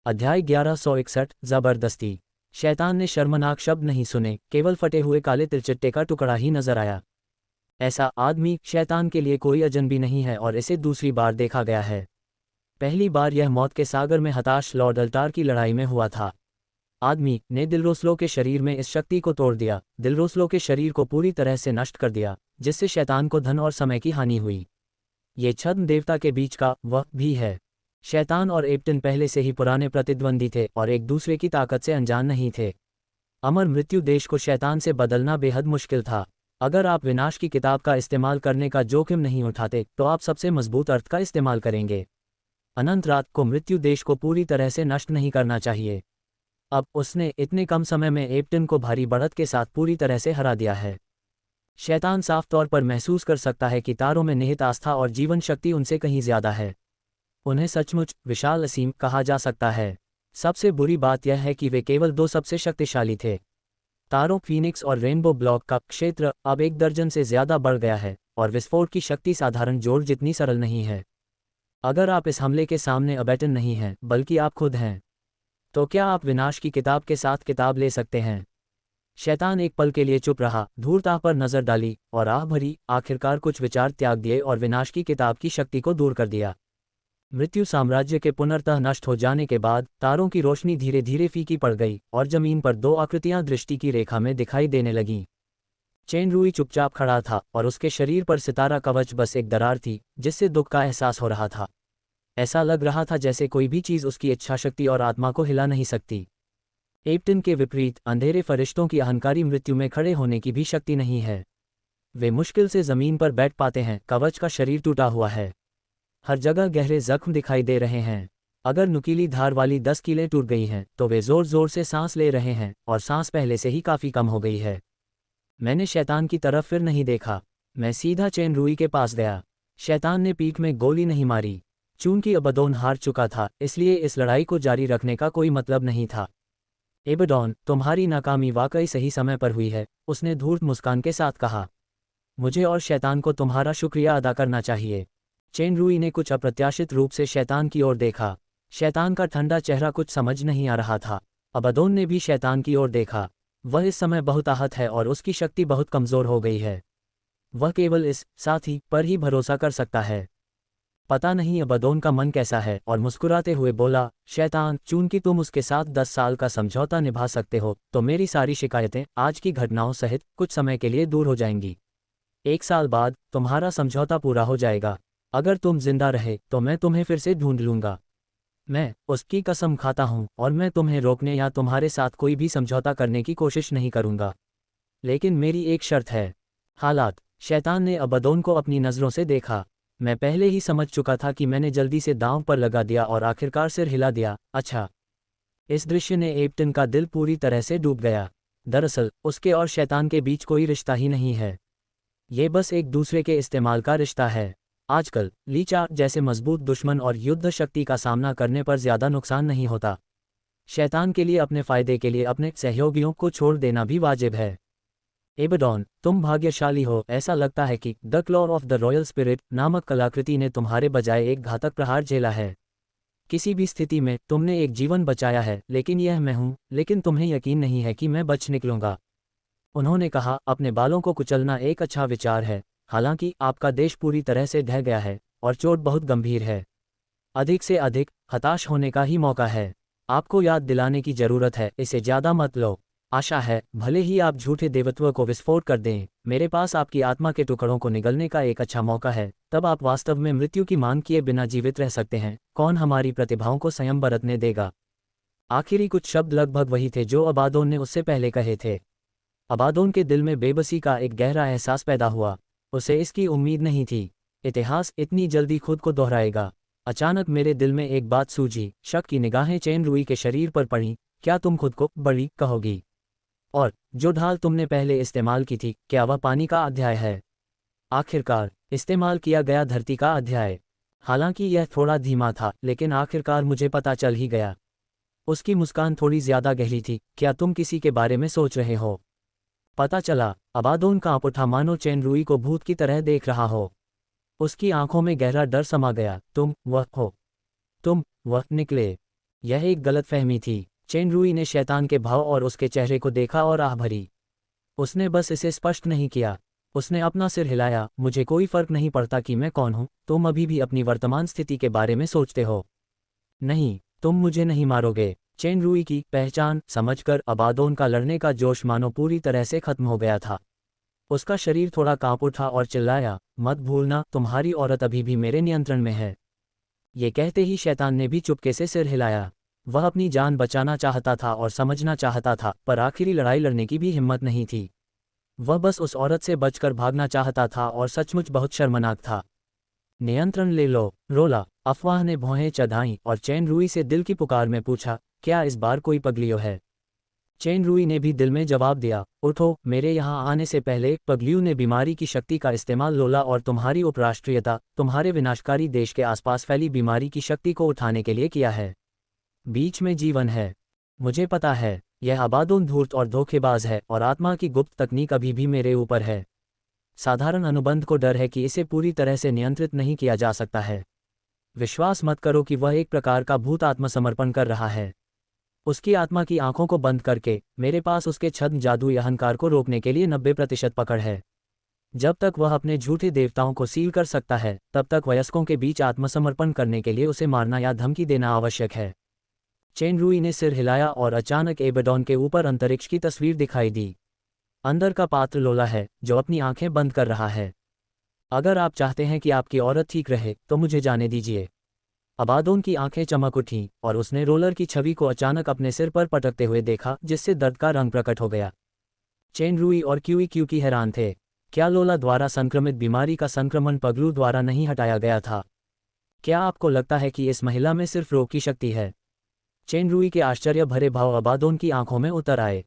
अध्याय 1161 जबरदस्ती। शैतान ने शर्मनाक शब्द नहीं सुने, केवल फटे हुए काले तिलचिट्टे का टुकड़ा ही नजर आया। ऐसा आदमी शैतान के लिए कोई अजनबी नहीं है और इसे दूसरी बार देखा गया है। पहली बार यह मौत के सागर में हताश लॉर्ड अल्तार की लड़ाई में हुआ था। आदमी ने दिलरोसलो के शरीर में इस शक्ति को तोड़ दिया, दिलरोसलो के शरीर को पूरी तरह से नष्ट कर दिया, जिससे शैतान को धन और समय की हानि हुई। ये छद्म देवता के बीच का वह भी है। शैतान और एप्टिन पहले से ही पुराने प्रतिद्वंदी थे और एक दूसरे की ताकत से अनजान नहीं थे। अमर मृत्यु देश को शैतान से बदलना बेहद मुश्किल था। अगर आप विनाश की किताब का इस्तेमाल करने का जोखिम नहीं उठाते तो आप सबसे मजबूत अर्थ का इस्तेमाल करेंगे। अनंत रात को मृत्यु देश को पूरी तरह से नष्ट नहीं करना चाहिए। अब उसने इतने कम समय में एप्टिन को भारी बढ़त के साथ पूरी तरह से हरा दिया है। शैतान साफ तौर पर महसूस कर सकता है कि तारों में निहित आस्था और जीवन शक्ति उनसे कहीं ज्यादा है। उन्हें सचमुच विशाल असीम कहा जा सकता है। सबसे बुरी बात यह है कि वे केवल दो सबसे शक्तिशाली थे। तारों फीनिक्स और रेनबो ब्लॉक का क्षेत्र अब 1 दर्जन से ज्यादा बढ़ गया है और विस्फोट की शक्ति साधारण जोड़ जितनी सरल नहीं है। अगर आप इस हमले के सामने अबेटन नहीं हैं बल्कि आप खुद हैं, तो क्या आप विनाश की किताब के साथ किताब ले सकते हैं? शैतान एक पल के लिए चुप रहा, धूर्तता पर नजर डाली और आह भरी, आखिरकार कुछ विचार त्याग दिए और विनाश की किताब की शक्ति को दूर कर दिया। मृत्यु साम्राज्य के पुनर्तः नष्ट हो जाने के बाद तारों की रोशनी धीरे धीरे फीकी पड़ गई और जमीन पर 2 आकृतियां दृष्टि की रेखा में दिखाई देने लगीं। चेन रूई चुपचाप खड़ा था और उसके शरीर पर सितारा कवच बस एक दरार थी जिससे दुख का एहसास हो रहा था। ऐसा लग रहा था जैसे कोई भी चीज उसकी इच्छाशक्ति और आत्मा को हिला नहीं सकती। एप्टिन के विपरीत अंधेरे फरिश्तों की अहंकारी मृत्यु में खड़े होने की भी शक्ति नहीं है। वे मुश्किल से जमीन पर बैठ पाते हैं। कवच का शरीर टूटा हुआ है, हर जगह गहरे जख्म दिखाई दे रहे हैं। अगर नुकीली धार वाली 10 कीलें टूट गई हैं तो वे जोर जोर से सांस ले रहे हैं और सांस पहले से ही काफी कम हो गई है। मैंने शैतान की तरफ फिर नहीं देखा। मैं सीधा चेन रूई के पास गया। शैतान ने पीठ में गोली नहीं मारी। चूंकि अबदोन हार चुका था इसलिए इस लड़ाई को जारी रखने का कोई मतलब नहीं था। एबेडॉन, तुम्हारी नाकामी वाकई सही समय पर हुई है, उसने धूर्त मुस्कान के साथ कहा। मुझे और शैतान को तुम्हारा शुक्रिया अदा करना चाहिए। चेन रूई ने कुछ अप्रत्याशित रूप से शैतान की ओर देखा। शैतान का ठंडा चेहरा कुछ समझ नहीं आ रहा था। अबदोन ने भी शैतान की ओर देखा। वह इस समय बहुत आहत है और उसकी शक्ति बहुत कमजोर हो गई है। वह केवल इस साथी पर ही भरोसा कर सकता है। पता नहीं अबदोन का मन कैसा है और मुस्कुराते हुए बोला, शैतान, चूंकि तुम उसके साथ 10 साल का समझौता निभा सकते हो तो मेरी सारी शिकायतें आज की घटनाओं सहित कुछ समय के लिए दूर हो जाएंगी। 1 साल बाद तुम्हारा समझौता पूरा हो जाएगा। अगर तुम जिंदा रहे तो मैं तुम्हें फिर से ढूंढ लूंगा। मैं उसकी कसम खाता हूं और मैं तुम्हें रोकने या तुम्हारे साथ कोई भी समझौता करने की कोशिश नहीं करूंगा। लेकिन मेरी एक शर्त है। हालात। शैतान ने अबदोन को अपनी नज़रों से देखा। मैं पहले ही समझ चुका था कि मैंने जल्दी से दांव पर लगा दिया और आखिरकार सिर हिला दिया। अच्छा। इस दृश्य ने एप्टिन का दिल पूरी तरह से डूब गया। दरअसल उसके और शैतान के बीच कोई रिश्ता ही नहीं है। ये बस एक दूसरे के इस्तेमाल का रिश्ता है। आजकल लीचा जैसे मजबूत दुश्मन और युद्ध शक्ति का सामना करने पर ज्यादा नुकसान नहीं होता। शैतान के लिए अपने फायदे के लिए अपने सहयोगियों को छोड़ देना भी वाजिब है। एबेडॉन, तुम भाग्यशाली हो। ऐसा लगता है कि the Claw of the Royal Spirit नामक कलाकृति ने तुम्हारे बजाय एक घातक प्रहार झेला है। किसी भी स्थिति में तुमने एक जीवन बचाया है, लेकिन यह मैं हूं। लेकिन तुम्हें यकीन नहीं है कि मैं बच निकलूंगा। उन्होंने कहा, अपने बालों को कुचलना एक अच्छा विचार है। हालांकि आपका देश पूरी तरह से ढह गया है और चोट बहुत गंभीर है। अधिक से अधिक हताश होने का ही मौका है। आपको याद दिलाने की जरूरत है, इसे ज्यादा मत लो। आशा है भले ही आप झूठे देवत्व को विस्फोट कर दें, मेरे पास आपकी आत्मा के टुकड़ों को निगलने का एक अच्छा मौका है। तब आप वास्तव में मृत्यु की मांग किए बिना जीवित रह सकते हैं। कौन हमारी प्रतिभाओं को संयम बरतने देगा? आखिरी कुछ शब्द लगभग वही थे जो अबादोन ने उससे पहले कहे थे। अबादोन के दिल में बेबसी का एक गहरा एहसास पैदा हुआ। उसे इसकी उम्मीद नहीं थी। इतिहास इतनी जल्दी खुद को दोहराएगा। अचानक मेरे दिल में एक बात सूझी। शक की निगाहें चेन रूई के शरीर पर पड़ी। क्या तुम खुद को बड़ी कहोगी? और जो ढाल तुमने पहले इस्तेमाल की थी, क्या वह पानी का अध्याय है? आखिरकार इस्तेमाल किया गया धरती का अध्याय। हालांकि यह थोड़ा धीमा था, लेकिन आखिरकार मुझे पता चल ही गया। उसकी मुस्कान थोड़ी ज्यादा गहरी थी। क्या तुम किसी के बारे में सोच रहे हो? पता चला। अबादोन कांप उठा, मानो चेन रूई को भूत की तरह देख रहा हो। उसकी आंखों में गहरा डर समा गया। तुम वह हो? तुम वह निकले? यह एक गलतफहमी थी। चेन रुई ने शैतान के भाव और उसके चेहरे को देखा और आह भरी। उसने बस इसे स्पष्ट नहीं किया। उसने अपना सिर हिलाया, मुझे कोई फर्क नहीं पड़ता कि मैं कौन हूँ, तुम अभी भी अपनी वर्तमान स्थिति के बारे में सोचते हो। नहीं, तुम मुझे नहीं मारोगे। चेन रुई की पहचान समझकर अबादोन का लड़ने का जोश मानो पूरी तरह से खत्म हो गया था। उसका शरीर थोड़ा कांप उठा और चिल्लाया, मत भूलना, तुम्हारी औरत अभी भी मेरे नियंत्रण में है। ये कहते ही शैतान ने भी चुपके से सिर हिलाया। वह अपनी जान बचाना चाहता था और समझना चाहता था, पर आखिरी लड़ाई लड़ने की भी हिम्मत नहीं थी। वह बस उस औरत से बचकर भागना चाहता था और सचमुच बहुत शर्मनाक था। नियंत्रण ले लो, रोला। अफवाह ने भौहें चढ़ाईं और चेन रुई से दिल की पुकार में पूछा, क्या इस बार कोई पगलियो है? चेन रुई ने भी दिल में जवाब दिया, उठो, मेरे यहाँ आने से पहले पगलियो ने बीमारी की शक्ति का इस्तेमाल लोला और तुम्हारी उपराष्ट्रीयता, तुम्हारे विनाशकारी देश के आसपास फैली बीमारी की शक्ति को उठाने के लिए किया है। बीच में जीवन है। मुझे पता है, यह अबादोन धूर्त और धोखेबाज है और आत्मा की गुप्त तकनीक अभी भी मेरे ऊपर है। साधारण अनुबंध को डर है कि इसे पूरी तरह से नियंत्रित नहीं किया जा सकता है। विश्वास मत करो कि वह एक प्रकार का भूत आत्मसमर्पण कर रहा है। उसकी आत्मा की आंखों को बंद करके मेरे पास उसके छद्म जादुई अहंकार को रोकने के लिए 90% पकड़ है। जब तक वह अपने झूठे देवताओं को सील कर सकता है, तब तक वयस्कों के बीच आत्मसमर्पण करने के लिए उसे मारना या धमकी देना आवश्यक है। चेन रुई ने सिर हिलाया और अचानक एबेडॉन के ऊपर अंतरिक्ष की तस्वीर दिखाई दी। अंदर का पात्र लोला है, जो अपनी आंखें बंद कर रहा है। अगर आप चाहते हैं कि आपकी औरत ठीक रहे, तो मुझे जाने दीजिए। अबादोन की आंखें चमक उठीं और उसने रोलर की छवि को अचानक अपने सिर पर पटकते हुए देखा, जिससे दर्द का रंग प्रकट हो गया। चेन रुई और क्यूई हैरान थे। क्या लोला द्वारा संक्रमित बीमारी का संक्रमण पगलू द्वारा नहीं हटाया गया था? क्या आपको लगता है कि इस महिला में सिर्फ रोग की शक्ति है? चेन रुई के आश्चर्य भरे भाव अबादोन की आंखों में उतर आए।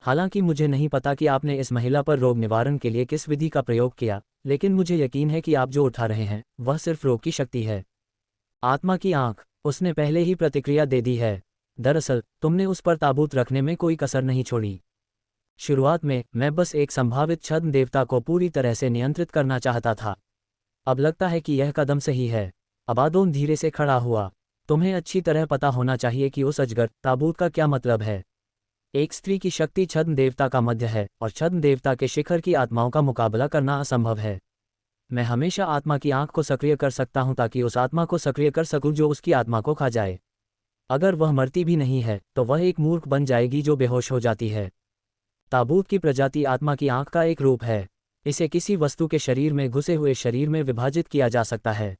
हालांकि मुझे नहीं पता कि आपने इस महिला पर रोग निवारण के लिए किस विधि का प्रयोग किया, लेकिन मुझे यकीन है कि आप जो उठा रहे हैं वह सिर्फ रोग की शक्ति है। आत्मा की आंख, उसने पहले ही प्रतिक्रिया दे दी है। दरअसल तुमने उस पर ताबूत रखने में कोई कसर नहीं छोड़ी। शुरुआत में मैं बस एक संभावित छद्म देवता को पूरी तरह से नियंत्रित करना चाहता था। अब लगता है कि यह कदम सही है। अबादोन धीरे से खड़ा हुआ। तुम्हें अच्छी तरह पता होना चाहिए कि उस अजगर ताबूत का क्या मतलब है। एक स्त्री की शक्ति छद्म देवता का मध्य है और छद्म देवता के शिखर की आत्माओं का मुकाबला करना असंभव है। मैं हमेशा आत्मा की आंख को सक्रिय कर सकता हूं ताकि उस आत्मा को सक्रिय कर सकूं जो उसकी आत्मा को खा जाए। अगर वह मरती भी नहीं है तो वह एक मूर्ख बन जाएगी जो बेहोश हो जाती है। ताबूत की प्रजाति आत्मा की आंख का एक रूप है। इसे किसी वस्तु के शरीर में घुसे हुए शरीर में विभाजित किया जा सकता है।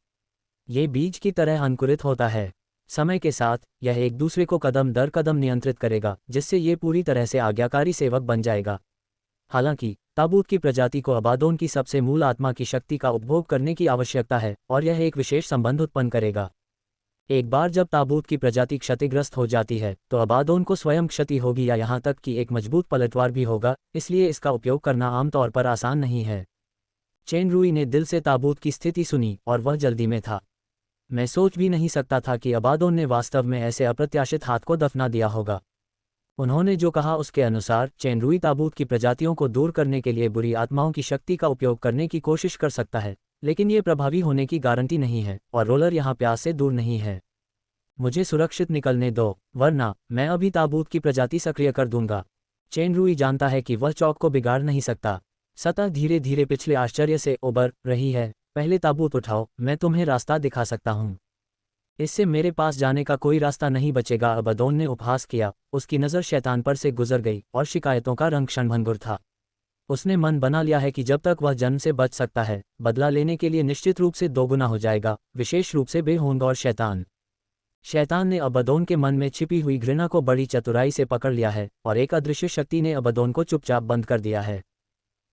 ये बीज की तरह अंकुरित होता है। समय के साथ यह एक दूसरे को कदम दर कदम नियंत्रित करेगा, जिससे ये पूरी तरह से आज्ञाकारी सेवक बन जाएगा। हालांकि ताबूत की प्रजाति को अबादोन की सबसे मूल आत्मा की शक्ति का उपभोग करने की आवश्यकता है और यह एक विशेष संबंध उत्पन्न करेगा। एक बार जब ताबूत की प्रजाति क्षतिग्रस्त हो जाती है तो अबादोन को स्वयं क्षति होगी या यहाँ तक कि एक मजबूत पलटवार भी होगा, इसलिए इसका उपयोग करना आमतौर पर आसान नहीं है। चेन रुई ने दिल से ताबूत की स्थिति सुनी और वह जल्दी में था। मैं सोच भी नहीं सकता था कि अबादोन ने वास्तव में ऐसे अप्रत्याशित हाथ को दफना दिया होगा। उन्होंने जो कहा उसके अनुसार चेन रुई ताबूत की प्रजातियों को दूर करने के लिए बुरी आत्माओं की शक्ति का उपयोग करने की कोशिश कर सकता है, लेकिन ये प्रभावी होने की गारंटी नहीं है और रोलर यहाँ प्यास से दूर नहीं है। मुझे सुरक्षित निकलने दो, वरना मैं अभी ताबूत की प्रजाति सक्रिय कर दूंगा। चेन रुई जानता है कि वह चौक को बिगाड़ नहीं सकता। सतह धीरे धीरे पिछले आश्चर्य से उबर रही है। पहले ताबूत उठाओ, मैं तुम्हें रास्ता दिखा सकता हूँ। इससे मेरे पास जाने का कोई रास्ता नहीं बचेगा। अबादोन ने उपहास किया। उसकी नज़र शैतान पर से गुजर गई और शिकायतों का रंग क्षणभंगुर था। उसने मन बना लिया है कि जब तक वह जन्म से बच सकता है, बदला लेने के लिए निश्चित रूप से दोगुना हो जाएगा, विशेष रूप से बेहोंग और शैतान ने अबादोन के मन में छिपी हुई घृणा को बड़ी चतुराई से पकड़ लिया है और एक अदृश्य शक्ति ने अबादोन को चुपचाप बंद कर दिया है।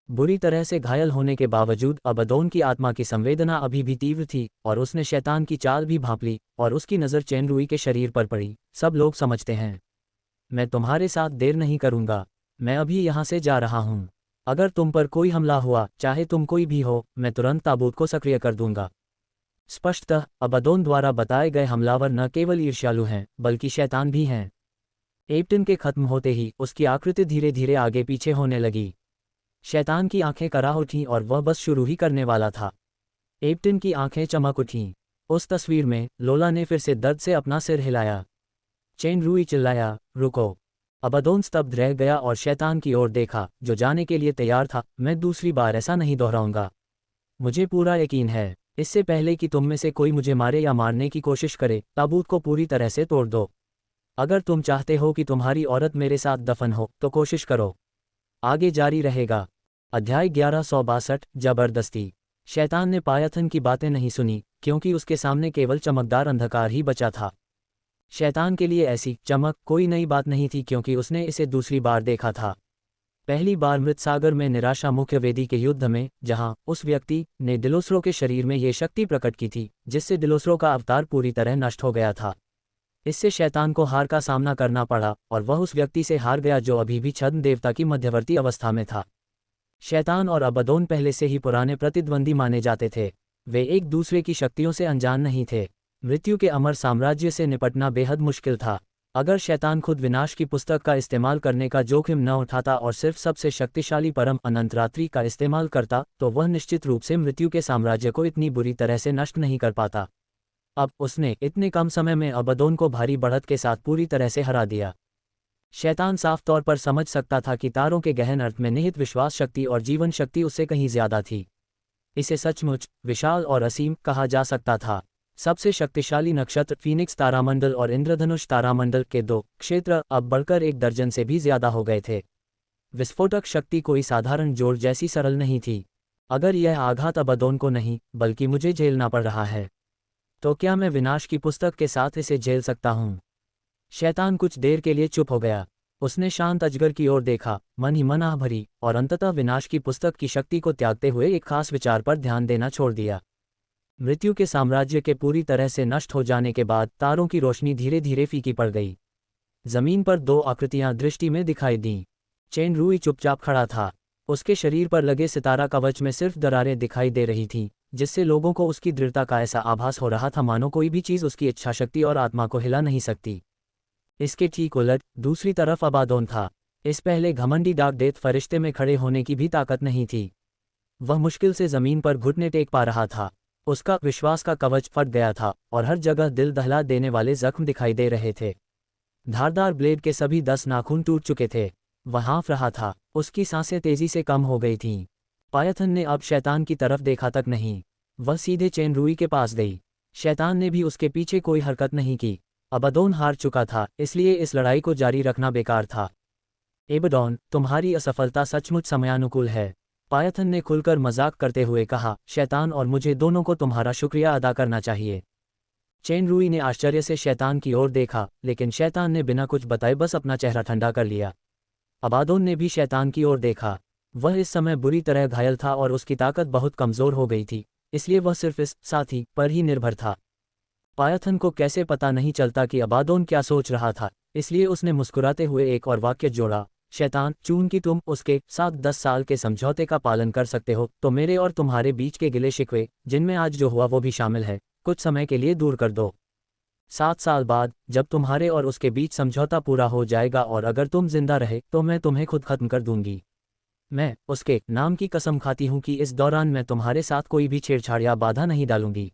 बुरी तरह से घायल होने के बावजूद अबादोन की आत्मा की संवेदना अभी भी तीव्र थी और उसने शैतान की चाल भी भांप ली और उसकी नज़र चेन रुई के शरीर पर पड़ी। सब लोग समझते हैं। मैं तुम्हारे साथ देर नहीं करूंगा। मैं अभी यहाँ से जा रहा हूँ। अगर तुम पर कोई हमला हुआ, चाहे तुम कोई भी हो, मैं तुरंत ताबूत को सक्रिय कर दूंगा। स्पष्टतः अबादोन द्वारा बताए गए हमलावर न केवल ईर्ष्यालु हैं, बल्कि शैतान भी हैं। एप्टिन के खत्म होते ही उसकी आकृति धीरे धीरे आगे पीछे होने लगी। शैतान की आंखें कराह उठीं और वह बस शुरू ही करने वाला था। एप्टिन की आंखें चमक उठीं। उस तस्वीर में लोला ने फिर से दर्द से अपना सिर हिलाया। चेन रूई चिल्लाया, रुको। अबादोन स्तब्ध रह गया और शैतान की ओर देखा, जो जाने के लिए तैयार था। मैं दूसरी बार ऐसा नहीं दोहराऊंगा। मुझे पूरा यकीन है, इससे पहले कि तुम में से कोई मुझे मारे या मारने की कोशिश करे, ताबूत को पूरी तरह से तोड़ दो। अगर तुम चाहते हो कि तुम्हारी औरत मेरे साथ दफन हो, तो कोशिश करो। आगे जारी रहेगा। अध्याय 1162 जबरदस्ती। शैतान ने पायथन की बातें नहीं सुनी, क्योंकि उसके सामने केवल चमकदार अंधकार ही बचा था। शैतान के लिए ऐसी चमक कोई नई बात नहीं थी, क्योंकि उसने इसे दूसरी बार देखा था। पहली बार मृतसागर में निराशा मुख्य वेदी के युद्ध में, जहां उस व्यक्ति ने डिलोस्रो के शरीर में ये शक्ति प्रकट की थी, जिससे डिलोस्रो का अवतार पूरी तरह नष्ट हो गया था। इससे शैतान को हार का सामना करना पड़ा, और वह उस व्यक्ति से हार गया जो अभी भी छद्म देवता की मध्यवर्ती अवस्था में था। शैतान और अबादोन पहले से ही पुराने प्रतिद्वंदी माने जाते थे। वे एक दूसरे की शक्तियों से अनजान नहीं थे। मृत्यु के अमर साम्राज्य से निपटना बेहद मुश्किल था। अगर शैतान खुद विनाश की पुस्तक का इस्तेमाल करने का जोखिम न उठाता और सिर्फ सबसे शक्तिशाली परम अनंत रात्रि का इस्तेमाल करता, तो वह निश्चित रूप से मृत्यु के साम्राज्य को इतनी बुरी तरह से नष्ट नहीं कर पाता। अब उसने इतने कम समय में अबादोन को भारी बढ़त के साथ पूरी तरह से हरा दिया। शैतान साफ तौर पर समझ सकता था कि तारों के गहन अर्थ में निहित विश्वास शक्ति और जीवन शक्ति उससे कहीं ज्यादा थी। इसे सचमुच विशाल और असीम कहा जा सकता था। सबसे शक्तिशाली नक्षत्र फीनिक्स तारामंडल और इंद्रधनुष तारामंडल के 2 क्षेत्र अब बढ़कर 1 दर्जन से भी ज्यादा हो गए थे। विस्फोटक शक्ति कोई साधारण जोड़ जैसी सरल नहीं थी। अगर यह आघात अबादोन को नहीं, बल्कि मुझे झेलना पड़ रहा है, तो क्या मैं विनाश की पुस्तक के साथ इसे झेल सकता हूँ? शैतान कुछ देर के लिए चुप हो गया। उसने शांत अजगर की ओर देखा, मन ही मन आह भरी, और अंततः विनाश की पुस्तक की शक्ति को त्यागते हुए एक खास विचार पर ध्यान देना छोड़ दिया। मृत्यु के साम्राज्य के पूरी तरह से नष्ट हो जाने के बाद तारों की रोशनी धीरे धीरे फीकी पड़ गई। जमीन पर 2 आकृतियां दृष्टि में दिखाई दीं। चेन रूई चुपचाप खड़ा था। उसके शरीर पर लगे सितारा कवच में सिर्फ दरारें दिखाई दे रही थीं, जिससे लोगों को उसकी दृढ़ता का ऐसा आभास हो रहा था मानो कोई भी चीज़ उसकी इच्छाशक्ति और आत्मा को हिला नहीं सकती। इसके ठीक उलट दूसरी तरफ अबादोन था। इस पहले घमंडी डाक डेथ फरिश्ते में खड़े होने की भी ताकत नहीं थी। वह मुश्किल से जमीन पर घुटने टेक पा रहा था। उसका विश्वास का कवच फट गया था, और हर जगह दिल दहला देने वाले जख्म दिखाई दे रहे थे। धारदार ब्लेड के सभी 10 नाखून टूट चुके थे। वह हाँफ रहा था। उसकी सांसें तेजी से कम हो गई थीं। पायथन ने अब शैतान की तरफ देखा तक नहीं। वह सीधे चेन रूई के पास गई। शैतान ने भी उसके पीछे कोई हरकत नहीं की। अबादोन हार चुका था, इसलिए इस लड़ाई को जारी रखना बेकार था। एबडॉन, तुम्हारी असफलता सचमुच समयानुकूल है, पायथन ने खुलकर मजाक करते हुए कहा। शैतान और मुझे दोनों को तुम्हारा शुक्रिया अदा करना चाहिए। चेन रूई ने आश्चर्य से शैतान की ओर देखा, लेकिन शैतान ने बिना कुछ बताए बस अपना चेहरा ठंडा कर लिया। अबादोन ने भी शैतान की ओर देखा। वह इस समय बुरी तरह घायल था और उसकी ताकत बहुत कमजोर हो गई थी, इसलिए वह सिर्फ इस साथी पर ही निर्भर था। पायथन को कैसे पता नहीं चलता कि अबादोन क्या सोच रहा था, इसलिए उसने मुस्कुराते हुए एक और वाक्य जोड़ा। शैतान, चून कि तुम उसके साथ 10 साल के समझौते का पालन कर सकते हो, तो मेरे और तुम्हारे बीच के गिले शिकवे, जिनमें आज जो हुआ वो भी शामिल है, कुछ समय के लिए दूर कर दो। 7 साल बाद, जब तुम्हारे और उसके बीच समझौता पूरा हो जाएगा और अगर तुम जिंदा रहे, तो मैं तुम्हें खुद खत्म कर दूंगी। मैं उसके नाम की कसम खाती हूं कि इस दौरान मैं तुम्हारे साथ कोई भी छेड़छाड़ या बाधा नहीं डालूंगी।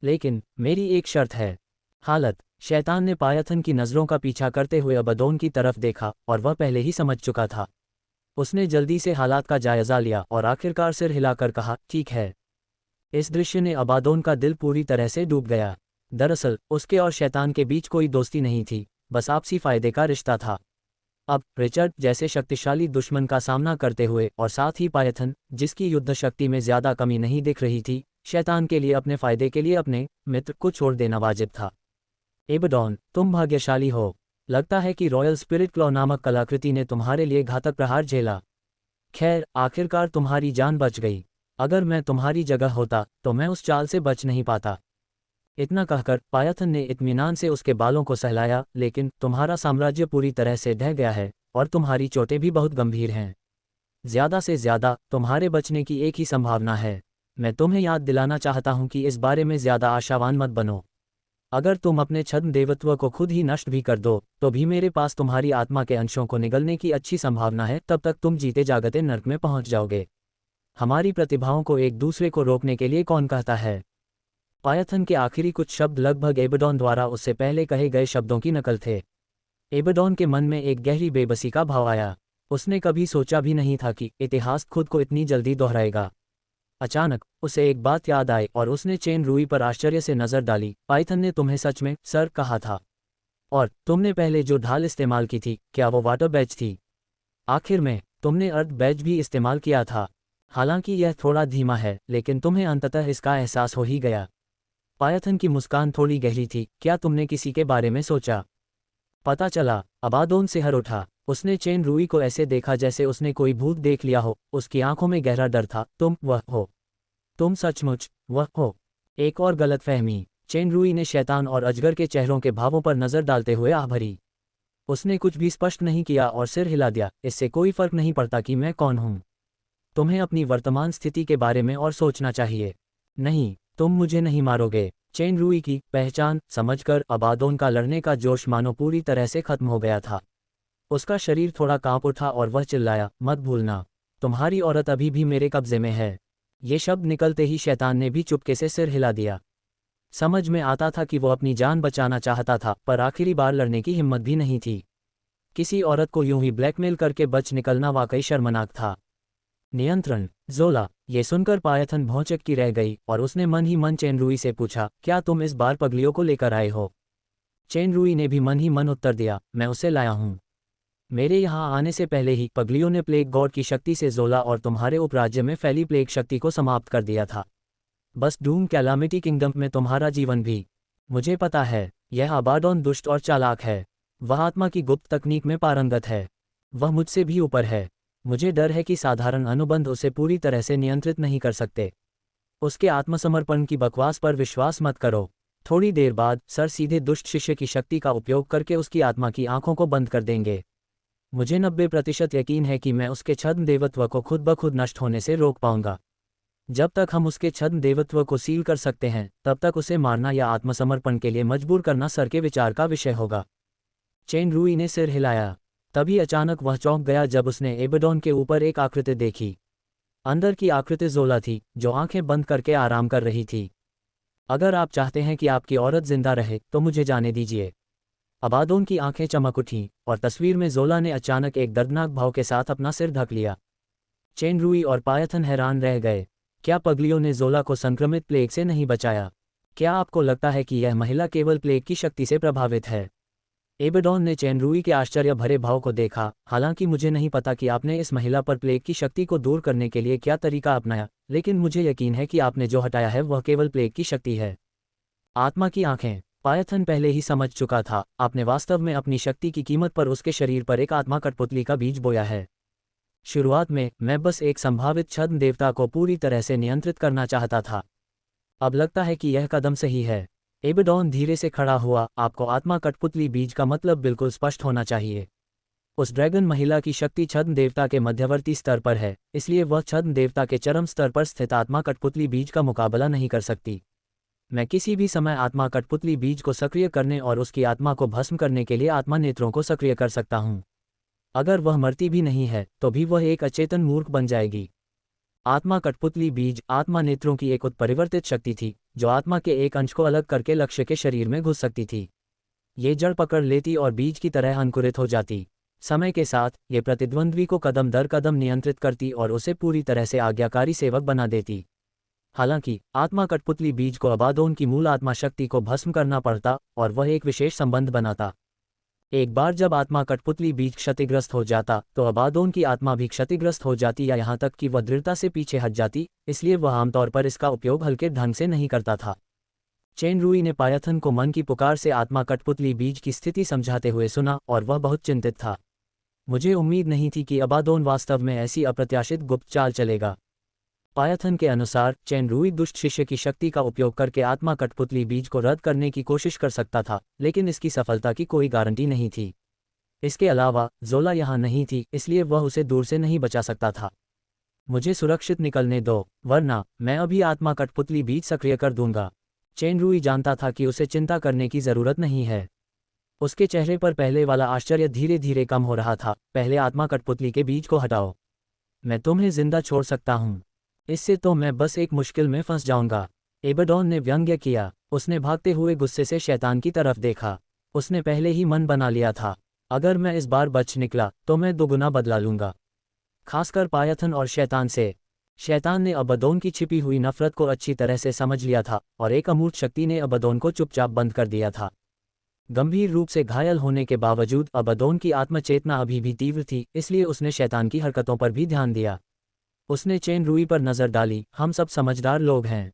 लेकिन मेरी एक शर्त है। हालत। शैतान ने पायथन की नज़रों का पीछा करते हुए अबादोन की तरफ देखा, और वह पहले ही समझ चुका था। उसने जल्दी से हालात का जायजा लिया और आखिरकार सिर हिलाकर कहा, ठीक है। इस दृश्य ने अबादोन का दिल पूरी तरह से डूब गया। दरअसल उसके और शैतान के बीच कोई दोस्ती नहीं थी, बस आपसी फायदे का रिश्ता था। अब रिचर्ड जैसे शक्तिशाली दुश्मन का सामना करते हुए, और साथ ही पायथन, जिसकी युद्ध शक्ति में ज्यादा कमी नहीं दिख रही थी, शैतान के लिए अपने फायदे के लिए अपने मित्र को छोड़ देना वाजिब था। एबडॉन, तुम भाग्यशाली हो। लगता है कि रॉयल स्पिरिट क्लॉ नामक कलाकृति ने तुम्हारे लिए घातक प्रहार झेला। खैर, आखिरकार तुम्हारी जान बच गई। अगर मैं तुम्हारी जगह होता, तो मैं उस चाल से बच नहीं पाता। इतना कहकर पायथन ने इत्मीनान से उसके बालों को सहलाया। लेकिन तुम्हारा साम्राज्य पूरी तरह से ढह गया है, और तुम्हारी चोटें भी बहुत गंभीर हैं। ज्यादा से ज्यादा तुम्हारे बचने की एक ही संभावना है। मैं तुम्हें याद दिलाना चाहता हूं कि इस बारे में ज्यादा आशावान मत बनो। अगर तुम अपने छद्म देवत्व को खुद ही नष्ट भी कर दो, तो भी मेरे पास तुम्हारी आत्मा के अंशों को निगलने की अच्छी संभावना है। तब तक तुम जीते जागते नर्क में पहुंच जाओगे। हमारी प्रतिभाओं को एक दूसरे को रोकने के लिए कौन कहता है? पायथन के आखिरी कुछ शब्द लगभग एबेडॉन द्वारा उससे पहले कहे गए शब्दों की नकल थे। एबेडॉन के मन में एक गहरी बेबसी का भाव आया। उसने कभी सोचा भी नहीं था कि इतिहास खुद को इतनी जल्दी दोहराएगा। अचानक उसे एक बात याद आई और उसने चेन रूई पर आश्चर्य से नजर डाली। पाइथन ने तुम्हें सच में सर कहा था? और तुमने पहले जो ढाल इस्तेमाल की थी, क्या वो वाटर बैज थी? आखिर में तुमने अर्थ बैज भी इस्तेमाल किया था। हालांकि यह थोड़ा धीमा है, लेकिन तुम्हें अंततः इसका एहसास हो ही गया। पायथन की मुस्कान थोड़ी गहरी थी। क्या तुमने किसी के बारे में सोचा? पता चला। अबादोन सिहर उठा। उसने चेन रूई को ऐसे देखा जैसे उसने कोई भूत देख लिया हो। उसकी आंखों में गहरा डर था। तुम वह हो? तुम सचमुच वह हो? एक और गलतफहमी। चेन रूई ने शैतान और अजगर के चेहरों के भावों पर नजर डालते हुए आह भरी। उसने कुछ भी स्पष्ट नहीं किया और सिर हिला दिया। इससे कोई फर्क नहीं पड़ता कि मैं कौन हूं। तुम्हें अपनी वर्तमान स्थिति के बारे में और सोचना चाहिए। नहीं, तुम मुझे नहीं मारोगे। चेन रूई की पहचान समझकर अबादोन का लड़ने का जोश मानो पूरी तरह से खत्म हो गया था। उसका शरीर थोड़ा कांप उठा और वह चिल्लाया, मत भूलना, तुम्हारी औरत अभी भी मेरे कब्जे में है। ये शब्द निकलते ही शैतान ने भी चुपके से सिर हिला दिया। समझ में आता था कि वो अपनी जान बचाना चाहता था, पर आखिरी बार लड़ने की हिम्मत भी नहीं थी। किसी औरत को यूं ही ब्लैकमेल करके बच निकलना वाकई शर्मनाक था। नियंत्रण जोला। ये सुनकर पायथन भौचक्की रह गई और उसने मन ही मन चेन रूई से पूछा, क्या तुम इस बार पगलियों को लेकर आए हो? चेन रूई ने भी मन ही मन उत्तर दिया, मैं उसे लाया हूं। मेरे यहाँ आने से पहले ही पगलियों ने प्लेग गॉड की शक्ति से जोला और तुम्हारे उपराज्य में फैली प्लेग शक्ति को समाप्त कर दिया था। बस डूम कैलामिटी किंगडम में तुम्हारा जीवन भी। मुझे पता है, यह अबाडोन दुष्ट और चालाक है। वह आत्मा की गुप्त तकनीक में पारंगत है। वह मुझसे भी ऊपर है। मुझे डर है कि साधारण अनुबंध उसे पूरी तरह से नियंत्रित नहीं कर सकते। उसके आत्मसमर्पण की बकवास पर विश्वास मत करो। थोड़ी देर बाद सर सीधे दुष्ट शिष्य की शक्ति का उपयोग करके उसकी आत्मा की आंखों को बंद कर देंगे। मुझे 90% यकीन है कि मैं उसके छद्म देवत्व को खुद ब खुद नष्ट होने से रोक पाऊंगा। जब तक हम उसके छद्म देवत्व को सील कर सकते हैं, तब तक उसे मारना या आत्मसमर्पण के लिए मजबूर करना सर के विचार का विषय होगा। चेन रूई ने सिर हिलाया। तभी अचानक वह चौंक गया जब उसने एबेडॉन के ऊपर एक आकृति देखी। अंदर की आकृति जोला थी, जो आंखें बंद करके आराम कर रही थी। अगर आप चाहते हैं कि आपकी औरत जिंदा रहे तो मुझे जाने दीजिए। अबादोन की आंखें चमक उठीं और तस्वीर में जोला ने अचानक एक दर्दनाक भाव के साथ अपना सिर ढक लिया। चेन रूई और पायथन हैरान रह गए। क्या पगलियों ने जोला को संक्रमित प्लेग से नहीं बचाया? क्या आपको लगता है कि यह महिला केवल प्लेग की शक्ति से प्रभावित है? एबेडॉन ने चेन रूई के आश्चर्य भरे भाव को देखा। हालांकि मुझे नहीं पता कि आपने इस महिला पर प्लेग की शक्ति को दूर करने के लिए क्या तरीका अपनाया, लेकिन मुझे यकीन है कि आपने जो हटाया है वह केवल प्लेग की शक्ति है। आत्मा की आंखें। पायथन पहले ही समझ चुका था, आपने वास्तव में अपनी शक्ति की कीमत पर उसके शरीर पर एक आत्मा कठपुतली का बीज बोया है। शुरुआत में मैं बस एक संभावित छद्म देवता को पूरी तरह से नियंत्रित करना चाहता था। अब लगता है कि यह कदम सही है। एबेडॉन धीरे से खड़ा हुआ। आपको आत्मा कठपुतली बीज का मतलब बिल्कुल स्पष्ट होना चाहिए। उस ड्रैगन महिला की शक्ति छद्म देवता के मध्यवर्ती स्तर पर है, इसलिए वह छद्म देवता के चरम स्तर पर स्थित आत्मा कठपुतली बीज का मुकाबला नहीं कर सकती। मैं किसी भी समय आत्मा कठपुतली बीज को सक्रिय करने और उसकी आत्मा को भस्म करने के लिए आत्मा नेत्रों को सक्रिय कर सकता हूं। अगर वह मरती भी नहीं है तो भी वह एक अचेतन मूर्ख बन जाएगी। आत्मा कठपुतली बीज आत्मा नेत्रों की एक उत्परिवर्तित शक्ति थी, जो आत्मा के एक अंश को अलग करके लक्ष्य के शरीर में घुस सकती थी। ये जड़ पकड़ लेती और बीज की तरह अंकुरित हो जाती। समय के साथ ये प्रतिद्वंद्वी को कदम दर कदम नियंत्रित करती और उसे पूरी तरह से आज्ञाकारी सेवक बना देती। हालांकि आत्मा कठपुतली बीज को अबादोन की मूल आत्मा शक्ति को भस्म करना पड़ता और वह एक विशेष संबंध बनाता। एक बार जब आत्मा कठपुतली बीज क्षतिग्रस्त हो जाता तो अबादोन की आत्मा भी क्षतिग्रस्त हो जाती, या यहाँ तक कि वह दृढ़ता से पीछे हट जाती, इसलिए वह आमतौर पर इसका उपयोग हल्के ढंग से नहीं करता था। चेन रूई ने पायथन को मन की पुकार से आत्मा कठपुतली बीज की स्थिति समझाते हुए सुना और वह बहुत चिंतित था। मुझे उम्मीद नहीं थी कि अबादोन वास्तव में ऐसी अप्रत्याशित गुप्त चाल चलेगा। पायथन के अनुसार चेन रूई दुष्ट शिष्य की शक्ति का उपयोग करके आत्मा कठपुतली बीज को रद्द करने की कोशिश कर सकता था, लेकिन इसकी सफलता की कोई गारंटी नहीं थी। इसके अलावा जोला यहाँ नहीं थी, इसलिए वह उसे दूर से नहीं बचा सकता था। मुझे सुरक्षित निकलने दो, वरना मैं अभी आत्मा कठपुतली बीज सक्रिय कर दूंगा। चेन रूई जानता था कि उसे चिंता करने की जरूरत नहीं है। उसके चेहरे पर पहले वाला आश्चर्य धीरे धीरे कम हो रहा था। पहले आत्मा कठपुतली के बीज को हटाओ। मैं तुम्हें जिंदा छोड़ सकता हूँ, इससे तो मैं बस एक मुश्किल में फंस जाऊंगा। एबेडोन ने व्यंग्य किया। उसने भागते हुए गुस्से से शैतान की तरफ देखा। उसने पहले ही मन बना लिया था, अगर मैं इस बार बच निकला तो मैं दोगुना बदला लूंगा, खासकर पायथन और शैतान से। शैतान ने अबदोन की छिपी हुई नफरत को अच्छी तरह से समझ लिया था और एक अमूर्त शक्ति ने अबदोन को चुपचाप बंद कर दिया था। गंभीर रूप से घायल होने के बावजूद अबदोन की आत्मचेतना अभी भी तीव्र थी, इसलिए उसने शैतान की हरकतों पर भी ध्यान दिया। उसने चेन रुई पर नजर डाली। हम सब समझदार लोग हैं,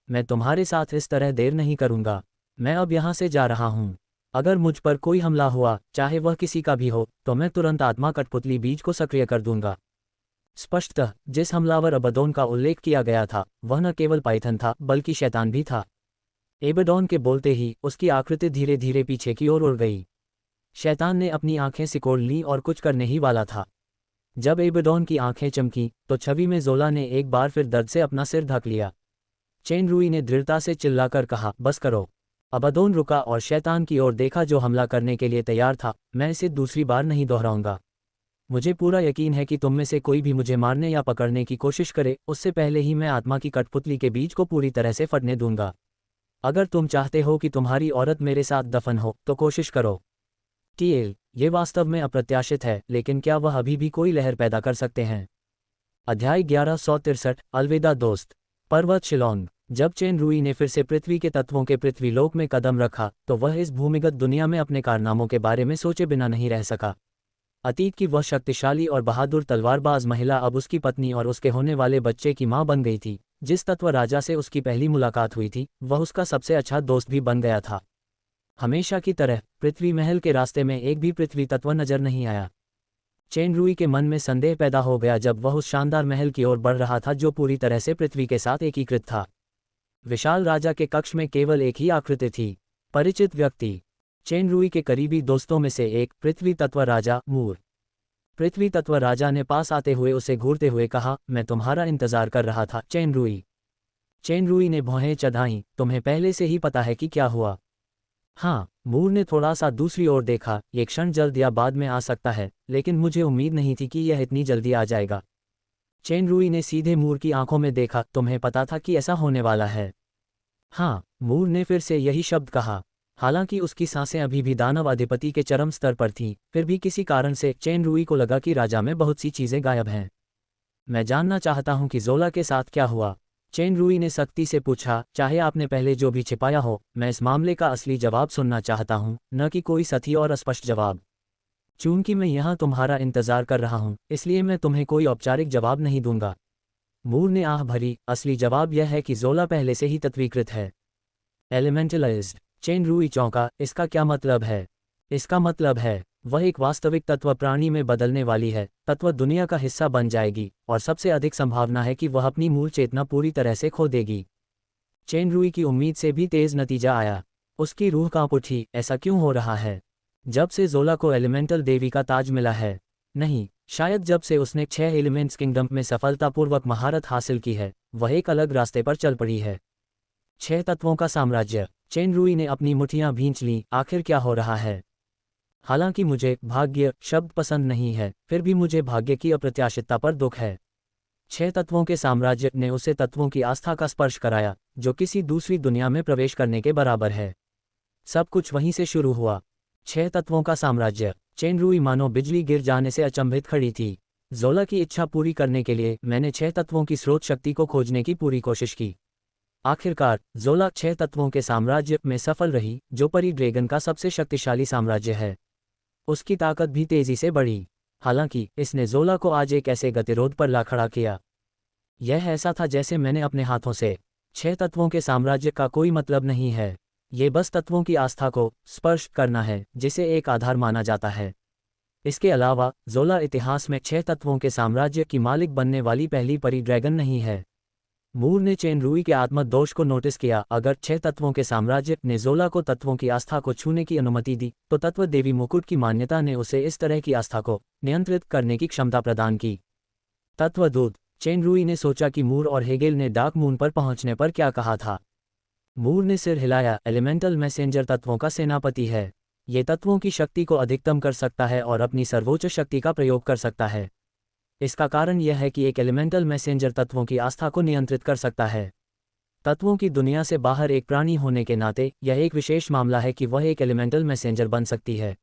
मैं तुम्हारे साथ इस तरह देर नहीं करूंगा। मैं अब यहाँ से जा रहा हूँ। अगर मुझ पर कोई हमला हुआ, चाहे वह किसी का भी हो, तो मैं तुरंत आत्मा कठपुतली बीज को सक्रिय कर दूंगा। स्पष्टतः जिस हमलावर अबदोन का उल्लेख किया गया था वह न केवल पाइथन था बल्कि शैतान भी था। एबेडोन के बोलते ही उसकी आकृति धीरे धीरे पीछे की ओर उड़ गई। शैतान ने अपनी आंखें सिकोड़ लीं और कुछ करने ही वाला था। जब एबेडोन की आंखें चमकी तो छवि में जोला ने एक बार फिर दर्द से अपना सिर ढक लिया। चेन रुई ने दृढ़ता से चिल्लाकर कहा, बस करो। अबदोन रुका और शैतान की ओर देखा जो हमला करने के लिए तैयार था। मैं इसे दूसरी बार नहीं दोहराऊंगा। मुझे पूरा यकीन है कि तुम में से कोई भी मुझे मारने या पकड़ने की कोशिश करे, उससे पहले ही मैं आत्मा की कठपुतली के बीज को पूरी तरह से फटने दूंगा। अगर तुम चाहते हो कि तुम्हारी औरत मेरे साथ दफन हो तो कोशिश करो। टीएल, ये वास्तव में अप्रत्याशित है, लेकिन क्या वह अभी भी कोई लहर पैदा कर सकते हैं? अध्याय 1163। अलविदा दोस्त। पर्वत शिलोंग। जब चेन रुई ने फिर से पृथ्वी के तत्वों के पृथ्वीलोक में कदम रखा तो वह इस भूमिगत दुनिया में अपने कारनामों के बारे में सोचे बिना नहीं रह सका। अतीत की वह शक्तिशाली और बहादुर तलवारबाज महिला अब उसकी पत्नी और उसके होने वाले बच्चे की मां बन गई थी। जिस तत्व राजा से उसकी पहली मुलाकात हुई थी वह उसका सबसे अच्छा दोस्त भी बन गया था। हमेशा की तरह पृथ्वी महल के रास्ते में एक भी पृथ्वी तत्व नजर नहीं आया। चेन रुई के मन में संदेह पैदा हो गया जब वह उस शानदार महल की ओर बढ़ रहा था जो पूरी तरह से पृथ्वी के साथ एकीकृत था। विशाल राजा के कक्ष में केवल एक ही आकृति थी, परिचित व्यक्ति। चेन रुई के करीबी दोस्तों में से एक, पृथ्वी तत्व राजा मूर। पृथ्वी तत्व राजा ने पास आते हुए उसे घूरते हुए कहा, मैं तुम्हारा इंतजार कर रहा था चेन रुई। चेन रुई ने भौहें चढ़ाईं, तुम्हें पहले से ही पता है कि क्या हुआ? हाँ। मूर ने थोड़ा सा दूसरी ओर देखा, ये क्षण जल्द या बाद में आ सकता है, लेकिन मुझे उम्मीद नहीं थी कि यह इतनी जल्दी आ जाएगा। चेन रुई ने सीधे मूर की आंखों में देखा, तुम्हें पता था कि ऐसा होने वाला है? हाँ। मूर ने फिर से यही शब्द कहा। हालांकि उसकी सांसें अभी भी दानव अधिपति के चरम स्तर पर थीं, फिर भी किसी कारण से चेन रुई को लगा कि राजा में बहुत सी चीजें गायब हैं। मैं जानना चाहता हूं कि जोला के साथ क्या हुआ। चेन रुई ने सख्ती से पूछा, चाहे आपने पहले जो भी छिपाया हो, मैं इस मामले का असली जवाब सुनना चाहता हूं, न कि कोई सही और अस्पष्ट जवाब। चूंकि मैं यहाँ तुम्हारा इंतजार कर रहा हूं, इसलिए मैं तुम्हें कोई औपचारिक जवाब नहीं दूंगा। मूर ने आह भरी, असली जवाब यह है कि जोला पहले से ही तत्वीकृत है। एलिमेंटलाइज्ड। चेन रुई चौंका, इसका क्या मतलब है? इसका मतलब है वह एक वास्तविक तत्व प्राणी में बदलने वाली है, तत्व दुनिया का हिस्सा बन जाएगी, और सबसे अधिक संभावना है कि वह अपनी मूल चेतना पूरी तरह से खो देगी। चेन रुई की उम्मीद से भी तेज नतीजा आया। उसकी रूह कांप उठी, ऐसा क्यों हो रहा है? जब से जोला को एलिमेंटल देवी का ताज मिला है? नहीं, शायद जब से उसने 6 एलिमेंट्स किंगडम में सफलतापूर्वक महारत हासिल की है, वह एक अलग रास्ते पर चल पड़ी है। 6 तत्वों का साम्राज्य। चेन रुई ने अपनी मुठियां भींच लीं, आखिर क्या हो रहा है? हालांकि मुझे भाग्य शब्द पसंद नहीं है, फिर भी मुझे भाग्य की अप्रत्याशितता पर दुख है। 6 तत्वों के साम्राज्य ने उसे तत्वों की आस्था का स्पर्श कराया, जो किसी दूसरी दुनिया में प्रवेश करने के बराबर है। सब कुछ वहीं से शुरू हुआ। 6 तत्वों का साम्राज्य। चेन रुई मानो बिजली गिर जाने से अचंभित खड़ी थी। जोला की इच्छा पूरी करने के लिए मैंने 6 तत्वों की स्रोत शक्ति को खोजने की पूरी कोशिश की। आखिरकार जोला 6 तत्वों के साम्राज्य में सफल रही, जो परी ड्रैगन का सबसे शक्तिशाली साम्राज्य है। उसकी ताकत भी तेजी से बढ़ी। हालांकि इसने जोला को आज एक ऐसे गतिरोध पर ला खड़ा किया। यह ऐसा था जैसे मैंने अपने हाथों से 6 तत्वों के साम्राज्य का कोई मतलब नहीं है, ये बस तत्वों की आस्था को स्पर्श करना है जिसे एक आधार माना जाता है। इसके अलावा जोला इतिहास में 6 तत्वों के साम्राज्य की मालिक बनने वाली पहली परी ड्रैगन नहीं है। मूर ने चेन रुई के आत्मदोष को नोटिस किया। अगर 6 तत्वों के साम्राज्य ने जोला को तत्वों की आस्था को छूने की अनुमति दी, तो तत्व देवी मुकुट की मान्यता ने उसे इस तरह की आस्था को नियंत्रित करने की क्षमता प्रदान की। तत्वदूत। चेन रुई ने सोचा कि मूर और हेगेल ने डार्क मून पर पहुंचने पर क्या कहा था। मूर ने सिर हिलाया, एलिमेंटल मैसेंजर तत्वों का सेनापति है। ये तत्वों की शक्ति को अधिकतम कर सकता है और अपनी सर्वोच्च शक्ति का प्रयोग कर सकता है। इसका कारण यह है कि एक एलिमेंटल मैसेंजर तत्वों की आस्था को नियंत्रित कर सकता है। तत्वों की दुनिया से बाहर एक प्राणी होने के नाते यह एक विशेष मामला है कि वह एक एलिमेंटल मैसेंजर बन सकती है।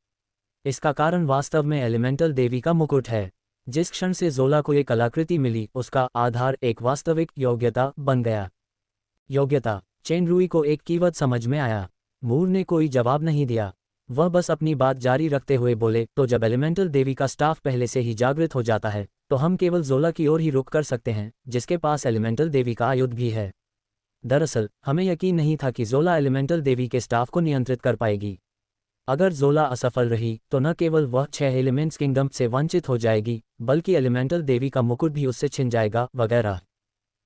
इसका कारण वास्तव में एलिमेंटल देवी का मुकुट है। जिस क्षण से ज़ोला को ये कलाकृति मिली, उसका आधार एक वास्तविक योग्यता बन गया। योग्यता। चेन रुई को एक कीवर्ड समझ में आया। मूर ने कोई जवाब नहीं दिया। वह बस अपनी बात जारी रखते हुए बोले, तो जब एलिमेंटल देवी का स्टाफ पहले से ही जागृत हो जाता है, तो हम केवल ज़ोला की ओर ही रुख कर सकते हैं, जिसके पास एलिमेंटल देवी का आयुध भी है। दरअसल हमें यकीन नहीं था कि ज़ोला एलिमेंटल देवी के स्टाफ को नियंत्रित कर पाएगी। अगर ज़ोला असफल रही तो न केवल वह 6 एलिमेंट्स किंगडम से वंचित हो जाएगी, बल्कि एलिमेंटल देवी का मुकुट भी उससे छिन जाएगा वगैरह।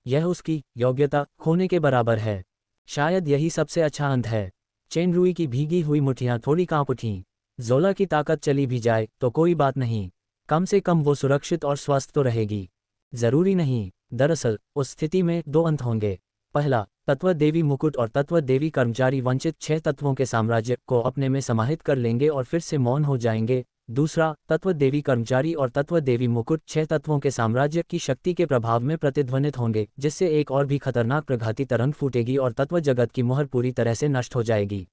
यह उसकी योग्यता खोने के बराबर है। शायद यही सबसे अच्छा अंत है। चेन रुई की भीगी हुई मुट्ठियां थोड़ी कांप उठीं। ज़ोला की ताकत चली भी जाए तो कोई बात नहीं, कम से कम वो सुरक्षित और स्वस्थ तो रहेगी। जरूरी नहीं। दरअसल उस स्थिति में 2 अंत होंगे। पहला, तत्व देवी मुकुट और तत्व देवी कर्मचारी वंचित 6 तत्वों के साम्राज्य को अपने में समाहित कर लेंगे और फिर से मौन हो जाएंगे। दूसरा, तत्व देवी कर्मचारी और तत्व देवी मुकुट 6 तत्वों के साम्राज्य की शक्ति के प्रभाव में प्रतिध्वनित होंगे, जिससे एक और भी खतरनाक प्रघाती तरंग फूटेगी और तत्व जगत की मोहर पूरी तरह से नष्ट हो जाएगी।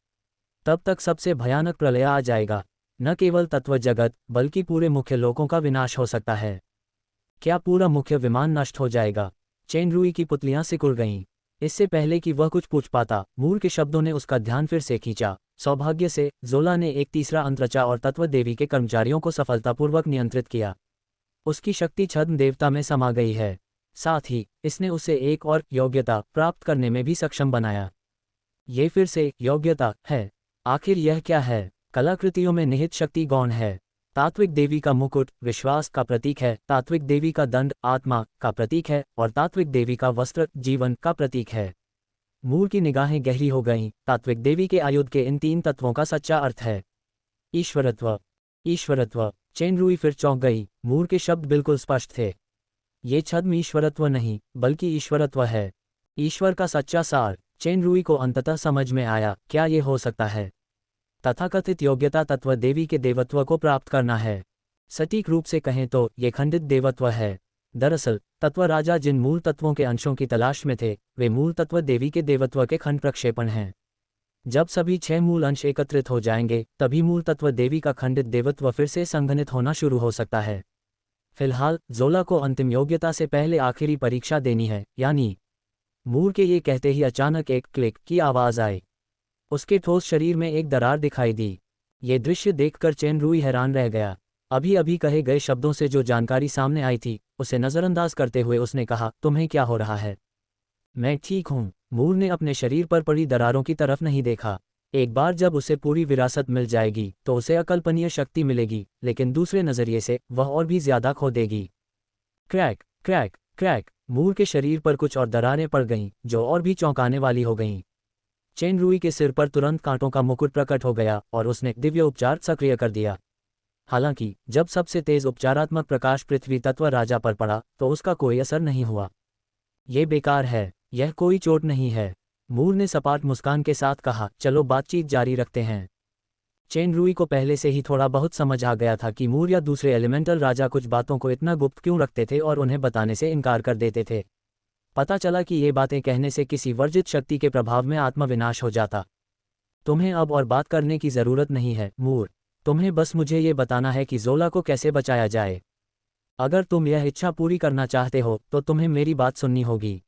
तब तक सबसे भयानक प्रलय आ जाएगा। न केवल तत्व जगत बल्कि पूरे मुख्य लोकों का विनाश हो सकता है। क्या पूरा मुख्य विमान नष्ट हो जाएगा? चेन रुई की पुतलियां सिकुड़ गईं। इससे पहले कि वह कुछ पूछ पाता, मूर के शब्दों ने उसका ध्यान फिर से खींचा। सौभाग्य से ज़ोला ने एक तीसरा अंत रचा और तत्व देवी के कर्मचारियों को सफलतापूर्वक नियंत्रित किया। उसकी शक्ति छद्म देवता में समा गई है। साथ ही इसने उसे एक और योग्यता प्राप्त करने में भी सक्षम बनाया। ये फिर से योग्यता है। आखिर यह क्या है? कलाकृतियों में निहित शक्ति गौण है। तात्विक देवी का मुकुट विश्वास का प्रतीक है, तात्विक देवी का दंड आत्मा का प्रतीक है और तात्विक देवी का वस्त्र जीवन का प्रतीक है। मूर की निगाहें गहरी हो गईं। तात्विक देवी के आयुध के इन 3 तत्वों का सच्चा अर्थ है ईश्वरत्व। ईश्वरत्व। चेन रुई फिर चौंक गई। मूर के शब्द बिल्कुल स्पष्ट थे। ये छद्म ईश्वरत्व नहीं बल्कि ईश्वरत्व है। ईश्वर का सच्चा सार। चेन रुई को अंततः समझ में आया, क्या ये हो सकता है? तथाकथित योग्यता तत्व देवी के देवत्व को प्राप्त करना है। सटीक रूप से कहें तो ये खंडित देवत्व है। दरअसल तत्व राजा जिन मूल तत्वों के अंशों की तलाश में थे, वे मूल तत्व देवी के देवत्व के खंड प्रक्षेपण हैं। जब सभी 6 मूल अंश एकत्रित हो जाएंगे, तभी मूल तत्व देवी का खंडित देवत्व फिर से संघनित होना शुरू हो सकता है। फिलहाल ज़ोला को अंतिम योग्यता से पहले आखिरी परीक्षा देनी है, यानी। मूर के ये कहते ही अचानक एक क्लिक की आवाज़ आई। उसके ठोस शरीर में एक दरार दिखाई दी। ये दृश्य देखकर चेन रुई हैरान रह गया। अभी अभी कहे गए शब्दों से जो जानकारी सामने आई थी, उसे नज़रअंदाज करते हुए उसने कहा, तुम्हें क्या हो रहा है? मैं ठीक हूँ। मूर ने अपने शरीर पर पड़ी दरारों की तरफ नहीं देखा। एक बार जब उसे पूरी विरासत मिल जाएगी तो उसे अकल्पनीय शक्ति मिलेगी, लेकिन दूसरे नज़रिए से वह और भी ज़्यादा खो देगी। Crack crack crack. मूर के शरीर पर कुछ और दरारें पड़ गईं, जो और भी चौंकाने वाली हो गईं। चेन रुई के सिर पर तुरंत कांटों का मुकुट प्रकट हो गया और उसने दिव्य उपचार सक्रिय कर दिया। हालांकि जब सबसे तेज उपचारात्मक प्रकाश पृथ्वी तत्व राजा पर पड़ा तो उसका कोई असर नहीं हुआ। यह बेकार है, यह कोई चोट नहीं है। मूर ने सपाट मुस्कान के साथ कहा, चलो बातचीत जारी रखते हैं। चेन रुई को पहले से ही थोड़ा बहुत समझ आ गया था कि मूर या दूसरे एलिमेंटल राजा कुछ बातों को इतना गुप्त क्यों रखते थे और उन्हें बताने से इनकार कर देते थे। पता चला कि ये बातें कहने से किसी वर्जित शक्ति के प्रभाव में आत्मविनाश हो जाता। तुम्हें अब और बात करने की ज़रूरत नहीं है मूर। तुम्हें बस मुझे ये बताना है कि ज़ोला को कैसे बचाया जाए। अगर तुम यह इच्छा पूरी करना चाहते हो तो तुम्हें मेरी बात सुननी होगी।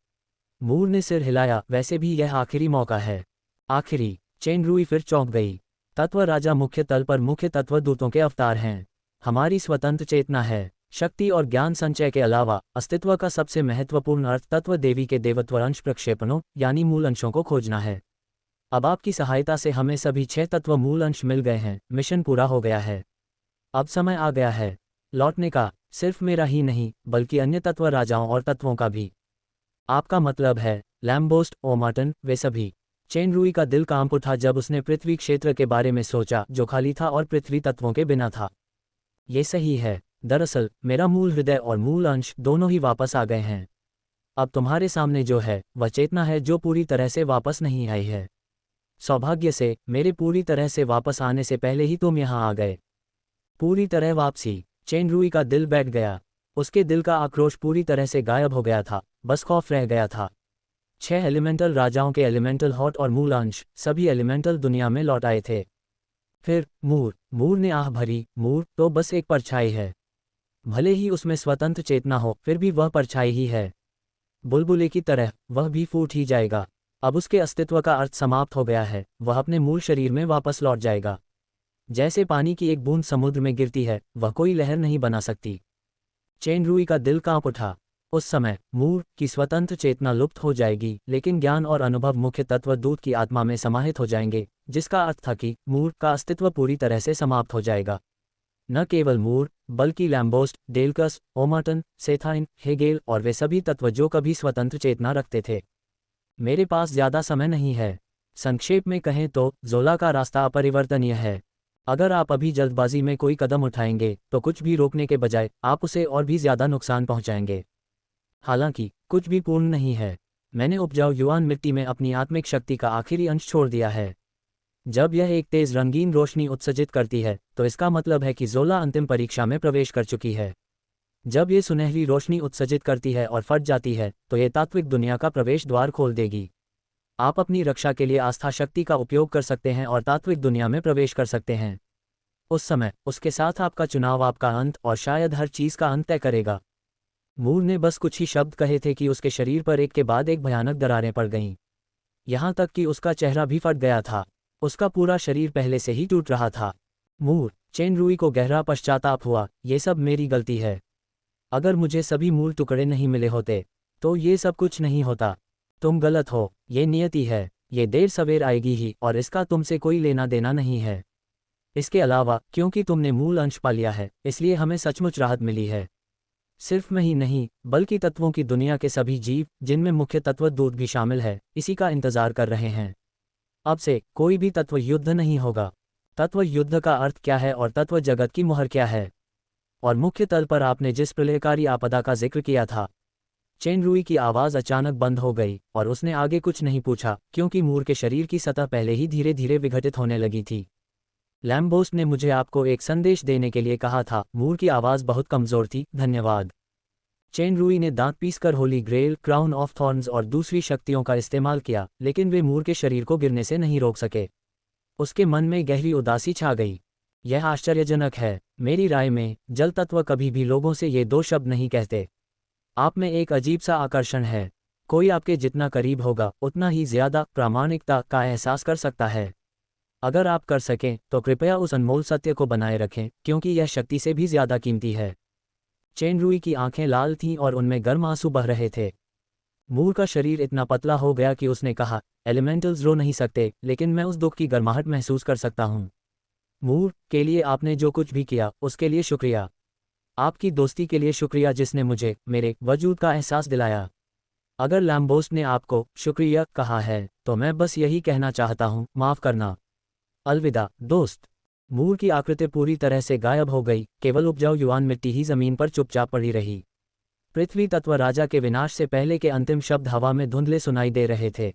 मूर ने सिर हिलाया, वैसे भी यह आखिरी मौका है। आखिरी? चेन रुई फिर चौंक गई। तत्व राजा मुख्य तल पर मुख्य तत्व दूतों के अवतार हैं। हमारी स्वतंत्र चेतना है। शक्ति और ज्ञान संचय के अलावा अस्तित्व का सबसे महत्वपूर्ण अर्थ तत्व देवी के देवत्व अंश प्रक्षेपणों यानी मूल अंशों को खोजना है। अब आपकी सहायता से हमें सभी 6 तत्व मूल अंश मिल गए हैं। मिशन पूरा हो गया है। अब समय आ गया है लौटने का, सिर्फ मेरा ही नहीं बल्कि अन्य तत्व राजाओं और तत्वों का भी। आपका मतलब है लैम्बोस्ट, ओमाटन, वे सभी? चेन रुई का दिल कांप उठा जब उसने पृथ्वी क्षेत्र के बारे में सोचा, जो खाली था और पृथ्वी तत्वों के बिना था। ये सही है। दरअसल मेरा मूल हृदय और मूल अंश दोनों ही वापस आ गए हैं। अब तुम्हारे सामने जो है वह चेतना है जो पूरी तरह से वापस नहीं आई है। सौभाग्य से मेरे पूरी तरह से वापस आने से पहले ही तुम यहाँ आ गए। पूरी तरह वापसी। चेन रुई का दिल बैठ गया। उसके दिल का आक्रोश पूरी तरह से गायब हो गया था, बस खौफ रह गया था। 6 एलिमेंटल राजाओं के एलिमेंटल हॉट और मूल अंश सभी एलिमेंटल दुनिया में लौट आए थे। फिर मूर ने आह भरी, मूर तो बस एक परछाई है। भले ही उसमें स्वतंत्र चेतना हो, फिर भी वह परछाई ही है। बुलबुले की तरह वह भी फूट ही जाएगा। अब उसके अस्तित्व का अर्थ समाप्त हो गया है, वह अपने मूल शरीर में वापस लौट जाएगा। जैसे पानी की एक बूंद समुद्र में गिरती है, वह कोई लहर नहीं बना सकती। चेन रुई का दिल कांप उठा। उस समय मूर की स्वतंत्र चेतना लुप्त हो जाएगी, लेकिन ज्ञान और अनुभव मुख्य तत्व दूत की आत्मा में समाहित हो जाएंगे, जिसका अर्थ था कि मूर का अस्तित्व पूरी तरह से समाप्त हो जाएगा। न केवल मूर, बल्कि लैम्बोस्ट, डेल्कस, ओमाटन, सेथाइन, हेगेल और वे सभी तत्व जो कभी स्वतंत्र चेतना रखते थे। मेरे पास ज्यादा समय नहीं है। संक्षेप में कहें तो ज़ोला का रास्ता अपरिवर्तनीय है। अगर आप अभी जल्दबाजी में कोई कदम उठाएंगे तो कुछ भी रोकने के बजाय आप उसे और भी ज्यादा नुकसान पहुंचाएंगे। हालांकि कुछ भी पूर्ण नहीं है। मैंने उपजाऊ युआन मिट्टी में अपनी आत्मिक शक्ति का आखिरी अंश छोड़ दिया है। जब यह एक तेज रंगीन रोशनी उत्सर्जित करती है तो इसका मतलब है कि ज़ोला अंतिम परीक्षा में प्रवेश कर चुकी है। जब ये सुनहरी रोशनी उत्सर्जित करती है और फट जाती है तो ये तात्विक दुनिया का प्रवेश द्वार खोल देगी। आप अपनी रक्षा के लिए आस्था शक्ति का उपयोग कर सकते हैं और तात्विक दुनिया में प्रवेश कर सकते हैं। उस समय उसके साथ आपका चुनाव आपका अंत और शायद हर चीज का अंत तय करेगा। मूर ने बस कुछ ही शब्द कहे थे कि उसके शरीर पर एक के बाद एक भयानक दरारें पड़ गईं। यहां तक कि उसका चेहरा भी फट गया था। उसका पूरा शरीर पहले से ही टूट रहा था। मूर, चेन रुई को गहरा पश्चाताप हुआ, ये सब मेरी गलती है। अगर मुझे सभी मूल टुकड़े नहीं मिले होते तो ये सब कुछ नहीं होता। तुम गलत हो, ये नियति है, ये देर सवेर आएगी ही और इसका तुमसे कोई लेना देना नहीं है। इसके अलावा क्योंकि तुमने मूल अंश पा लिया है, इसलिए हमें सचमुच राहत मिली है। सिर्फ मैं ही नहीं, बल्कि तत्वों की दुनिया के सभी जीव, जिनमें मुख्य तत्व दूत भी शामिल है, इसी का इंतजार कर रहे हैं। अब से कोई भी तत्व युद्ध नहीं होगा। तत्व युद्ध का अर्थ क्या है और तत्व जगत की मुहर क्या है? और मुख्य तल पर आपने जिस प्रलयकारी आपदा का जिक्र किया था। चेन रुई की आवाज अचानक बंद हो गई और उसने आगे कुछ नहीं पूछा, क्योंकि मूर के शरीर की सतह पहले ही धीरे धीरे विघटित होने लगी थी। लैम्बोस्ट ने मुझे आपको एक संदेश देने के लिए कहा था। मूर की आवाज बहुत कमजोर थी। धन्यवाद। चेन रुई ने दांत पीसकर Holy Grail, Crown of Thorns और दूसरी शक्तियों का इस्तेमाल किया, लेकिन वे मूर के शरीर को गिरने से नहीं रोक सके। उसके मन में गहरी उदासी छा गई। यह आश्चर्यजनक है। मेरी राय में जल तत्व कभी भी लोगों से ये दो शब्द नहीं कहते। आप में एक अजीब सा आकर्षण है। कोई आपके जितना करीब होगा उतना ही ज्यादा प्रामाणिकता का एहसास कर सकता है। अगर आप कर सकें तो कृपया उस अनमोल सत्य को बनाए रखें, क्योंकि यह शक्ति से भी ज्यादा कीमती है। चेन रुई की आंखें लाल थीं और उनमें गर्म आंसू बह रहे थे। मूर का शरीर इतना पतला हो गया कि उसने कहा, एलिमेंटल्स रो नहीं सकते, लेकिन मैं उस दुख की गर्माहट महसूस कर सकता हूँ। मूर के लिए आपने जो कुछ भी किया उसके लिए शुक्रिया। आपकी दोस्ती के लिए शुक्रिया जिसने मुझे मेरे वजूद का एहसास दिलाया। अगर लैम्बोस्ट ने आपको शुक्रिया कहा है तो मैं बस यही कहना चाहता हूँ, माफ करना। अलविदा दोस्त। मूर की आकृति पूरी तरह से गायब हो गई, केवल उपजाऊ युआन मिट्टी ही जमीन पर चुपचाप पड़ी रही। पृथ्वी तत्व राजा के विनाश से पहले के अंतिम शब्द हवा में धुंधले सुनाई दे रहे थे।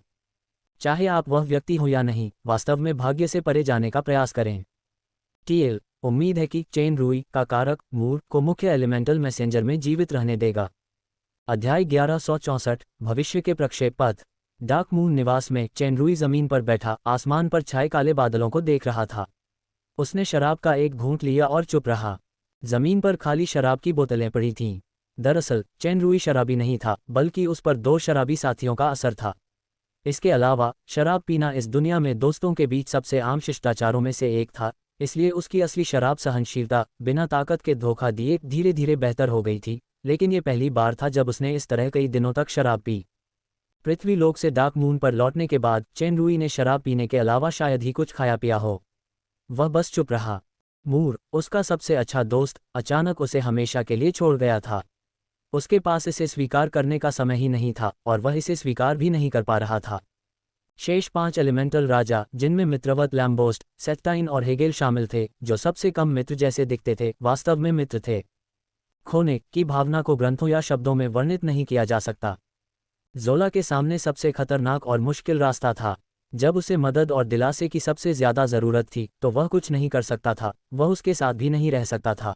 चाहे आप वह व्यक्ति हो या नहीं, वास्तव में भाग्य से परे जाने का प्रयास करें। टीएल, उम्मीद है कि चेन रुई का कारक मूर को मुख्य एलिमेंटल मैसेंजर में जीवित रहने देगा। अध्याय 1164, भविष्य के प्रक्षेप पथ। डार्क मून निवास में चेन रुई जमीन पर बैठा आसमान पर छाए काले बादलों को देख रहा था। उसने शराब का एक घूंट लिया और चुप रहा। जमीन पर खाली शराब की बोतलें पड़ी थीं। दरअसल चेन रुई शराबी नहीं था, बल्कि उस पर दो शराबी साथियों का असर था। इसके अलावा शराब पीना इस दुनिया में दोस्तों के बीच सबसे आम शिष्टाचारों में से एक था, इसलिए उसकी असली शराब सहनशीलता बिना ताकत के धोखा दिए धीरे धीरे बेहतर हो गई थी। लेकिन ये पहली बार था जब उसने इस तरह कई दिनों तक शराब पी। पृथ्वी लोक से डार्क मून पर लौटने के बाद चेन रुई ने शराब पीने के अलावा शायद ही कुछ खाया पिया हो। वह बस चुप रहा। मूर, उसका सबसे अच्छा दोस्त, अचानक उसे हमेशा के लिए छोड़ गया था। उसके पास इसे स्वीकार करने का समय ही नहीं था और वह इसे स्वीकार भी नहीं कर पा रहा था। शेष 5 एलिमेंटल राजा, जिनमें मित्रवत लैम्बोस्ट, सेथटाइन और हेगेल शामिल थे, जो सबसे कम मित्र जैसे दिखते थे, वास्तव में मित्र थे। खोने की भावना को ग्रंथों या शब्दों में वर्णित नहीं किया जा सकता। ज़ोला के सामने सबसे खतरनाक और मुश्किल रास्ता था। जब उसे मदद और दिलासे की सबसे ज्यादा जरूरत थी तो वह कुछ नहीं कर सकता था, वह उसके साथ भी नहीं रह सकता था।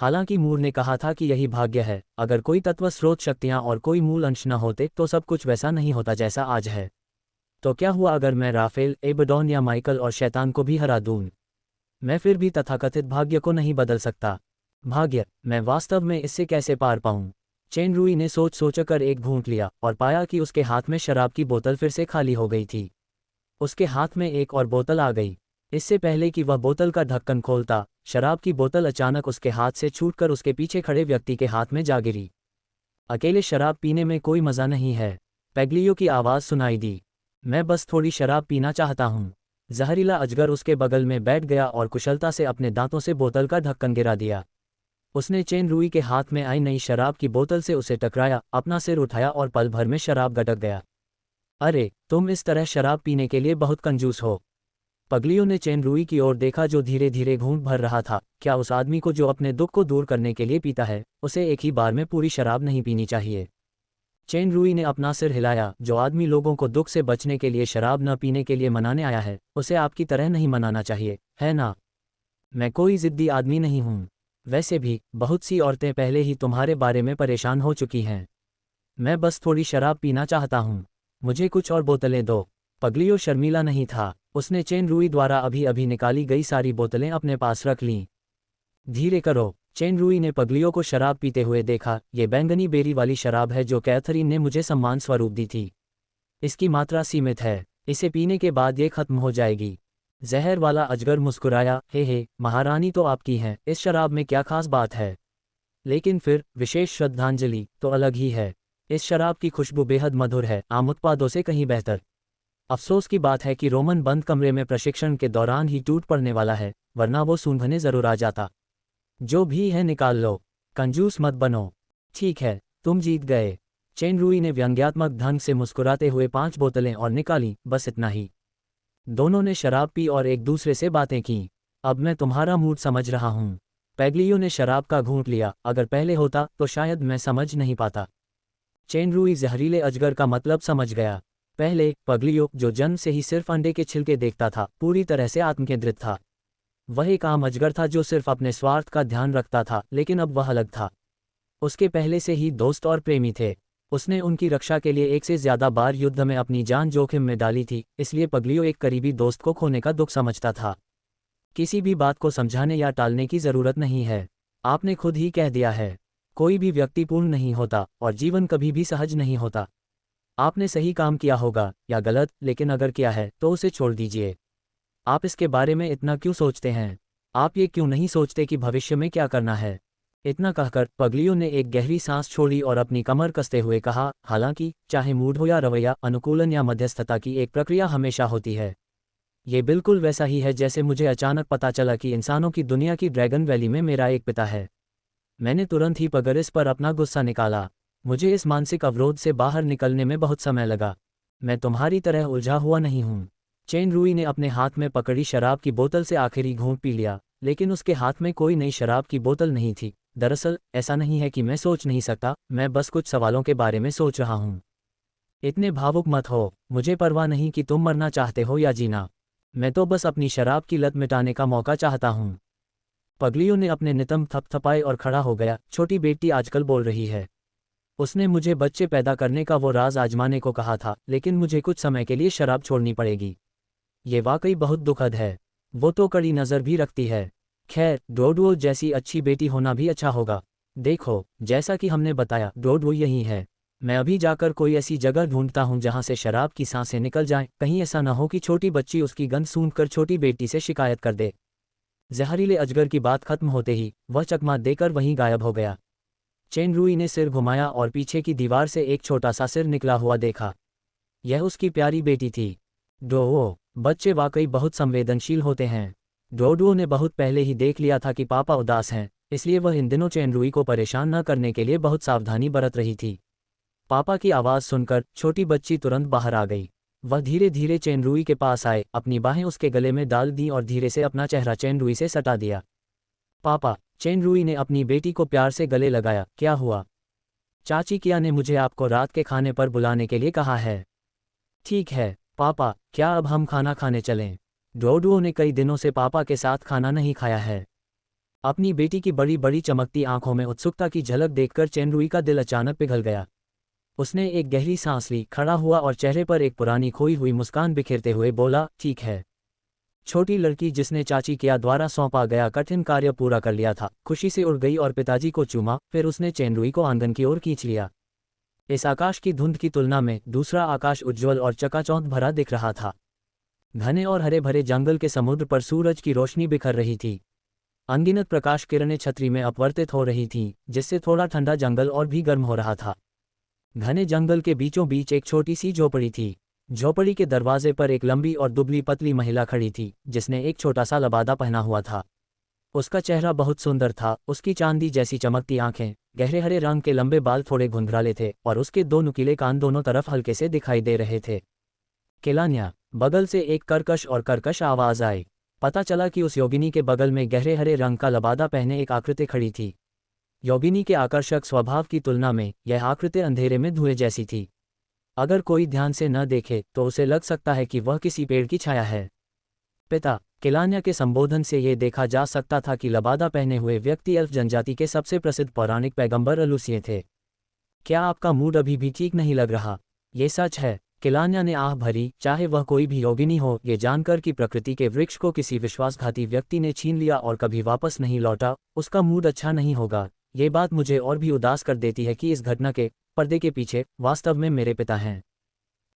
हालांकि मूर ने कहा था कि यही भाग्य है, अगर कोई तत्व स्रोत शक्तियां और कोई मूल अंश न होते तो सब कुछ वैसा नहीं होता जैसा आज है। तो क्या हुआ अगर मैं राफेल, एबडॉन या माइकल और शैतान को भी हरा दूं? मैं फिर भी तथाकथित भाग्य को नहीं बदल सकता। भाग्य, मैं वास्तव में इससे कैसे पार पाऊं? चेन रुई ने सोच सोचकर एक घूंट लिया और पाया कि उसके हाथ में शराब की बोतल फिर से खाली हो गई थी। उसके हाथ में एक और बोतल आ गई। इससे पहले कि वह बोतल का ढक्कन खोलता, शराब की बोतल अचानक उसके हाथ से छूटकर उसके पीछे खड़े व्यक्ति के हाथ में जा गिरी। अकेले शराब पीने में कोई मज़ा नहीं है, पेग्लियो की आवाज़ सुनाई दी। मैं बस थोड़ी शराब पीना चाहता हूँ। जहरीला अजगर उसके बगल में बैठ गया और कुशलता से अपने दांतों से बोतल का ढक्कन गिरा दिया। उसने चेन रुई के हाथ में आई नई शराब की बोतल से उसे टकराया, अपना सिर उठाया और पल भर में शराब गटक गया। अरे, तुम इस तरह शराब पीने के लिए बहुत कंजूस हो। पगलियों ने चेन रुई की ओर देखा जो धीरे धीरे घूंट भर रहा था। क्या उस आदमी को जो अपने दुख को दूर करने के लिए पीता है, उसे एक ही बार में पूरी शराब नहीं पीनी चाहिए? चेन रुई ने अपना सिर हिलाया। जो आदमी लोगों को दुख से बचने के लिए शराब न पीने के लिए मनाने आया है, उसे आपकी तरह नहीं मनाना चाहिए, है ना? मैं कोई जिद्दी आदमी नहीं हूँ। वैसे भी बहुत सी औरतें पहले ही तुम्हारे बारे में परेशान हो चुकी हैं। मैं बस थोड़ी शराब पीना चाहता हूँ। मुझे कुछ और बोतलें दो। पगलियो शर्मीला नहीं था। उसने चेन रुई द्वारा अभी अभी निकाली गई सारी बोतलें अपने पास रख लीं। धीरे करो। चेन रुई ने पगलियो को शराब पीते हुए देखा। ये बैंगनी बेरी वाली शराब है जो कैथरीन ने मुझे सम्मान स्वरूप दी थी। इसकी मात्रा सीमित है, इसे पीने के बाद ये खत्म हो जाएगी। जहर वाला अजगर मुस्कुराया, हे महारानी तो आपकी हैं, इस शराब में क्या खास बात है? लेकिन फिर विशेष श्रद्धांजलि तो अलग ही है। इस शराब की खुशबू बेहद मधुर है, आम उत्पादों से कहीं बेहतर। अफसोस की बात है कि रोमन बंद कमरे में प्रशिक्षण के दौरान ही टूट पड़ने वाला है, वरना वो सूंघने जरूर आ जाता। जो भी है निकाल लो, कंजूस मत बनो। ठीक है, तुम जीत गए। चेन रुई ने व्यंग्यात्मक ढंग से मुस्कुराते हुए 5 बोतलें और निकाली, बस इतना ही। दोनों ने शराब पी और एक दूसरे से बातें की। अब मैं तुम्हारा मूड समझ रहा हूँ। पेग्लियो ने शराब का घूंट लिया। अगर पहले होता तो शायद मैं समझ नहीं पाता। चेन रुई जहरीले अजगर का मतलब समझ गया। पहले पगलियो, जो जन्म से ही सिर्फ अंडे के छिलके देखता था, पूरी तरह से आत्मकेंद्रित था। वह एक आम अजगर था जो सिर्फ अपने स्वार्थ का ध्यान रखता था, लेकिन अब वह अलग था। उसके पहले से ही दोस्त और प्रेमी थे। उसने उनकी रक्षा के लिए एक से ज्यादा बार युद्ध में अपनी जान जोखिम में डाली थी, इसलिए पगलियो एक करीबी दोस्त को खोने का दुख समझता था। किसी भी बात को समझाने या टालने की जरूरत नहीं है। आपने खुद ही कह दिया है, कोई भी व्यक्ति पूर्ण नहीं होता और जीवन कभी भी सहज नहीं होता। आपने सही काम किया होगा या गलत, लेकिन अगर किया है तो उसे छोड़ दीजिए। आप इसके बारे में इतना क्यों सोचते हैं? आप ये क्यों नहीं सोचते कि भविष्य में क्या करना है? इतना कहकर पगलियो ने एक गहरी सांस छोड़ी और अपनी कमर कसते हुए कहा, हालांकि चाहे मूड हो या रवैया, अनुकूलन या मध्यस्थता की एक प्रक्रिया हमेशा होती है। ये बिल्कुल वैसा ही है जैसे मुझे अचानक पता चला कि इंसानों की दुनिया की ड्रैगन वैली में मेरा एक पिता है। मैंने तुरंत ही पगरिस पर अपना गुस्सा निकाला। मुझे इस मानसिक अवरोध से बाहर निकलने में बहुत समय लगा। मैं तुम्हारी तरह उलझा हुआ नहीं हूँ। चेन रुई ने अपने हाथ में पकड़ी शराब की बोतल से आखिरी घूंट पी लिया, लेकिन उसके हाथ में कोई नई शराब की बोतल नहीं थी। दरअसल ऐसा नहीं है कि मैं सोच नहीं सकता, मैं बस कुछ सवालों के बारे में सोच रहा हूँ। इतने भावुक मत हो। मुझे परवाह नहीं कि तुम मरना चाहते हो या जीना। मैं तो बस अपनी शराब की लत मिटाने का मौका चाहता हूँ। पगलियो ने अपने नितंब थपथपाए और खड़ा हो गया। छोटी बेटी आजकल बोल रही है। उसने मुझे बच्चे पैदा करने का वो राज आजमाने को कहा था, लेकिन मुझे कुछ समय के लिए शराब छोड़नी पड़ेगी। ये वाकई बहुत दुखद है। वो तो कड़ी नज़र भी रखती है। खैर, डोडो जैसी अच्छी बेटी होना भी अच्छा होगा। देखो, जैसा कि हमने बताया, डोडो यही है। मैं अभी जाकर कोई ऐसी जगह ढूंढता हूँ जहाँ से शराब की सांसें निकल जाएं। कहीं ऐसा न हो कि छोटी बच्ची उसकी गंध सूंघकर छोटी बेटी से शिकायत कर दे। जहरीले अजगर की बात खत्म होते ही वह चकमा देकर वहीं गायब हो गया। चेन रुई ने सिर घुमाया और पीछे की दीवार से एक छोटा सा सिर निकला हुआ देखा। यह उसकी प्यारी बेटी थी। डोडो, बच्चे वाकई बहुत संवेदनशील होते हैं। डोडो ने बहुत पहले ही देख लिया था कि पापा उदास हैं, इसलिए वह इन दिनों चेन रुई को परेशान न करने के लिए बहुत सावधानी बरत रही थी। पापा की आवाज़ सुनकर छोटी बच्ची तुरंत बाहर आ गई। वह धीरे धीरे चेन रुई के पास आए, अपनी बाहें उसके गले में डाल दी और धीरे से अपना चेहरा चेन रुई से सटा दिया। पापा, चेन रुई ने अपनी बेटी को प्यार से गले लगाया। क्या हुआ? चाची किया ने मुझे आपको रात के खाने पर बुलाने के लिए कहा है। ठीक है पापा, क्या अब हम खाना खाने चलें? डोडो ने कई दिनों से पापा के साथ खाना नहीं खाया है। अपनी बेटी की बड़ी बड़ी चमकती आंखों में उत्सुकता की झलक देखकर चेनरुई का दिल अचानक पिघल गया। उसने एक गहरी सांस ली, खड़ा हुआ और चेहरे पर एक पुरानी खोई हुई मुस्कान बिखेरते हुए बोला, ठीक है। छोटी लड़की जिसने चाची किया द्वारा सौंपा गया कठिन कार्य पूरा कर लिया था, खुशी से उड़ गई और पिताजी को चूमा, फिर उसने चेनरुई को आंगन की ओर खींच लिया। इस आकाश की धुंध की तुलना में दूसरा आकाश उज्ज्वल और चकाचौंध भरा दिख रहा था। घने और हरे भरे जंगल के समुद्र पर सूरज की रोशनी बिखर रही थी। अनगिनत प्रकाश किरणें छतरी में अपवर्तित हो रही थीं, जिससे थोड़ा ठंडा जंगल और भी गर्म हो रहा था। घने जंगल के बीचों बीच एक छोटी सी झोपड़ी थी। झोपड़ी के दरवाजे पर एक लंबी और दुबली पतली महिला खड़ी थी, जिसने एक छोटा सा लबादा पहना हुआ था। उसका चेहरा बहुत सुंदर था, उसकी चांदी जैसी चमकती आंखें, गहरे हरे रंग के लंबे बाल थोड़े घुंघराले थे और उसके दो नुकीले कान दोनों तरफ हल्के से दिखाई दे रहे थे। केलान्या, बगल से एक कर्कश आवाज आई। पता चला कि उस योगिनी के बगल में गहरे हरे रंग का लबादा पहने एक आकृति खड़ी थी। योगिनी के आकर्षक स्वभाव की तुलना में यह आकृति अंधेरे में धुएं जैसी थी। अगर कोई ध्यान से न देखे तो उसे लग सकता है कि वह किसी पेड़ की छाया है। पिता, केलान्या के संबोधन से ये देखा जा सकता था कि लबादा पहने हुए व्यक्ति एल्फ जनजाति के सबसे प्रसिद्ध पौराणिक पैगंबर अलूसिए थे। क्या आपका मूड अभी भी ठीक नहीं लग रहा? ये सच है। केलान्या ने आह भरी, चाहे वह कोई भी योगिनी हो, ये जानकर कि प्रकृति के वृक्ष को किसी विश्वासघाती व्यक्ति ने छीन लिया और कभी वापस नहीं लौटा, उसका मूड अच्छा नहीं होगा। ये बात मुझे और भी उदास कर देती है कि इस घटना के पर्दे के पीछे वास्तव में मेरे पिता हैं।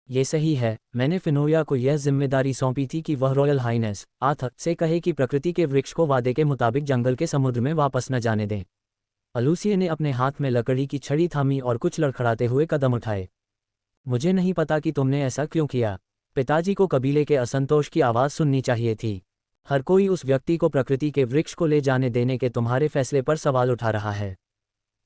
ये सही है, मैंने फिनोया को यह जिम्मेदारी सौंपी थी कि वह रॉयल हाइनेस आथ से कहे कि प्रकृति के वृक्ष को वादे के मुताबिक जंगल के समुद्र में वापस न जाने दें। अलूसिए ने अपने हाथ में लकड़ी की छड़ी थामी और कुछ लड़खड़ाते हुए कदम उठाए। मुझे नहीं पता कि तुमने ऐसा क्यों किया। पिताजी को कबीले के असंतोष की आवाज़ सुननी चाहिए थी। हर कोई उस व्यक्ति को प्रकृति के वृक्ष को ले जाने देने के तुम्हारे फैसले पर सवाल उठा रहा है।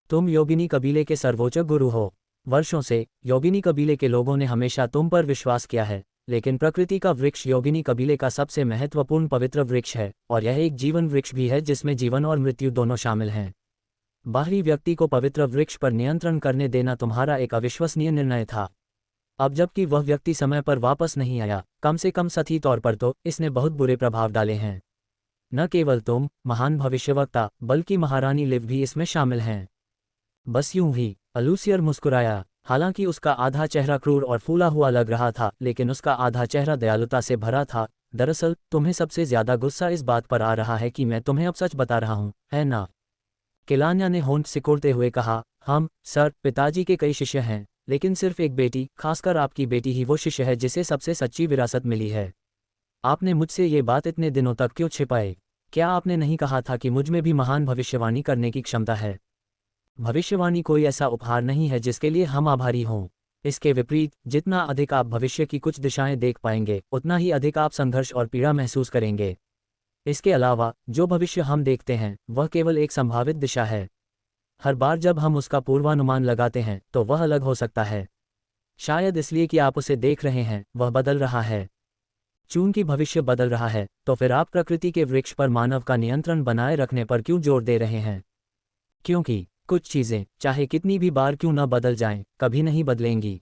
तुम योगिनी कबीले के सर्वोच्च गुरु हो। वर्षों से योगिनी कबीले के लोगों ने हमेशा तुम पर विश्वास किया है, लेकिन प्रकृति का वृक्ष योगिनी कबीले का सबसे महत्वपूर्ण पवित्र वृक्ष है और यह एक जीवन वृक्ष भी है जिसमें जीवन और मृत्यु दोनों शामिल हैं। बाहरी व्यक्ति को पवित्र वृक्ष पर नियंत्रण करने देना तुम्हारा एक अविश्वसनीय निर्णय था। अब जबकि वह व्यक्ति समय पर वापस नहीं आया, कम से कम सतही तौर पर तो इसने बहुत बुरे प्रभाव डाले हैं। न केवल तुम, महान भविष्यवक्ता, बल्कि महारानी लिव भी इसमें शामिल हैं। बस यूं ही। अलूसियर मुस्कुराया। हालांकि उसका आधा चेहरा क्रूर और फूला हुआ लग रहा था, लेकिन उसका आधा चेहरा दयालुता से भरा था। दरअसल तुम्हें सबसे ज्यादा गुस्सा इस बात पर आ रहा है कि मैं तुम्हें अब सच बता रहा हूं, है ना? केलान्या ने होंठ सिकोड़ते हुए कहा, हम, सर, पिताजी के कई शिष्य हैं, लेकिन सिर्फ एक बेटी, खासकर आपकी बेटी ही वो शिष्य है जिसे सबसे सच्ची विरासत मिली है। आपने मुझसे ये बात इतने दिनों तक क्यों छिपाई? क्या आपने नहीं कहा था कि मुझ में भी महान भविष्यवाणी करने की क्षमता है? भविष्यवाणी कोई ऐसा उपहार नहीं है जिसके लिए हम आभारी हों। इसके विपरीत, जितना अधिक आप भविष्य की कुछ दिशाएं देख पाएंगे, उतना ही अधिक आप संघर्ष और पीड़ा महसूस करेंगे। इसके अलावा, जो भविष्य हम देखते हैं वह केवल एक संभावित दिशा है। हर बार जब हम उसका पूर्वानुमान लगाते हैं तो वह अलग हो सकता है। शायद इसलिए कि आप उसे देख रहे हैं, वह बदल रहा है। चूंकि भविष्य बदल रहा है, तो फिर आप प्रकृति के वृक्ष पर मानव का नियंत्रण बनाए रखने पर क्यों जोर दे रहे हैं? क्योंकि कुछ चीजें, चाहे कितनी भी बार क्यों न बदल जाएं, कभी नहीं बदलेंगी।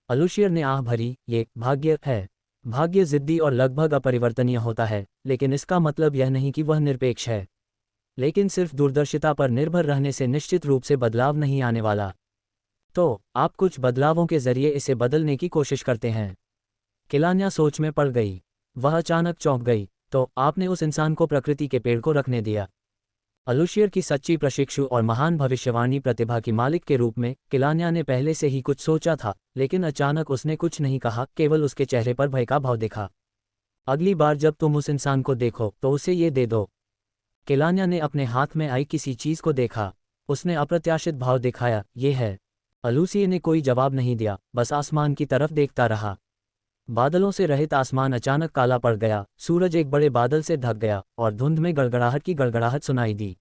अलूशियर ने आह भरी, ये भाग्य है। भाग्य जिद्दी और लगभग अपरिवर्तनीय होता है, लेकिन इसका मतलब यह नहीं कि वह निरपेक्ष है। लेकिन सिर्फ दूरदर्शिता पर निर्भर रहने से निश्चित रूप से बदलाव नहीं आने वाला। तो आप कुछ बदलावों के जरिए इसे बदलने की कोशिश करते हैं। केलान्या सोच में पड़ गई। वह अचानक चौंक गई। तो आपने उस इंसान को प्रकृति के पेड़ को रखने दिया? अलूशियर की सच्ची प्रशिक्षु और महान भविष्यवाणी प्रतिभा की मालिक के रूप में केलान्या ने पहले से ही कुछ सोचा था, लेकिन अचानक उसने कुछ नहीं कहा, केवल उसके चेहरे पर भय का भाव देखा। अगली बार जब तुम उस इंसान को देखो तो उसे ये दे दो। केलान्या ने अपने हाथ में आई किसी चीज को देखा। उसने अप्रत्याशित भाव दिखाया, ये है। अलूसिए ने कोई जवाब नहीं दिया, बस आसमान की तरफ देखता रहा। बादलों से रहित आसमान अचानक काला पड़ गया, सूरज एक बड़े बादल से ढक गया और धुंध में गड़गड़ाहट की गड़गड़ाहट सुनाई दी।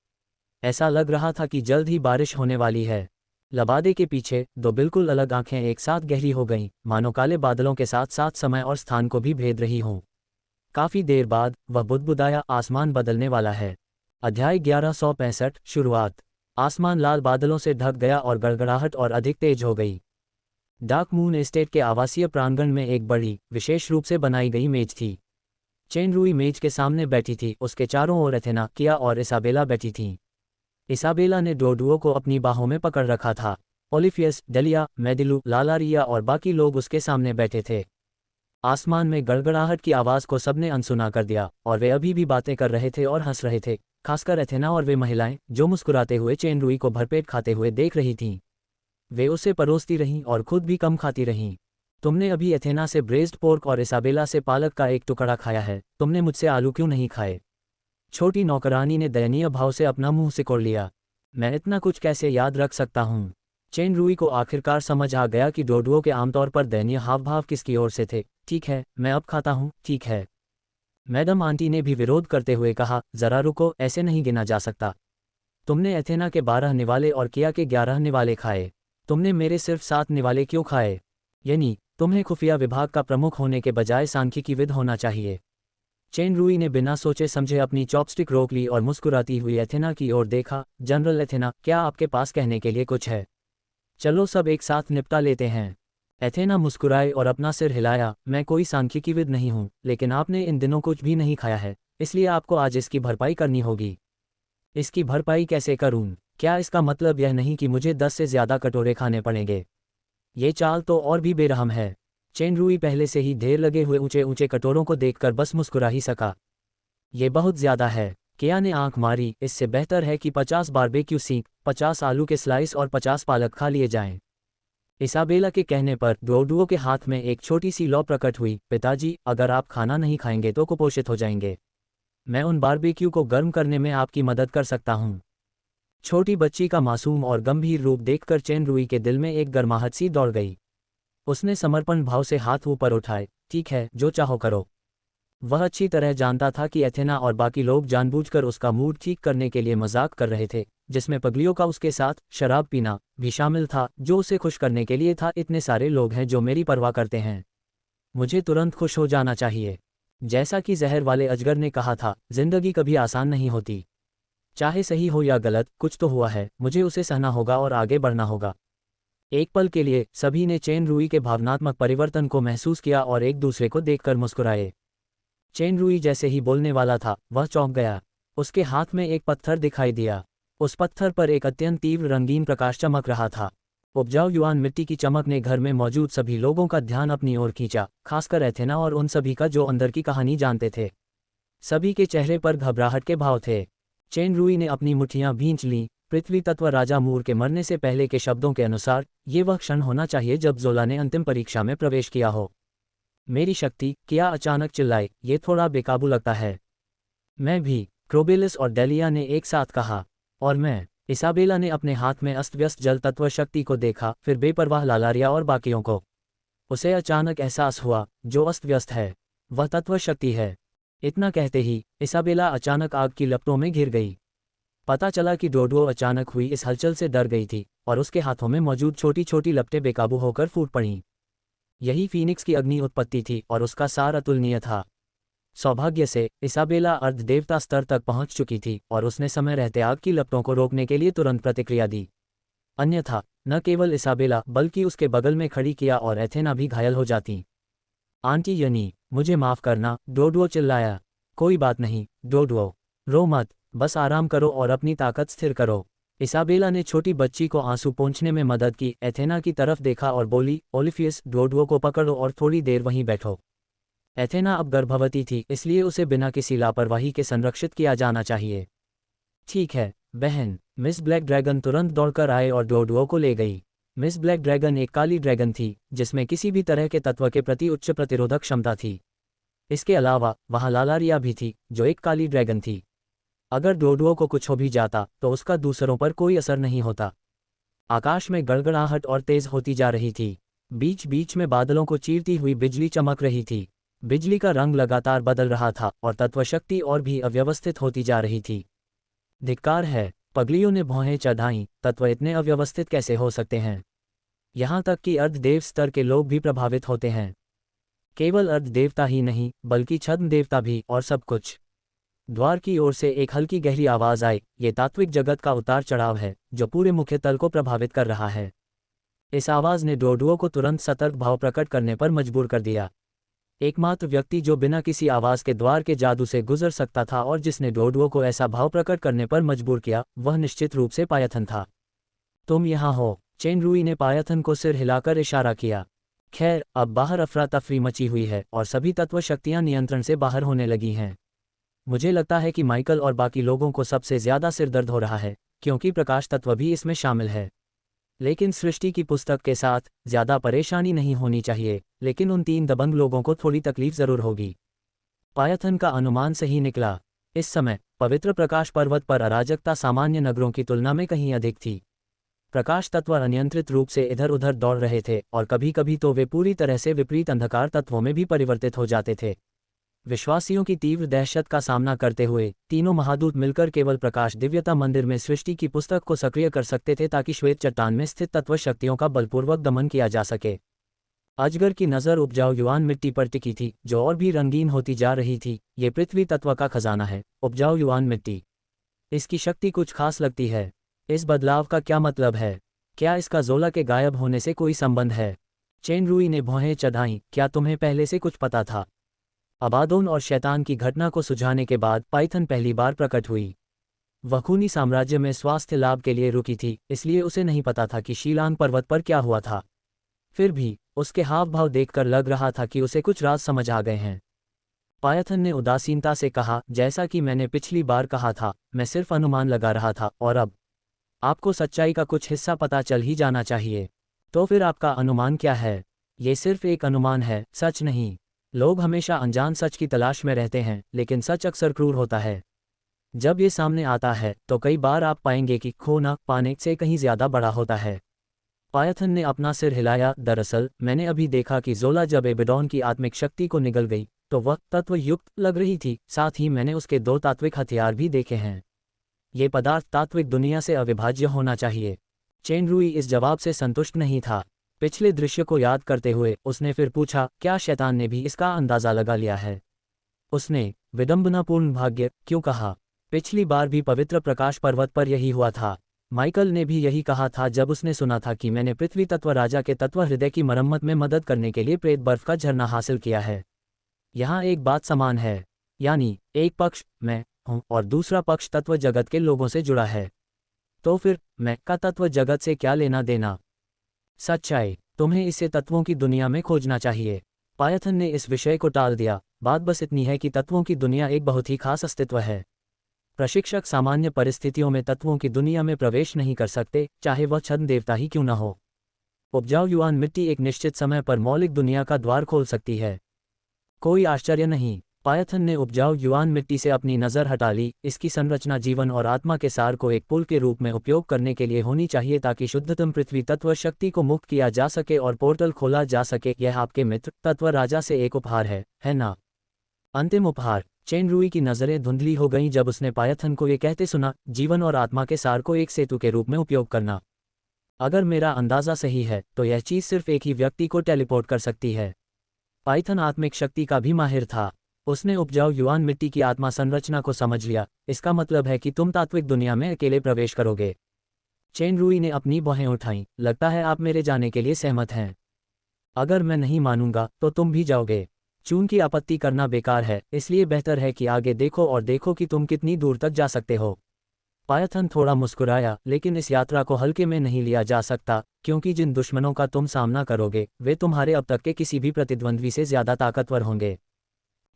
ऐसा लग रहा था कि जल्द ही बारिश होने वाली है। लबादे के पीछे दो बिल्कुल अलग आंखें एक साथ गहरी हो गईं, मानो काले बादलों के साथ साथ समय और स्थान को भी भेद रही हों। काफी देर बाद वह बुदबुदाया, आसमान बदलने वाला है। अध्याय 1165 शुरुआत। आसमान लाल बादलों से ढक गया और गड़गड़ाहट और अधिक तेज हो गई। डार्क मून एस्टेट के आवासीय प्रांगण में एक बड़ी, विशेष रूप से बनाई गई मेज थी। चेन रुई मेज के सामने बैठी थी, उसके चारों ओर एथेना, किया और इसाबेला बैठी थीं। इसाबेला ने डोडुओ को अपनी बाहों में पकड़ रखा था। ओलिफियस, डेलिया, मेडिलू, लालारिया और बाकी लोग उसके सामने बैठे थे। आसमान में गड़गड़ाहट की आवाज़ को सबने अनसुना कर दिया, और वे अभी भी बातें कर रहे थे और हंस रहे थे, खासकर एथेना और वे महिलाएं जो मुस्कुराते हुए चेन रुई को भरपेट खाते हुए देख रही थीं। वे उसे परोसती रहीं और खुद भी कम खाती रहीं। तुमने अभी एथेना से ब्रेस्ड पोर्क और इसाबेला से पालक का एक टुकड़ा खाया है, तुमने मुझसे आलू क्यों नहीं खाए? छोटी नौकरानी ने दयनीय भाव से अपना मुंह सिकोड़ लिया। मैं इतना कुछ कैसे याद रख सकता हूँ? चेन रुई को आखिरकार समझ आ गया कि डोडुओ के आमतौर पर दयनीय हाव भाव किसकी ओर से थे। ठीक है, मैं अब खाता हूँ, ठीक है। मैडम आंटी ने भी विरोध करते हुए कहा, जरा रुको, ऐसे नहीं गिना जा सकता। तुमने एथेना के 12 निवाले और किया के 11 निवाले खाए, तुमने मेरे सिर्फ 7 निवाले क्यों खाए? यानी तुम्हें खुफिया विभाग का प्रमुख होने के बजाय सांख्यिकीविद होना चाहिए। चेन रुई ने बिना सोचे समझे अपनी चॉपस्टिक रोक ली और मुस्कुराती हुई एथेना की ओर देखा। जनरल एथेना, क्या आपके पास कहने के लिए कुछ है? चलो सब एक साथ निपटा लेते हैं। एथेना मुस्कुराए और अपना सिर हिलाया। मैं कोई सांख्यिकीविद नहीं हूँ, लेकिन आपने इन दिनों कुछ भी नहीं खाया है, इसलिए आपको आज इसकी भरपाई करनी होगी। इसकी भरपाई कैसे करूँ? क्या इसका मतलब यह नहीं कि मुझे 10 से ज़्यादा कटोरे खाने पड़ेंगे? ये चाल तो और भी बेरहम है। चेन रुई पहले से ही ढेर लगे हुए ऊंचे ऊंचे कटोरों को देखकर बस मुस्कुरा ही सका। ये बहुत ज्यादा है। किया ने आंख मारी। इससे बेहतर है कि 50 बारबेक्यू सीख, 50 आलू के स्लाइस और 50 पालक खा लिए जाएं। इसाबेला के कहने पर डोडुओ के हाथ में एक छोटी सी लौ प्रकट हुई। पिताजी, अगर आप खाना नहीं खाएंगे तो कुपोषित हो जाएंगे। मैं उन बारबेक्यू को गर्म करने में आपकी मदद कर सकता हूँ। छोटी बच्ची का मासूम और गंभीर रूप देखकर चेन रुई के दिल में एक गर्माहट सी दौड़ गई। उसने समर्पण भाव से हाथ ऊपर उठाए। ठीक है, जो चाहो करो। वह अच्छी तरह जानता था कि एथेना और बाकी लोग जानबूझकर उसका मूड ठीक करने के लिए मजाक कर रहे थे, जिसमें पगलियों का उसके साथ शराब पीना भी शामिल था, जो उसे खुश करने के लिए था। इतने सारे लोग हैं जो मेरी परवाह करते हैं, मुझे तुरंत खुश हो जाना चाहिए। जैसा कि जहर वाले अजगर ने कहा था, जिंदगी कभी आसान नहीं होती। चाहे सही हो या गलत, कुछ तो हुआ है, मुझे उसे सहना होगा और आगे बढ़ना होगा। एक पल के लिए सभी ने चेन रुई के भावनात्मक परिवर्तन को महसूस किया और एक दूसरे को देखकर मुस्कुराए। चेन रुई जैसे ही बोलने वाला था, वह चौंक गया। उसके हाथ में एक पत्थर दिखाई दिया। उस पत्थर पर एक अत्यंत तीव्र रंगीन प्रकाश चमक रहा था। उपजाऊ युवान मिट्टी की चमक ने घर में मौजूद सभी लोगों का ध्यान अपनी ओर खींचा, खासकर एथेना और उन सभी का जो अंदर की कहानी जानते थे। सभी के चेहरे पर घबराहट के भाव थे। चेन रुई ने अपनी मुट्ठियां भींच लीं। पृथ्वी तत्व राजा मूर के मरने से पहले के शब्दों के अनुसार, ये वह क्षण होना चाहिए जब जोला ने अंतिम परीक्षा में प्रवेश किया हो। मेरी शक्ति, किया अचानक चिल्लाए, ये थोड़ा बेकाबू लगता है। मैं भी, क्रोबेलिस और डेलिया ने एक साथ कहा। और मैं, इसाबेला ने अपने हाथ में अस्त व्यस्त जल तत्व शक्ति को देखा, फिर बेपरवाह लालारिया और बाकियों को। उसे अचानक एहसास हुआ, जो अस्त व्यस्त है वह तत्व शक्ति है। इतना कहते ही इसाबेला अचानक आग की लपटों में घिर गई। पता चला कि डोडुओ अचानक हुई इस हलचल से डर गई थी, और उसके हाथों में मौजूद छोटी छोटी लपटें बेकाबू होकर फूट पड़ीं। यही फीनिक्स की अग्नि उत्पत्ति थी और उसका सार अतुलनीय था। सौभाग्य से इसाबेला अर्धदेवता स्तर तक पहुंच चुकी थी और उसने समय रहते आग की लपटों को रोकने के लिए तुरंत प्रतिक्रिया दी। अन्यथा न केवल इसाबेला बल्कि उसके बगल में खड़ी किया और एथेना भी घायल हो जाती। आंटी यनी, मुझे माफ करना, डोडुओ चिल्लाया। कोई बात नहीं डोडुओ, रो मत, बस आराम करो और अपनी ताकत स्थिर करो। इसाबेला ने छोटी बच्ची को आंसू पोंछने में मदद की, एथेना की तरफ देखा और बोली, ओलिफियस, डोडुओ को पकड़ो और थोड़ी देर वहीं बैठो। एथेना अब गर्भवती थी, इसलिए उसे बिना किसी लापरवाही के संरक्षित किया जाना चाहिए। ठीक है बहन। मिस ब्लैक ड्रैगन तुरंत दौड़कर आए और डोडुओ को ले गई। मिस ब्लैक ड्रैगन एक काली ड्रैगन थी, जिसमें किसी भी तरह के तत्व के प्रति उच्च प्रतिरोधक क्षमता थी। इसके अलावा वहाँ लालारिया भी थी, जो एक काली ड्रैगन थी। अगर डोडुओ को कुछ हो भी जाता तो उसका दूसरों पर कोई असर नहीं होता। आकाश में गड़गड़ाहट और तेज होती जा रही थी। बीच बीच में बादलों को चीरती हुई बिजली चमक रही थी। बिजली का रंग लगातार बदल रहा था और तत्वशक्ति और भी अव्यवस्थित होती जा रही थी। धिक्कार है, पगलियों ने भौहें चढ़ाईं, तत्व इतने अव्यवस्थित कैसे हो सकते हैं? यहाँ तक कि अर्धदेव स्तर के लोग भी प्रभावित होते हैं। केवल अर्धदेवता ही नहीं, बल्कि छद्म देवता भी, और सब कुछ। द्वार की ओर से एक हल्की गहरी आवाज आई। ये तात्विक जगत का उतार चढ़ाव है जो पूरे मुख्य तल को प्रभावित कर रहा है। इस आवाज ने डोडुओ को तुरंत सतर्क भाव प्रकट करने पर मजबूर कर दिया। एकमात्र व्यक्ति जो बिना किसी आवाज़ के द्वार के जादू से गुजर सकता था और जिसने डोडुओ को ऐसा भाव प्रकट करने पर मजबूर किया, वह निश्चित रूप से पायथन था। तुम यहाँ हो, चेन रुई ने पायथन को सिर हिलाकर इशारा किया। खैर, अब बाहर अफरा तफरी मची हुई है और सभी तत्व शक्तियाँ नियंत्रण से बाहर होने लगी हैं। मुझे लगता है कि माइकल और बाकी लोगों को सबसे ज़्यादा सिरदर्द हो रहा है, क्योंकि प्रकाश तत्व भी इसमें शामिल है। लेकिन सृष्टि की पुस्तक के साथ ज़्यादा परेशानी नहीं होनी चाहिए, लेकिन उन 3 दबंग लोगों को थोड़ी तकलीफ ज़रूर होगी। पायथन का अनुमान सही निकला। इस समय पवित्र प्रकाश पर्वत पर अराजकता सामान्य नगरों की तुलना में कहीं अधिक थी। प्रकाश तत्व अनियंत्रित रूप से इधर उधर दौड़ रहे थे और कभी कभी तो वे पूरी तरह से विपरीत अंधकार तत्वों में भी परिवर्तित हो जाते थे। विश्वासियों की तीव्र दहशत का सामना करते हुए तीनों महादूत मिलकर केवल प्रकाश दिव्यता मंदिर में सृष्टि की पुस्तक को सक्रिय कर सकते थे ताकि श्वेत चट्टान में स्थित तत्व शक्तियों का बलपूर्वक दमन किया जा सके। अजगर की नज़र उपजाऊ युवान मिट्टी पर टिकी थी, जो और भी रंगीन होती जा रही थी। ये पृथ्वी तत्व का खजाना है, उपजाऊ युवान मिट्टी। इसकी शक्ति कुछ खास लगती है। इस बदलाव का क्या मतलब है? क्या इसका ज़ोला के गायब होने से कोई संबंध है? चेन रुई ने भौहें चढ़ाईं। क्या तुम्हें पहले से कुछ पता था? अबादोन और शैतान की घटना को सुझाने के बाद पाइथन पहली बार प्रकट हुई। वह खूनी साम्राज्य में स्वास्थ्य लाभ के लिए रुकी थी, इसलिए उसे नहीं पता था कि शीलांग पर्वत पर क्या हुआ था। फिर भी उसके हाव भाव देखकर लग रहा था कि उसे कुछ राज समझ आ गए हैं। पायथन ने उदासीनता से कहा, जैसा कि मैंने पिछली बार कहा था, मैं सिर्फ अनुमान लगा रहा था और अब आपको सच्चाई का कुछ हिस्सा पता चल ही जाना चाहिए। तो फिर आपका अनुमान क्या है? ये सिर्फ एक अनुमान है, सच नहीं। लोग हमेशा अनजान सच की तलाश में रहते हैं, लेकिन सच अक्सर क्रूर होता है। जब ये सामने आता है तो कई बार आप पाएंगे कि खोना पाने से कहीं ज़्यादा बड़ा होता है। पायथन ने अपना सिर हिलाया। दरअसल मैंने अभी देखा कि ज़ोला जब एबेडॉन की आत्मिक शक्ति को निगल गई तो वह तत्वयुक्त लग रही थी। साथ ही मैंने उसके 2 तात्विक हथियार भी देखे हैं। ये पदार्थ तात्विक दुनिया से अविभाज्य होना चाहिए। चेन रुई इस जवाब से संतुष्ट नहीं था। पिछले दृश्य को याद करते हुए उसने फिर पूछा, क्या शैतान ने भी इसका अंदाज़ा लगा लिया है? उसने विडंबनापूर्ण भाग्य क्यों कहा? पिछली बार भी पवित्र प्रकाश पर्वत पर यही हुआ था। माइकल ने भी यही कहा था जब उसने सुना था कि मैंने पृथ्वी तत्व राजा के तत्व हृदय की मरम्मत में मदद करने के लिए प्रेत बर्फ का झरना हासिल किया है। यहाँ एक बात समान है, यानी एक पक्ष मैं हूँ और दूसरा पक्ष तत्व जगत के लोगों से जुड़ा है। तो फिर मैं का तत्व जगत से क्या लेना देना? सच्चाई, तुम्हें इसे तत्वों की दुनिया में खोजना चाहिए। पायथन ने इस विषय को टाल दिया। बात बस इतनी है कि तत्वों की दुनिया एक बहुत ही खास अस्तित्व है। प्रशिक्षक सामान्य परिस्थितियों में तत्वों की दुनिया में प्रवेश नहीं कर सकते, चाहे वह छद्म देवता ही क्यों न हो। उपजाऊ युवान मिट्टी एक निश्चित समय पर मौलिक दुनिया का द्वार खोल सकती है। कोई आश्चर्य नहीं। पायथन ने उपजाऊ युवान मिट्टी से अपनी नज़र हटा ली। इसकी संरचना जीवन और आत्मा के सार को एक पुल के रूप में उपयोग करने के लिए होनी चाहिए ताकि शुद्धतम पृथ्वी तत्व शक्ति को मुक्त किया जा सके और पोर्टल खोला जा सके। यह आपके मित्र तत्व राजा से एक उपहार है ना? अंतिम उपहार। चेन रुई की नज़रें धुंधली हो गईं जब उसने पायथन को ये कहते सुना, जीवन और आत्मा के सार को एक सेतु के रूप में उपयोग करना। अगर मेरा अंदाज़ा सही है तो यह चीज़ सिर्फ एक ही व्यक्ति को टेलीपोर्ट कर सकती है। पाइथन आत्मिक शक्ति का भी माहिर था। उसने उपजाऊ युवान मिट्टी की आत्मा संरचना को समझ लिया। इसका मतलब है कि तुम तात्विक दुनिया में अकेले प्रवेश करोगे। चेन रुई ने अपनी भौहें उठाईं। लगता है आप मेरे जाने के लिए सहमत हैं। अगर मैं नहीं मानूंगा तो तुम भी जाओगे। चून की आपत्ति करना बेकार है, इसलिए बेहतर है कि आगे देखो और देखो कि तुम कितनी दूर तक जा सकते हो। पायथन थोड़ा मुस्कुराया, लेकिन इस यात्रा को हल्के में नहीं लिया जा सकता, क्योंकि जिन दुश्मनों का तुम सामना करोगे वे तुम्हारे अब तक के किसी भी प्रतिद्वंद्वी से ज़्यादा ताकतवर होंगे।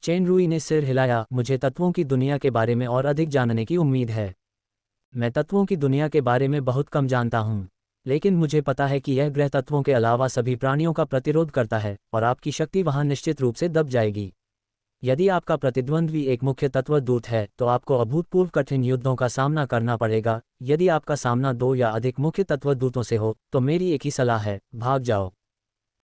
चेन रुई ने सिर हिलाया। मुझे तत्वों की दुनिया के बारे में और अधिक जानने की उम्मीद है। मैं तत्वों की दुनिया के बारे में बहुत कम जानता हूँ, लेकिन मुझे पता है कि यह ग्रह तत्वों के अलावा सभी प्राणियों का प्रतिरोध करता है और आपकी शक्ति वहाँ निश्चित रूप से दब जाएगी। यदि आपका प्रतिद्वंद्वी एक मुख्य तत्व दूत है तो आपको अभूतपूर्व कठिन युद्धों का सामना करना पड़ेगा। यदि आपका सामना 2 या अधिक मुख्य तत्व दूतों से हो तो मेरी एक ही सलाह है, भाग जाओ।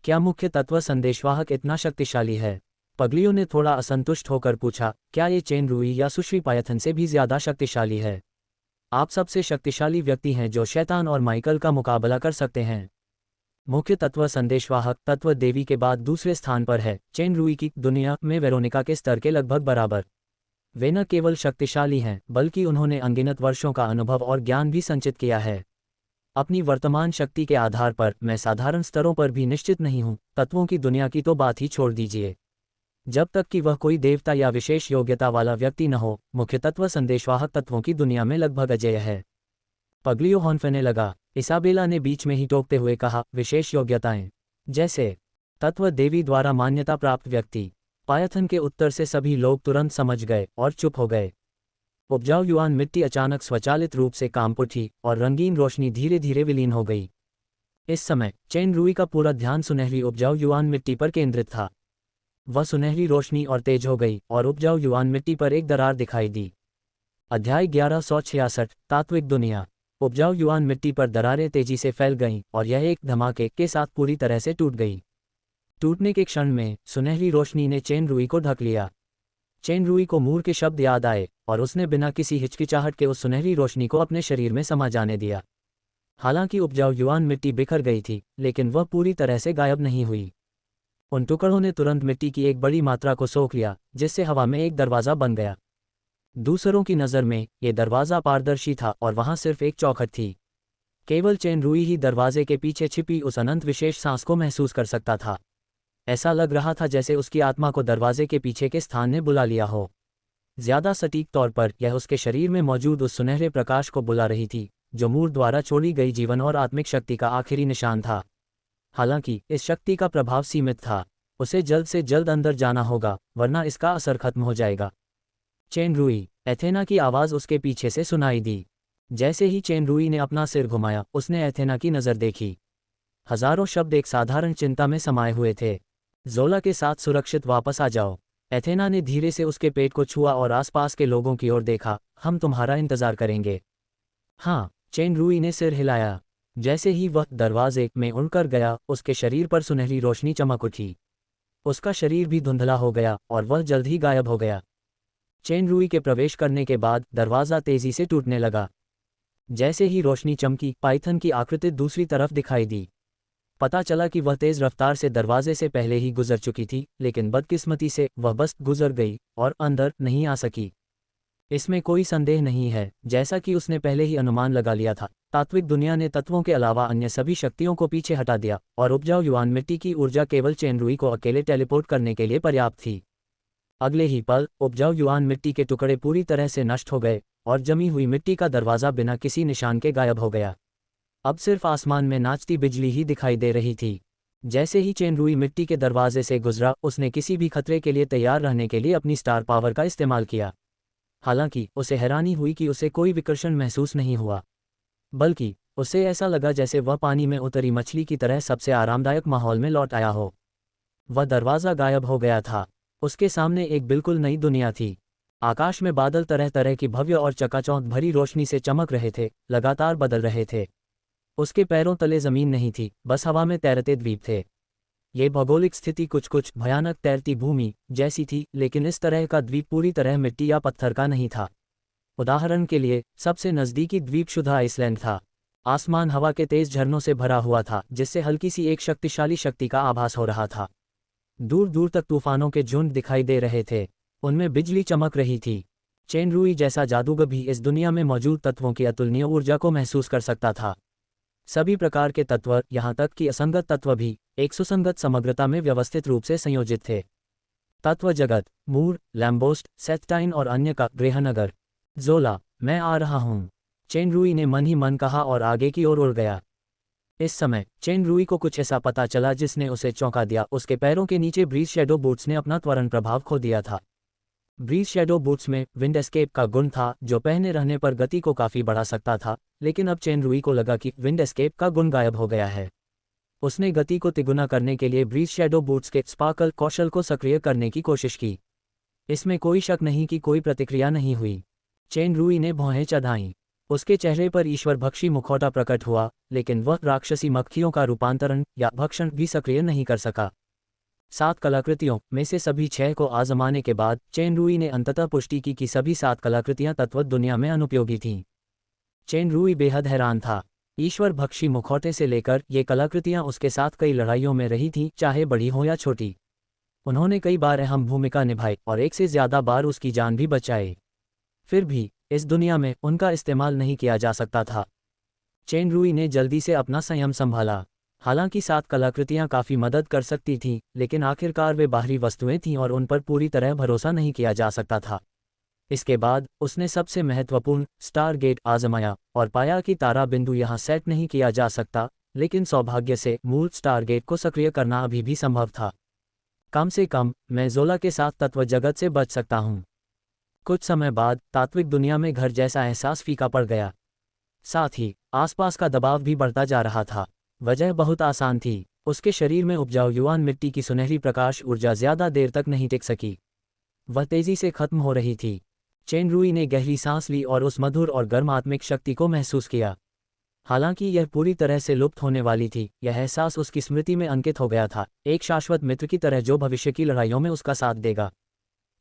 क्या मुख्य तत्व संदेशवाहक इतना शक्तिशाली है? पगलियों ने थोड़ा असंतुष्ट होकर पूछा, क्या ये चेन रुई या सुश्री पायथन से भी ज़्यादा शक्तिशाली है? आप सबसे शक्तिशाली व्यक्ति हैं जो शैतान और माइकल का मुकाबला कर सकते हैं। मुख्य तत्व संदेशवाहक तत्व देवी के बाद दूसरे स्थान पर है। चेन रुई की दुनिया में वेरोनिका के स्तर के लगभग बराबर। वे न केवल शक्तिशाली हैं, बल्कि उन्होंने अनगिनत वर्षों का अनुभव और ज्ञान भी संचित किया है। अपनी वर्तमान शक्ति के आधार पर मैं साधारण स्तरों पर भी निश्चित नहीं हूँ। तत्वों की दुनिया की तो बात ही छोड़ दीजिए। जब तक कि वह कोई देवता या विशेष योग्यता वाला व्यक्ति न हो, मुख्य तत्व संदेशवाहक तत्वों की दुनिया में लगभग अजेय है। पगलियो हॉर्नफेने लगा। इसाबेला ने बीच में ही टोकते हुए कहा, विशेष योग्यताएं जैसे तत्व देवी द्वारा मान्यता प्राप्त व्यक्ति। पायथन के उत्तर से सभी लोग तुरंत समझ गए और चुप हो गए। उपजाऊ युआन मिट्टी अचानक स्वचालित रूप से कांप उठी और रंगीन रोशनी धीरे धीरे विलीन हो गई। इस समय चेन रुई का पूरा ध्यान सुनहरी उपजाऊ युआन मिट्टी पर केंद्रित था। वह सुनहरी रोशनी और तेज हो गई और उपजाऊ युआन मिट्टी पर एक दरार दिखाई दी। अध्याय 1166 तात्विक दुनिया। उपजाऊ युआन मिट्टी पर दरारें तेजी से फैल गईं और यह एक धमाके के साथ पूरी तरह से टूट गई। टूटने के क्षण में सुनहरी रोशनी ने चेन रुई को ढक लिया। चेन रुई को मूर के शब्द याद आए और उसने बिना किसी हिचकिचाहट के उस सुनहरी रोशनी को अपने शरीर में समा जाने दिया। हालांकि उपजाऊ युआन मिट्टी बिखर गई थी, लेकिन वह पूरी तरह से गायब नहीं हुई। उन टुकड़ों ने तुरंत मिट्टी की एक बड़ी मात्रा को सोख लिया, जिससे हवा में एक दरवाज़ा बन गया। दूसरों की नज़र में ये दरवाज़ा पारदर्शी था और वहां सिर्फ एक चौखट थी। केवल चेन रुई ही दरवाजे के पीछे छिपी उस अनंत विशेष सांस को महसूस कर सकता था। ऐसा लग रहा था जैसे उसकी आत्मा को दरवाजे के पीछे के स्थान ने बुला लिया हो। ज्यादा सटीक तौर पर यह उसके शरीर में मौजूद उस सुनहरे प्रकाश को बुला रही थी, जो मूर द्वारा छोड़ी गई जीवन और आत्मिक शक्ति का आखिरी निशान था। हालांकि इस शक्ति का प्रभाव सीमित था। उसे जल्द से जल्द अंदर जाना होगा, वरना इसका असर खत्म हो जाएगा। चेन रुई, एथेना की आवाज़ उसके पीछे से सुनाई दी। जैसे ही चेन रुई ने अपना सिर घुमाया, उसने एथेना की नज़र देखी। हजारों शब्द एक साधारण चिंता में समाये हुए थे। ज़ोला के साथ सुरक्षित वापस आ जाओ। एथेना ने धीरे से उसके पेट को छुआ और आसपास के लोगों की ओर देखा। हम तुम्हारा इंतजार करेंगे। हाँ, चेन रुई ने सिर हिलाया। जैसे ही वह दरवाजे में उड़कर गया, उसके शरीर पर सुनहरी रोशनी चमक उठी। उसका शरीर भी धुंधला हो गया और वह जल्द ही गायब हो गया। चेन रुई के प्रवेश करने के बाद दरवाज़ा तेजी से टूटने लगा। जैसे ही रोशनी चमकी, पाइथन की आकृति दूसरी तरफ दिखाई दी। पता चला कि वह तेज रफ्तार से दरवाजे से पहले ही गुजर चुकी थी, लेकिन बदकिस्मती से वह बस गुजर गई और अंदर नहीं आ सकी। इसमें कोई संदेह नहीं है, जैसा कि उसने पहले ही अनुमान लगा लिया था, तात्विक दुनिया ने तत्वों के अलावा अन्य सभी शक्तियों को पीछे हटा दिया और उपजाऊ युआन मिट्टी की ऊर्जा केवल चेन रुई को अकेले टेलीपोर्ट करने के लिए पर्याप्त थी। अगले ही पल उपजाऊ युआन मिट्टी के टुकड़े पूरी तरह से नष्ट हो गए और जमी हुई मिट्टी का दरवाज़ा बिना किसी निशान के गायब हो गया। अब सिर्फ आसमान में नाचती बिजली ही दिखाई दे रही थी। जैसे ही चेन रुई मिट्टी के दरवाजे से गुजरा, उसने किसी भी खतरे के लिए तैयार रहने के लिए अपनी स्टार पावर का इस्तेमाल किया। हालांकि उसे हैरानी हुई कि उसे कोई विकर्षण महसूस नहीं हुआ, बल्कि उसे ऐसा लगा जैसे वह पानी में उतरी मछली की तरह सबसे आरामदायक माहौल में लौट आया हो। वह दरवाज़ा गायब हो गया था। उसके सामने एक बिल्कुल नई दुनिया थी। आकाश में बादल तरह तरह की भव्य और चकाचौंध भरी रोशनी से चमक रहे थे, लगातार बदल रहे थे। उसके पैरों तले जमीन नहीं थी, बस हवा में तैरते द्वीप थे। ये भौगोलिक स्थिति कुछ भयानक तैरती भूमि जैसी थी, लेकिन इस तरह का द्वीप पूरी तरह मिट्टी या पत्थर का नहीं था। उदाहरण के लिए, सबसे नज़दीकी द्वीप शुद्ध आइसलैंड था। आसमान हवा के तेज झरनों से भरा हुआ था, जिससे हल्की सी एक शक्तिशाली शक्ति का आभास हो रहा था। दूर दूर तक तूफानों के झुंड दिखाई दे रहे थे, उनमें बिजली चमक रही थी। चेन रुई जैसा जादूगर भी इस दुनिया में मौजूद तत्वों की अतुलनीय ऊर्जा को महसूस कर सकता था। सभी प्रकार के तत्व, यहाँ तक कि असंगत तत्व भी, एक सुसंगत समग्रता में व्यवस्थित रूप से संयोजित थे। तत्व जगत, मूर, लैम्बोस्ट, सेथटाइन और अन्य का गृहनगर। ज़ोला, मैं आ रहा हूँ, चेन रुई ने मन ही मन कहा और आगे की ओर उड़ गया। इस समय चेन रुई को कुछ ऐसा पता चला जिसने उसे चौंका दिया। उसके पैरों के नीचे ब्रीज शैडो बूट्स ने अपना त्वरण प्रभाव खो दिया था। ब्रीज शैडो बूट्स में विंड एस्केप का गुण था, जो पहने रहने पर गति को काफ़ी बढ़ा सकता था, लेकिन अब चेन रुई को लगा कि विंड एस्केप का गुण गायब हो गया है। उसने गति को तिगुना करने के लिए ब्रीज शैडो बूट्स के स्पार्कल कौशल को सक्रिय करने की कोशिश की। इसमें कोई शक नहीं कि कोई प्रतिक्रिया नहीं हुई। चेन रुई ने भौहें चढ़ाईं। उसके चेहरे पर ईश्वर भक्षी मुखौटा प्रकट हुआ, लेकिन वह राक्षसी मक्खियों का रूपांतरण या भक्षण भी सक्रिय नहीं कर सका। 7 कलाकृतियों में से सभी 6 को आजमाने के बाद चेन रुई ने अंततः पुष्टि की कि सभी 7 कलाकृतियां तत्वत दुनिया में अनुपयोगी थीं। चेन रुई बेहद हैरान था। ईश्वर भक्षी मुखौटे से लेकर ये कलाकृतियां उसके साथ कई लड़ाइयों में रही थीं, चाहे बड़ी हो या छोटी। उन्होंने कई बार अहम भूमिका निभाई और एक से ज़्यादा बार उसकी जान भी बचाई। फिर भी इस दुनिया में उनका इस्तेमाल नहीं किया जा सकता था। चेन रुई ने जल्दी से अपना संयम संभाला। हालांकि 7 कलाकृतियां काफ़ी मदद कर सकती थीं, लेकिन आखिरकार वे बाहरी वस्तुएं थीं और उन पर पूरी तरह भरोसा नहीं किया जा सकता था। इसके बाद उसने सबसे महत्वपूर्ण स्टार गेट आजमाया और पाया कि तारा बिंदु यहाँ सेट नहीं किया जा सकता, लेकिन सौभाग्य से मूल स्टार गेट को सक्रिय करना अभी भी संभव था। कम से कम मैं ज़ोला के साथ तत्व जगत से बच सकता हूँ। कुछ समय बाद तात्विक दुनिया में घर जैसा एहसास फीका पड़ गया। साथ ही आसपास का दबाव भी बढ़ता जा रहा था। वजह बहुत आसान थी, उसके शरीर में उपजाऊ युवान मिट्टी की सुनहरी प्रकाश ऊर्जा ज्यादा देर तक नहीं टिक सकी। वह तेजी से खत्म हो रही थी। चेन रुई ने गहरी सांस ली और उस मधुर और गर्म आत्मिक शक्ति को महसूस किया। हालांकि यह पूरी तरह से लुप्त होने वाली थी, यह एहसास उसकी स्मृति में अंकित हो गया था, एक शाश्वत मित्र की तरह जो भविष्य की लड़ाइयों में उसका साथ देगा।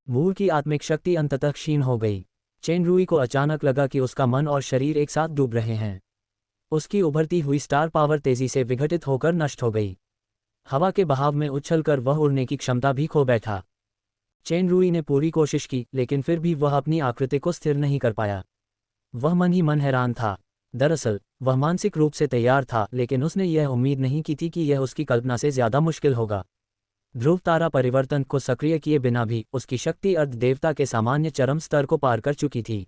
मूर की आत्मिक शक्ति अंततः क्षीण हो गई। चेन रुई को अचानक लगा कि उसका मन और शरीर एक साथ डूब रहे हैं। उसकी उभरती हुई स्टार पावर तेजी से विघटित होकर नष्ट हो गई। हवा के बहाव में उछलकर वह उड़ने की क्षमता भी खो बैठा। चेन रुई ने पूरी कोशिश की, लेकिन फिर भी वह अपनी आकृति को स्थिर नहीं कर पाया। वह मन ही मन हैरान था। दरअसल वह मानसिक रूप से तैयार था, लेकिन उसने यह उम्मीद नहीं की थी कि यह उसकी कल्पना से ज्यादा मुश्किल होगा। ध्रुव तारा परिवर्तन को सक्रिय किए बिना भी उसकी शक्ति अर्ध देवता के सामान्य चरम स्तर को पार कर चुकी थी।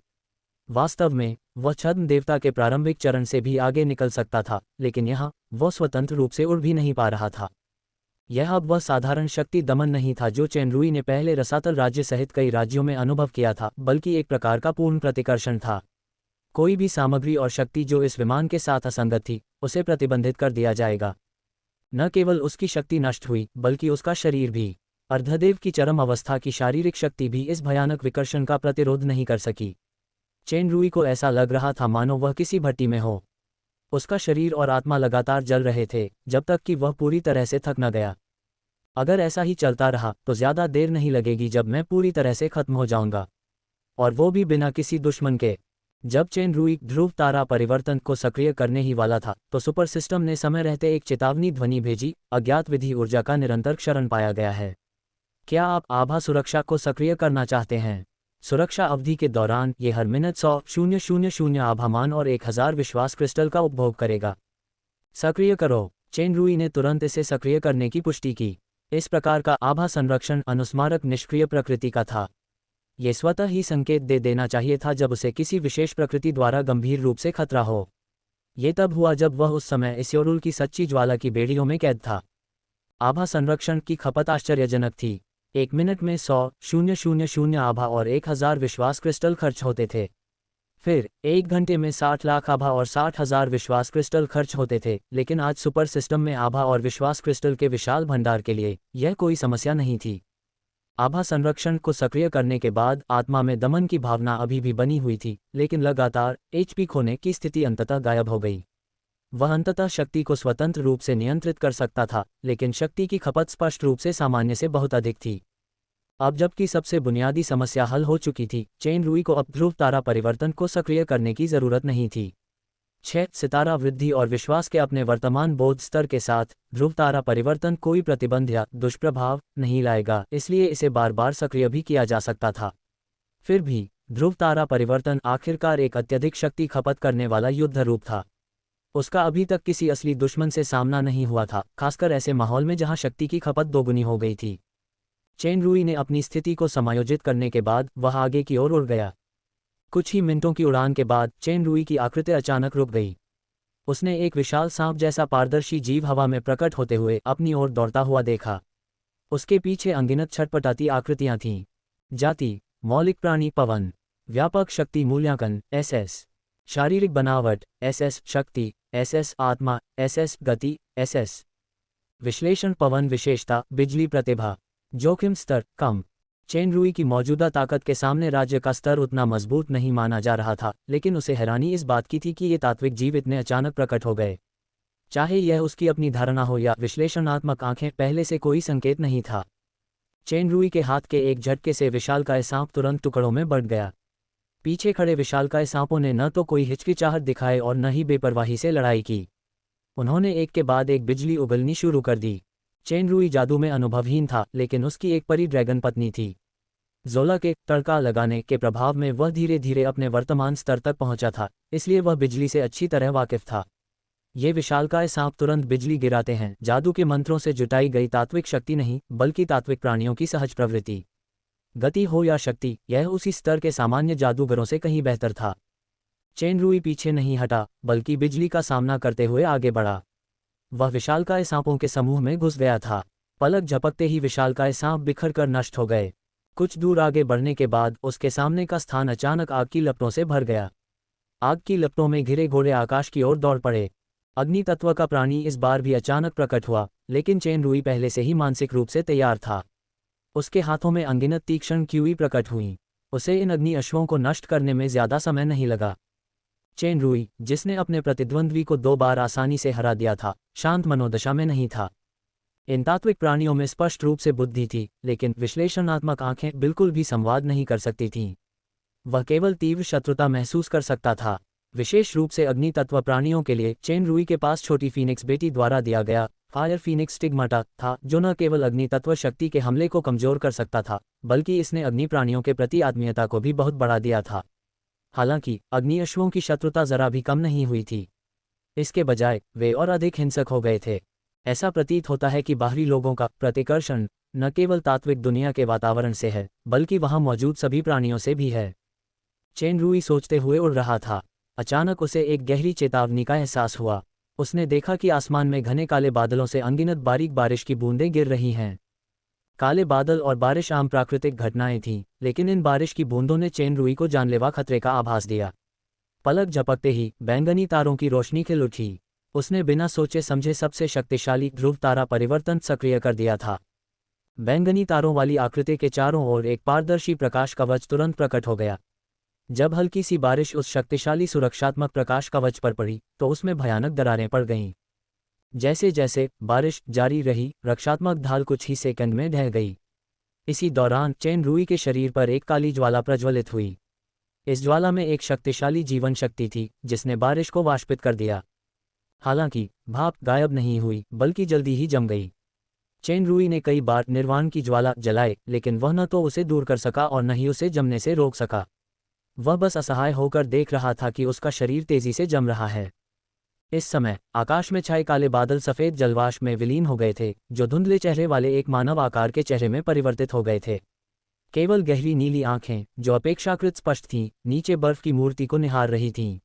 वास्तव में वह छद्म देवता के प्रारंभिक चरण से भी आगे निकल सकता था, लेकिन यहाँ वह स्वतंत्र रूप से उड़ भी नहीं पा रहा था। यह अब वह साधारण शक्ति दमन नहीं था जो चेन रुई ने पहले रसातल राज्य सहित कई राज्यों में अनुभव किया था, बल्कि एक प्रकार का पूर्ण प्रतिकर्षण था। कोई भी सामग्री और शक्ति जो इस विमान के साथ असंगत थी, उसे प्रतिबंधित कर दिया जाएगा। न केवल उसकी शक्ति नष्ट हुई, बल्कि उसका शरीर भी। अर्धदेव की चरम अवस्था की शारीरिक शक्ति भी इस भयानक विकर्षण का प्रतिरोध नहीं कर सकी। चेन रुई को ऐसा लग रहा था मानो वह किसी भट्टी में हो। उसका शरीर और आत्मा लगातार जल रहे थे, जब तक कि वह पूरी तरह से थक न गया। अगर ऐसा ही चलता रहा तो ज्यादा देर नहीं लगेगी जब मैं पूरी तरह से खत्म हो जाऊंगा, और वो भी बिना किसी दुश्मन के। जब चेन रुई ध्रुव तारा परिवर्तन को सक्रिय करने ही वाला था, तो सुपर सिस्टम ने समय रहते एक चेतावनी ध्वनि भेजी। अज्ञात विधि ऊर्जा का निरंतर क्षरण पाया गया है। क्या आप आभा सुरक्षा को सक्रिय करना चाहते हैं? सुरक्षा अवधि के दौरान ये हर मिनट 100,000 आभामान और 1000 विश्वास क्रिस्टल का उपभोग करेगा। सक्रिय करो। चेन रुई ने तुरंत इसे सक्रिय करने की पुष्टि की। इस प्रकार का आभा संरक्षण अनुस्मारक निष्क्रिय प्रकृति का था। ये स्वतः ही संकेत दे देना चाहिए था जब उसे किसी विशेष प्रकृति द्वारा गंभीर रूप से खतरा हो। ये तब हुआ जब वह उस समय इस्योरुल की सच्ची ज्वाला की बेड़ियों में कैद था। आभा संरक्षण की खपत आश्चर्यजनक थी। 1 मिनट में 100,000 आभा और 1000 विश्वास क्रिस्टल खर्च होते थे। फिर 1 घंटे में 60 लाख आभा और 60,000 विश्वास क्रिस्टल खर्च होते थे। लेकिन आज सुपर सिस्टम में आभा और विश्वास क्रिस्टल के विशाल भंडार के लिए यह कोई समस्या नहीं थी। आभा संरक्षण को सक्रिय करने के बाद आत्मा में दमन की भावना अभी भी बनी हुई थी, लेकिन लगातार एचपी खोने की स्थिति अंततः गायब हो गई। वह अंततः शक्ति को स्वतंत्र रूप से नियंत्रित कर सकता था, लेकिन शक्ति की खपत स्पष्ट रूप से सामान्य से बहुत अधिक थी। अब जबकि सबसे बुनियादी समस्या हल हो चुकी थी, चेन रुई को अब ध्रुव तारा परिवर्तन को सक्रिय करने की जरूरत नहीं थी। 6 सितारा वृद्धि और विश्वास के अपने वर्तमान बोध स्तर के साथ ध्रुव तारा परिवर्तन कोई प्रतिबंध या दुष्प्रभाव नहीं लाएगा, इसलिए इसे बार बार सक्रिय भी किया जा सकता था। फिर भी ध्रुव तारा परिवर्तन आखिरकार एक अत्यधिक शक्ति खपत करने वाला युद्ध रूप था। उसका अभी तक किसी असली दुश्मन से सामना नहीं हुआ था, खासकर ऐसे माहौल में जहां शक्ति की खपत दोगुनी हो गई थी। चेन रुई ने अपनी स्थिति को समायोजित करने के बाद वह आगे की ओर उड़ गया। कुछ ही मिनटों की उड़ान के बाद चेन रुई की आकृति अचानक रुक गई। उसने एक विशाल सांप जैसा पारदर्शी जीव हवा में प्रकट होते हुए अपनी ओर दौड़ता हुआ देखा। उसके पीछे अनगिनत छटपटाती आकृतियां थीं। जाति, मौलिक प्राणी पवन, व्यापक शक्ति मूल्यांकन SS, शारीरिक बनावट SS, शक्ति SS, आत्मा SS, गति SS, विश्लेषण पवन, विशेषता बिजली, प्रतिभा, जोखिम स्तर कम। चेन रुई की मौजूदा ताकत के सामने राज्य का स्तर उतना मजबूत नहीं माना जा रहा था, लेकिन उसे हैरानी इस बात की थी कि ये तात्विक जीव इतने अचानक प्रकट हो गए। चाहे यह उसकी अपनी धारणा हो या विश्लेषणात्मक आंखें, पहले से कोई संकेत नहीं था। चेन रुई के हाथ के एक झटके से विशालकाय सांप तुरंत टुकड़ों में बढ़ गया। पीछे खड़े विशालकाय सांपों ने न तो कोई हिचकिचाहट दिखाए और न ही बेपरवाही से लड़ाई की। उन्होंने एक के बाद एक बिजली उगलनी शुरू कर दी। चेन रुई जादू में अनुभवहीन था, लेकिन उसकी एक परी ड्रैगन पत्नी थी। ज़ोला के तड़का लगाने के प्रभाव में वह धीरे धीरे अपने वर्तमान स्तर तक पहुंचा था, इसलिए वह बिजली से अच्छी तरह वाकिफ था। ये विशालकाय सांप तुरंत बिजली गिराते हैं, जादू के मंत्रों से जुटाई गई तात्विक शक्ति नहीं, बल्कि तात्विक प्राणियों की सहज प्रवृत्ति। गति हो या शक्ति, यह उसी स्तर के सामान्य जादूगरों से कहीं बेहतर था। चेन रुई पीछे नहीं हटा, बल्कि बिजली का सामना करते हुए आगे बढ़ा। वह विशालकाय सांपों के समूह में घुस गया था। पलक झपकते ही विशालकाय सांप बिखर कर नष्ट हो गए। कुछ दूर आगे बढ़ने के बाद उसके सामने का स्थान अचानक आग की लपटों से भर गया। आग की लपटों में घिरे घोड़े आकाश की ओर दौड़ पड़े। अग्नि तत्व का प्राणी इस बार भी अचानक प्रकट हुआ, लेकिन चेन रुई पहले से ही मानसिक रूप से तैयार था। उसके हाथों में अनगिनत तीक्ष्ण कीवी प्रकट हुई। उसे इन अग्नि अश्वों को नष्ट करने में ज्यादा समय नहीं लगा। चेन रुई, जिसने अपने प्रतिद्वंद्वी को 2 बार आसानी से हरा दिया था, शांत मनोदशा में नहीं था। इन तात्विक प्राणियों में स्पष्ट रूप से बुद्धि थी, लेकिन विश्लेषणात्मक आंखें बिल्कुल भी संवाद नहीं कर सकती थीं। वह केवल तीव्र शत्रुता महसूस कर सकता था। विशेष रूप से अग्नि तत्व प्राणियों के लिए चेन रुई के पास छोटी फीनिक्स बेटी द्वारा दिया गया फायर फीनिक्स स्टिग्माटा था, जो न केवल अग्नि तत्व शक्ति के हमले को कमजोर कर सकता था, बल्कि इसने अग्नि प्राणियों के प्रति आत्मीयता को भी बहुत बढ़ा दिया था। हालांकि अग्नि अश्वों की शत्रुता जरा भी कम नहीं हुई थी। इसके बजाय वे और अधिक हिंसक हो गए थे। ऐसा प्रतीत होता है कि बाहरी लोगों का प्रतिकर्षण न केवल तात्विक दुनिया के वातावरण से है, बल्कि वहां मौजूद सभी प्राणियों से भी है। चेन रुई सोचते हुए उड़ रहा था। अचानक उसे एक गहरी चेतावनी का एहसास हुआ। उसने देखा कि आसमान में घने काले बादलों से अनगिनत बारीक बारिश की बूंदें गिर रही हैं। काले बादल और बारिश आम प्राकृतिक घटनाएं थीं, लेकिन इन बारिश की बूंदों ने चेन रुई को जानलेवा खतरे का आभास दिया। पलक झपकते ही बैंगनी तारों की रोशनी खिल उठी। उसने बिना सोचे समझे सबसे शक्तिशाली ध्रुव तारा परिवर्तन सक्रिय कर दिया था। बैंगनी तारों वाली आकृति के चारों ओर एक पारदर्शी प्रकाश कवच तुरंत प्रकट हो गया। जब हल्की सी बारिश उस शक्तिशाली सुरक्षात्मक प्रकाश कवच पर पड़ी, तो उसमें भयानक दरारें पड़ गईं। जैसे जैसे बारिश जारी रही, रक्षात्मक ढाल कुछ ही सेकंड में ढह गई। इसी दौरान चेन रुई के शरीर पर एक काली ज्वाला प्रज्वलित हुई। इस ज्वाला में एक शक्तिशाली जीवन शक्ति थी, जिसने बारिश को वाष्पित कर दिया। हालांकि भाप गायब नहीं हुई, बल्कि जल्दी ही जम गई। चेन रुई ने कई बार निर्वाण की ज्वाला जलाई, लेकिन वह न तो उसे दूर कर सका और न ही उसे जमने से रोक सका। वह बस असहाय होकर देख रहा था कि उसका शरीर तेजी से जम रहा है। इस समय आकाश में छाए काले बादल सफेद जलवाष्प में विलीन हो गए थे, जो धुंधले चेहरे वाले एक मानव आकार के चेहरे में परिवर्तित हो गए थे। केवल गहरी नीली आंखें, जो अपेक्षाकृत स्पष्ट थीं, नीचे बर्फ की मूर्ति को निहार रही थीं।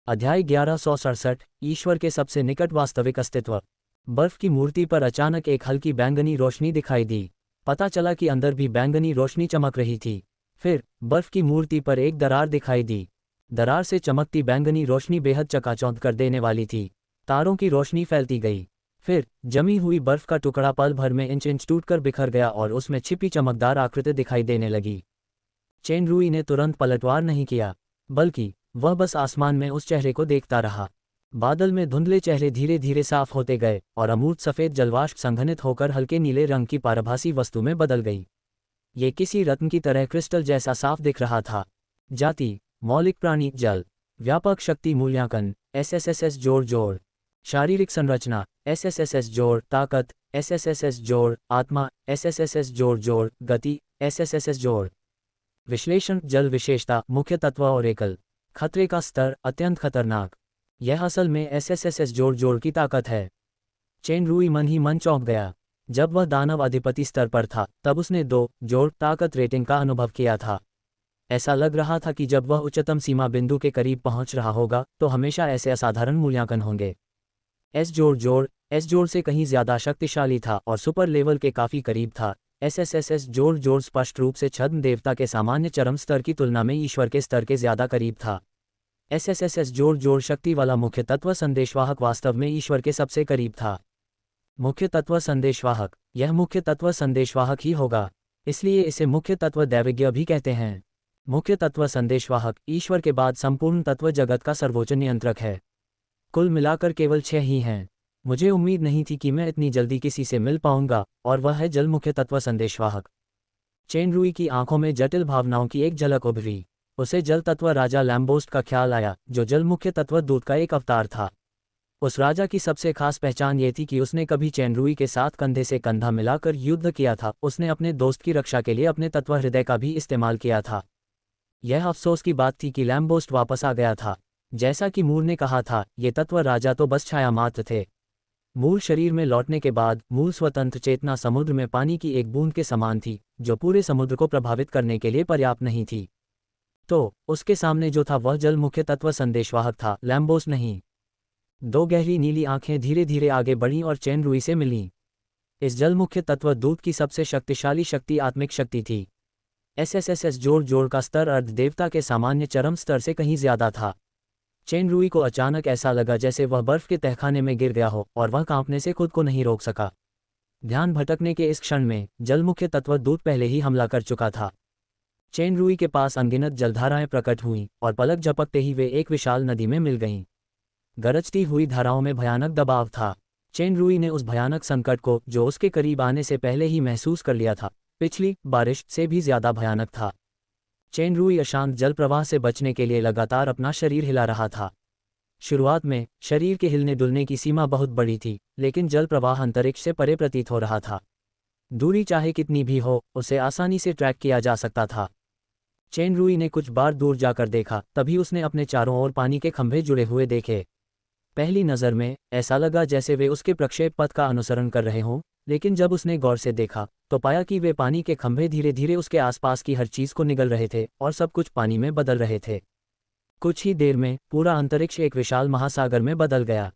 अध्याय 1167, ईश्वर के सबसे निकट वास्तविक अस्तित्व। बर्फ की मूर्ति पर अचानक एक हल्की बैंगनी रोशनी दिखाई दी। पता चला कि अंदर भी बैंगनी रोशनी चमक रही थी। फिर बर्फ की मूर्ति पर एक दरार दिखाई दी। दरार से चमकती बैंगनी रोशनी बेहद चकाचौंध कर देने वाली थी। तारों की रोशनी फैलती गई। फिर जमी हुई बर्फ का टुकड़ा पल भर में इंच इंच टूटकर बिखर गया और उसमें छिपी चमकदार आकृति दिखाई देने लगी। चेन रुई ने तुरंत पलटवार नहीं किया, बल्कि वह बस आसमान में उस चेहरे को देखता रहा। बादल में धुंधले चेहरे धीरे धीरे साफ होते गए और अमूर्त सफेद जलवाष्प संघनित होकर हल्के नीले रंग की पारभासी वस्तु में बदल गई। ये किसी रत्न की तरह क्रिस्टल जैसा साफ दिख रहा था। जाति, मौलिक प्राणी जल, व्यापक शक्ति मूल्यांकन SSSS जोड़, शारीरिक संरचना SSSS जोड़, ताकत SSSS जोड़, आत्मा SSSS जोड़, गति SSSS जोड़, विश्लेषण जल विशेषता मुख्य तत्व और एकल, खतरे का स्तर अत्यंत खतरनाक। यह असल में SSSS जोड़ की ताकत है। चेन रुई मन ही मन चौंक गया। जब वह दानव अधिपति स्तर पर था, तब उसने 2 जोड़ ताकत रेटिंग का अनुभव किया था। ऐसा लग रहा था कि जब वह उच्चतम सीमा बिंदु के करीब पहुंच रहा होगा, तो हमेशा ऐसे असाधारण मूल्यांकन होंगे। S जोड़ से कहीं ज्यादा शक्तिशाली था और सुपर लेवल के काफी करीब था। SSSS जोड़ स्पष्ट रूप से छद्म देवता के सामान्य चरम स्तर की तुलना में ईश्वर के स्तर के ज्यादा करीब था। SSSS जोड़ शक्ति वाला मुख्य तत्व संदेशवाहक वास्तव में ईश्वर के सबसे करीब था। मुख्य तत्व संदेशवाहक, यह मुख्य तत्व संदेशवाहक ही होगा, इसलिए इसे मुख्य तत्व दैविज्ञ भी कहते हैं। मुख्य तत्व संदेशवाहक ईश्वर के बाद संपूर्ण तत्व जगत का सर्वोच्च नियंत्रक है। कुल मिलाकर केवल 6 ही हैं। मुझे उम्मीद नहीं थी कि मैं इतनी जल्दी किसी से मिल पाऊंगा, और वह है जल मुख्य तत्व संदेशवाहक। चेन रुई की आंखों में जटिल भावनाओं की एक झलक उभरी। उसे जल तत्व राजा लैम्बोस्ट का ख्याल आया, जो जल मुख्य तत्व दूत का एक अवतार था। उस राजा की सबसे खास पहचान ये थी कि उसने कभी चेन रुई के साथ कंधे से कंधा मिलाकर युद्ध किया था। उसने अपने दोस्त की रक्षा के लिए अपने तत्व हृदय का भी इस्तेमाल किया था। यह अफसोस की बात थी कि लैम्बोस्ट वापस आ गया था। जैसा कि मूर ने कहा था, ये तत्व राजा तो बस छाया मात्र थे। मूल शरीर में लौटने के बाद मूल स्वतंत्र चेतना समुद्र में पानी की एक बूंद के समान थी, जो पूरे समुद्र को प्रभावित करने के लिए पर्याप्त नहीं थी। तो उसके सामने जो था वह जल मुख्य तत्व संदेशवाहक था, लैम्बोस्ट नहीं। दो गहरी नीली आंखें धीरे धीरे आगे बढ़ीं और चेन रुई से मिलीं। इस जल मुख्य तत्व दूत की सबसे शक्तिशाली शक्ति आत्मिक शक्ति थी। एसएसएस जोड़ का स्तर अर्ध देवता के सामान्य चरम स्तर से कहीं ज्यादा था। चेन रुई को अचानक ऐसा लगा जैसे वह बर्फ के तहखाने में गिर गया हो और वह कांपने से खुद को नहीं रोक सका। ध्यान भटकने के इस क्षण में जल मुख्य तत्व दूत पहले ही हमला कर चुका था। चेन रुई के पास अनगिनत जलधाराएं प्रकट हुईं और पलक झपकते ही वे एक विशाल नदी में मिल गईं। गरजती हुई धाराओं में भयानक दबाव था। चेन रुई ने उस भयानक संकट को, जो उसके करीब आने से पहले ही महसूस कर लिया था, पिछली बारिश से भी ज्यादा भयानक था। चेन रुई अशांत जल प्रवाह से बचने के लिए लगातार अपना शरीर हिला रहा था। शुरुआत में शरीर के हिलने डुलने की सीमा बहुत बड़ी थी, लेकिन जल प्रवाह अंतरिक्ष से परे प्रतीत हो रहा था। दूरी चाहे कितनी भी हो, उसे आसानी से ट्रैक किया जा सकता था। चेन रुई ने कुछ बार दूर जाकर देखा, तभी उसने अपने चारों ओर पानी के खंभे जुड़े हुए देखे। पहली नज़र में ऐसा लगा जैसे वे उसके प्रक्षेप पथ का अनुसरण कर रहे हों, लेकिन जब उसने गौर से देखा तो पाया कि वे पानी के खंभे धीरे धीरे उसके आसपास की हर चीज़ को निगल रहे थे और सब कुछ पानी में बदल रहे थे। कुछ ही देर में पूरा अंतरिक्ष एक विशाल महासागर में बदल गया।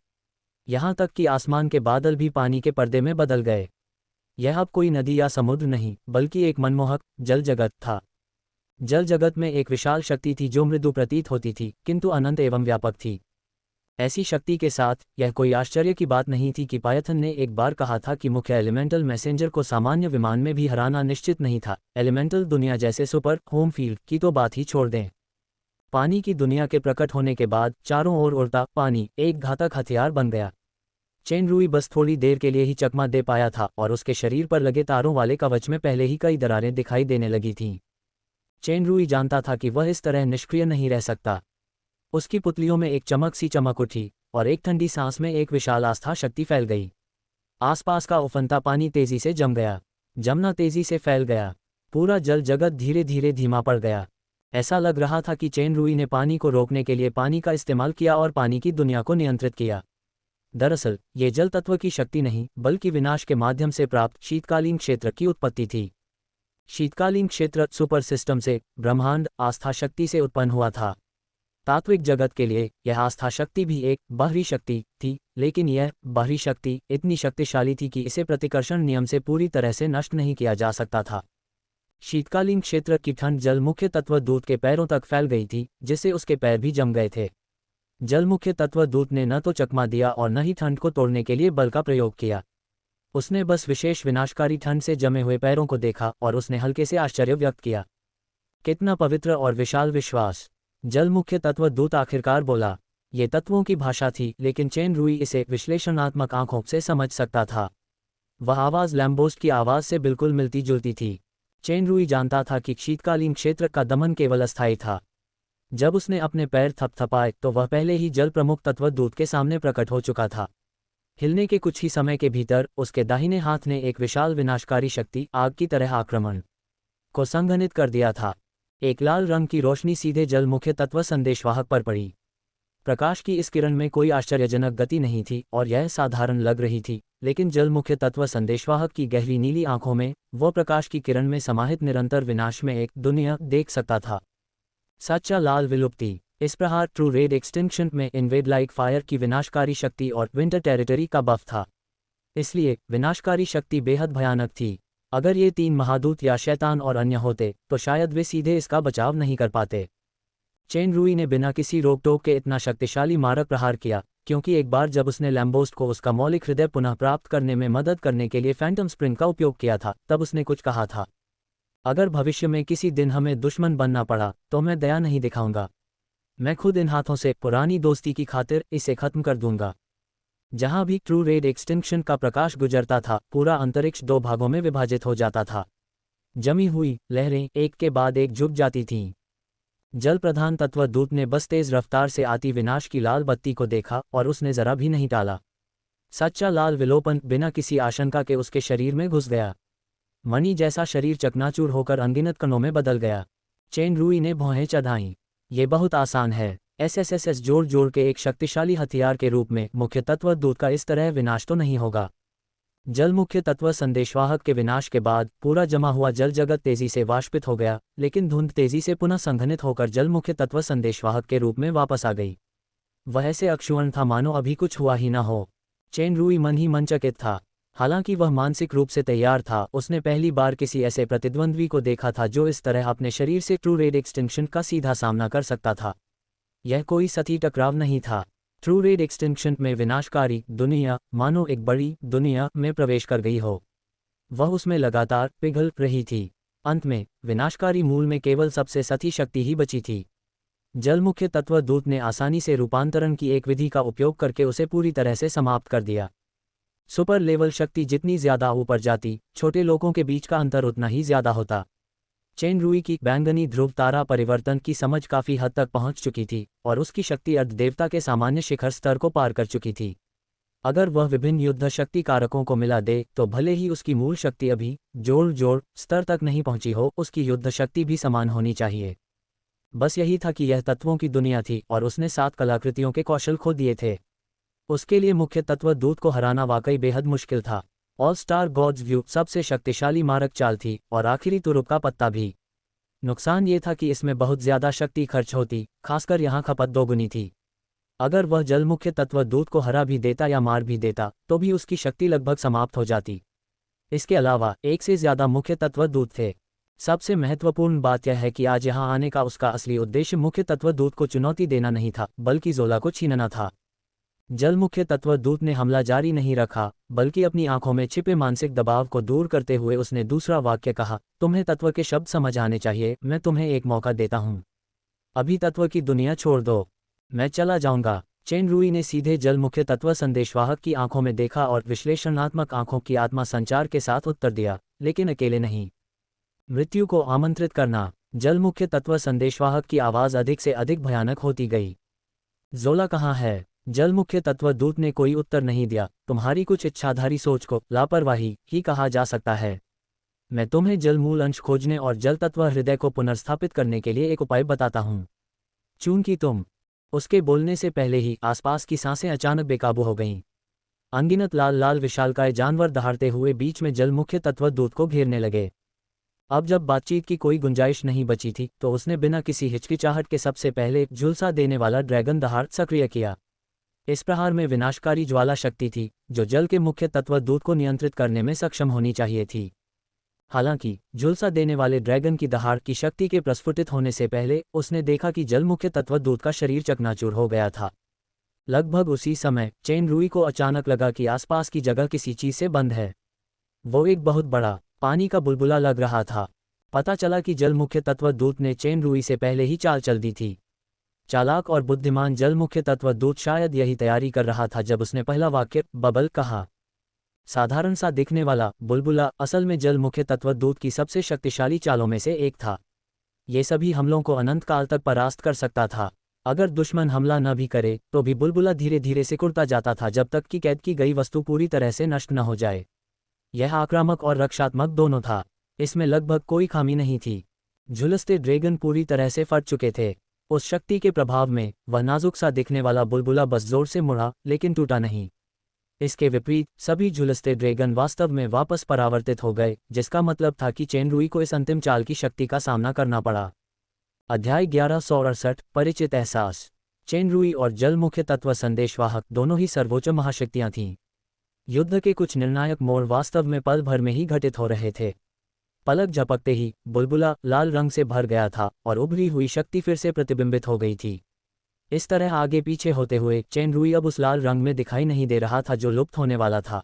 यहाँ तक कि आसमान के बादल भी पानी के पर्दे में बदल गए। यह अब कोई नदी या समुद्र नहीं, बल्कि एक मनमोहक जल जगत था। जल जगत में एक विशाल शक्ति थी जो मृदु प्रतीत होती थी, किंतु अनंत एवं व्यापक थी। ऐसी शक्ति के साथ यह कोई आश्चर्य की बात नहीं थी कि पायथन ने एक बार कहा था कि मुख्य एलिमेंटल मैसेंजर को सामान्य विमान में भी हराना निश्चित नहीं था। एलिमेंटल दुनिया जैसे सुपर होम फील्ड की तो बात ही छोड़ दें। पानी की दुनिया के प्रकट होने के बाद चारों ओर उड़ता पानी एक घातक हथियार बन गया। चेन रुई बस थोड़ी देर के लिए ही चकमा दे पाया था और उसके शरीर पर लगे तारों वाले कवच में पहले ही कई दरारें दिखाई देने लगी थीं। चेन रुई जानता था कि वह इस तरह निष्क्रिय नहीं रह सकता। उसकी पुतलियों में एक चमक सी चमक उठी और एक ठंडी सांस में एक विशाल आस्था शक्ति फैल गई। आसपास का उफनता पानी तेजी से जम गया, जमना तेजी से फैल गया। पूरा जल जगत धीरे धीरे धीमा पड़ गया। ऐसा लग रहा था कि चेन रुई ने पानी को रोकने के लिए पानी का इस्तेमाल किया और पानी की दुनिया को नियंत्रित किया। दरअसल ये जल तत्व की शक्ति नहीं, बल्कि विनाश के माध्यम से प्राप्त शीतकालीन क्षेत्र की उत्पत्ति थी। शीतकालीन क्षेत्र सुपर सिस्टम से, ब्रह्मांड आस्था शक्ति से उत्पन्न हुआ था। तात्विक जगत के लिए यह आस्था शक्ति भी एक बाहरी शक्ति थी, लेकिन यह बाहरी शक्ति इतनी शक्तिशाली थी कि इसे प्रतिकर्षण नियम से पूरी तरह से नष्ट नहीं किया जा सकता था। शीतकालीन क्षेत्र की ठंड जल मुख्य तत्व दूत के पैरों तक फैल गई थी, जिससे उसके पैर भी जम गए थे। जल मुख्य तत्व दूत ने न तो चकमा दिया और न ही ठंड को तोड़ने के लिए बल का प्रयोग किया। उसने बस विशेष विनाशकारी ठंड से जमे हुए पैरों को देखा और उसने हल्के से आश्चर्य व्यक्त किया। कितना पवित्र और विशाल विश्वास! जल मुख्य तत्व दूत आखिरकार बोला। ये तत्वों की भाषा थी, लेकिन चेन रुई इसे विश्लेषणात्मक आंखों से समझ सकता था। वह आवाज़ लैम्बोस्ट की आवाज़ से बिल्कुल मिलती जुलती थी। चेन रुई जानता था कि शीतकालीन क्षेत्र का दमन केवल अस्थायी था। जब उसने अपने पैर थपथपाए तो वह पहले ही जल प्रमुख तत्व दूत के सामने प्रकट हो चुका था। हिलने के कुछ ही समय के भीतर उसके दाहिने हाथ ने एक विशाल विनाशकारी शक्ति आग की तरह आक्रमण को संघनित कर दिया था। एक लाल रंग की रोशनी सीधे जल मुख्य तत्व संदेशवाहक पर पड़ी। प्रकाश की इस किरण में कोई आश्चर्यजनक गति नहीं थी और यह साधारण लग रही थी, लेकिन जल मुख्य तत्व संदेशवाहक की गहरी नीली आंखों में वो प्रकाश की किरण में समाहित निरंतर विनाश में एक दुनिया देख सकता था। सच्चा लाल विलुप्ति। इस प्रहार ट्रू रेड एक्सटिंक्शन में इन्वेड लाइक फायर की विनाशकारी शक्ति और विंटर टेरिटरी का बफ था। इसलिए विनाशकारी शक्ति बेहद भयानक थी। अगर ये तीन महादूत या शैतान और अन्य होते तो शायद वे सीधे इसका बचाव नहीं कर पाते। चेन रुई ने बिना किसी रोक टोक के इतना शक्तिशाली मारक प्रहार किया, क्योंकि एक बार जब उसने लैम्बोस्ट को उसका मौलिक हृदय पुनः प्राप्त करने में मदद करने के लिए फैंटम स्प्रिंग का उपयोग किया था, तब उसने कुछ कहा था। अगर भविष्य में किसी दिन हमें दुश्मन बनना पड़ा तो मैं दया नहीं दिखाऊंगा। मैं खुद इन हाथों से पुरानी दोस्ती की खातिर इसे खत्म कर दूंगा। जहां भी ट्रू रेड एक्सटिंक्शन का प्रकाश गुजरता था, पूरा अंतरिक्ष दो भागों में विभाजित हो जाता था। जमी हुई लहरें एक के बाद एक झुक जाती थीं। जल प्रधान तत्व दूत ने बस तेज रफ्तार से आती विनाश की लाल बत्ती को देखा और उसने जरा भी नहीं टाला। सच्चा लाल विलोपन बिना किसी आशंका के उसके शरीर में घुस गया। मणि जैसा शरीर चकनाचूर होकर अनगिनत कणों में बदल गया। चेन रुई ने भौहें चढ़ाईं। ये बहुत आसान है। एसएसएस जोड़ जोड़ के एक शक्तिशाली हथियार के रूप में मुख्य तत्व दूत का इस तरह विनाश तो नहीं होगा। जल मुख्य तत्व संदेशवाहक के विनाश के बाद पूरा जमा हुआ जल जगत तेजी से वाष्पित हो गया, लेकिन धुंध तेजी से पुनः संघनित होकर जल मुख्य तत्व संदेशवाहक के रूप में वापस आ गई। वह ऐसे अक्षुण्ण था मानो अभी कुछ हुआ ही ना हो। चेन रुई मन ही मन चकित था। हालांकि वह मानसिक रूप से तैयार था, उसने पहली बार किसी ऐसे प्रतिद्वंद्वी को देखा था जो इस तरह अपने शरीर से ट्रू रेड एक्सटिंक्शन का सीधा सामना कर सकता था। यह कोई सती टकराव नहीं था। ट्रू रेड एक्सटिंक्शन में विनाशकारी दुनिया मानो एक बड़ी दुनिया में प्रवेश कर गई हो। वह उसमें लगातार पिघल रही थी। अंत में विनाशकारी मूल में केवल सबसे सती शक्ति ही बची थी। जल मुख्य तत्व दूत ने आसानी से रूपांतरण की एक विधि का उपयोग करके उसे पूरी तरह से समाप्त कर दिया। सुपर लेवल शक्ति जितनी ज्यादा ऊपर जाती, छोटे लोगों के बीच का अंतर उतना ही ज्यादा होता। चेन रुई की बैंगनी ध्रुव तारा परिवर्तन की समझ काफी हद तक पहुंच चुकी थी और उसकी शक्ति अर्धदेवता के सामान्य शिखर स्तर को पार कर चुकी थी। अगर वह विभिन्न युद्ध शक्ति कारकों को मिला दे तो भले ही उसकी मूल शक्ति अभी जोड़ स्तर तक नहीं पहुंची हो, उसकी युद्ध शक्ति भी समान होनी चाहिए। बस यही था कि यह तत्वों की दुनिया थी और उसने 7 कलाकृतियों के कौशल खो दिए थे। उसके लिए मुख्य तत्व दूत को हराना वाकई बेहद मुश्किल था। ऑल स्टार गॉड्स व्यू सबसे शक्तिशाली मारक चाल थी और आखिरी तुरुप का पत्ता भी। नुकसान ये था कि इसमें बहुत ज्यादा शक्ति खर्च होती, खासकर यहाँ खपत दोगुनी थी। अगर वह जल मुख्य तत्व दूत को हरा भी देता या मार भी देता तो भी उसकी शक्ति लगभग समाप्त हो जाती। इसके अलावा एक से ज्यादा मुख्य तत्व दूत थे। सबसे महत्वपूर्ण बात यह है कि आज यहाँ आने का उसका असली उद्देश्य मुख्य तत्व दूत को चुनौती देना नहीं था, बल्कि जोला को छीनना था। जल मुख्य तत्व दूत ने हमला जारी नहीं रखा, बल्कि अपनी आंखों में छिपे मानसिक दबाव को दूर करते हुए उसने दूसरा वाक्य कहा, तुम्हें तत्व के शब्द समझ आने चाहिए। मैं तुम्हें एक मौका देता हूँ। अभी तत्व की दुनिया छोड़ दो, मैं चला जाऊंगा। चेन रुई ने सीधे जल मुख्य तत्व संदेशवाहक की आंखों में देखा और विश्लेषणात्मक आंखों की आत्मा संचार के साथ उत्तर दिया, लेकिन अकेले नहीं। मृत्यु को आमंत्रित करना। जल मुख्य तत्व संदेशवाहक की आवाज अधिक से अधिक भयानक होती गई। जोला कहाँ है? जल मुख्य तत्व दूत ने कोई उत्तर नहीं दिया। तुम्हारी कुछ इच्छाधारी सोच को लापरवाही ही कहा जा सकता है। मैं तुम्हें जल मूल अंश खोजने और जल तत्व हृदय को पुनर्स्थापित करने के लिए एक उपाय बताता हूँ। चूंकि तुम। उसके बोलने से पहले ही आसपास की सांसें अचानक बेकाबू हो गईं। अनगिनत लाल लाल विशालकाय जानवर दहाड़ते हुए बीच में जल मुख्य तत्व दूत को घेरने लगे। अब जब बातचीत की कोई गुंजाइश नहीं बची थी तो उसने बिना किसी हिचकिचाहट के सबसे पहले झुलसा देने वाला ड्रैगन दहाड़ सक्रिय किया। इस प्रहार में विनाशकारी ज्वाला शक्ति थी जो जल के मुख्य तत्व दूत को नियंत्रित करने में सक्षम होनी चाहिए थी। हालांकि झुलसा देने वाले ड्रैगन की दहाड़ की शक्ति के प्रस्फुटित होने से पहले उसने देखा कि जल मुख्य तत्व दूत का शरीर चकनाचूर हो गया था। लगभग उसी समय चेन रुई को अचानक लगा कि आसपास की जगह किसी चीज से बंद है। वो एक बहुत बड़ा पानी का बुलबुला लग रहा था। पता चला कि जल मुख्य तत्व दूत ने चेन रुई से पहले ही चाल चल दी थी। चालाक और बुद्धिमान जल मुख्य तत्व दूत शायद यही तैयारी कर रहा था जब उसने पहला वाक्य बबल कहा। साधारण सा दिखने वाला बुलबुला असल में जल मुख्य तत्व दूत की सबसे शक्तिशाली चालों में से एक था। ये सभी हमलों को अनंत काल तक परास्त कर सकता था। अगर दुश्मन हमला न भी करे तो भी बुलबुला धीरे धीरे सिकुड़ता जाता था जब तक कि कैद की गई वस्तु पूरी तरह से नष्ट न हो जाए। यह आक्रामक और रक्षात्मक दोनों था। इसमें लगभग कोई खामी नहीं थी। झुलसते ड्रैगन पूरी तरह से फट चुके थे। उस शक्ति के प्रभाव में वह नाजुक सा दिखने वाला बुलबुला बस जोर से मुड़ा, लेकिन टूटा नहीं। इसके विपरीत सभी झुलसते ड्रैगन वास्तव में वापस परावर्तित हो गए, जिसका मतलब था कि चेन रुई को इस अंतिम चाल की शक्ति का सामना करना पड़ा। अध्याय 1168 परिचित एहसास। चेन रुई और जल मुख्य तत्व संदेशवाहक दोनों ही सर्वोच्च महाशक्तियां थीं। युद्ध के कुछ निर्णायक मोड़ वास्तव में पल भर में ही घटित हो रहे थे। पलक झपकते ही बुलबुला लाल रंग से भर गया था और उभरी हुई शक्ति फिर से प्रतिबिंबित हो गई थी। इस तरह आगे पीछे होते हुए चेन रुई अब उस लाल रंग में दिखाई नहीं दे रहा था जो लुप्त होने वाला था।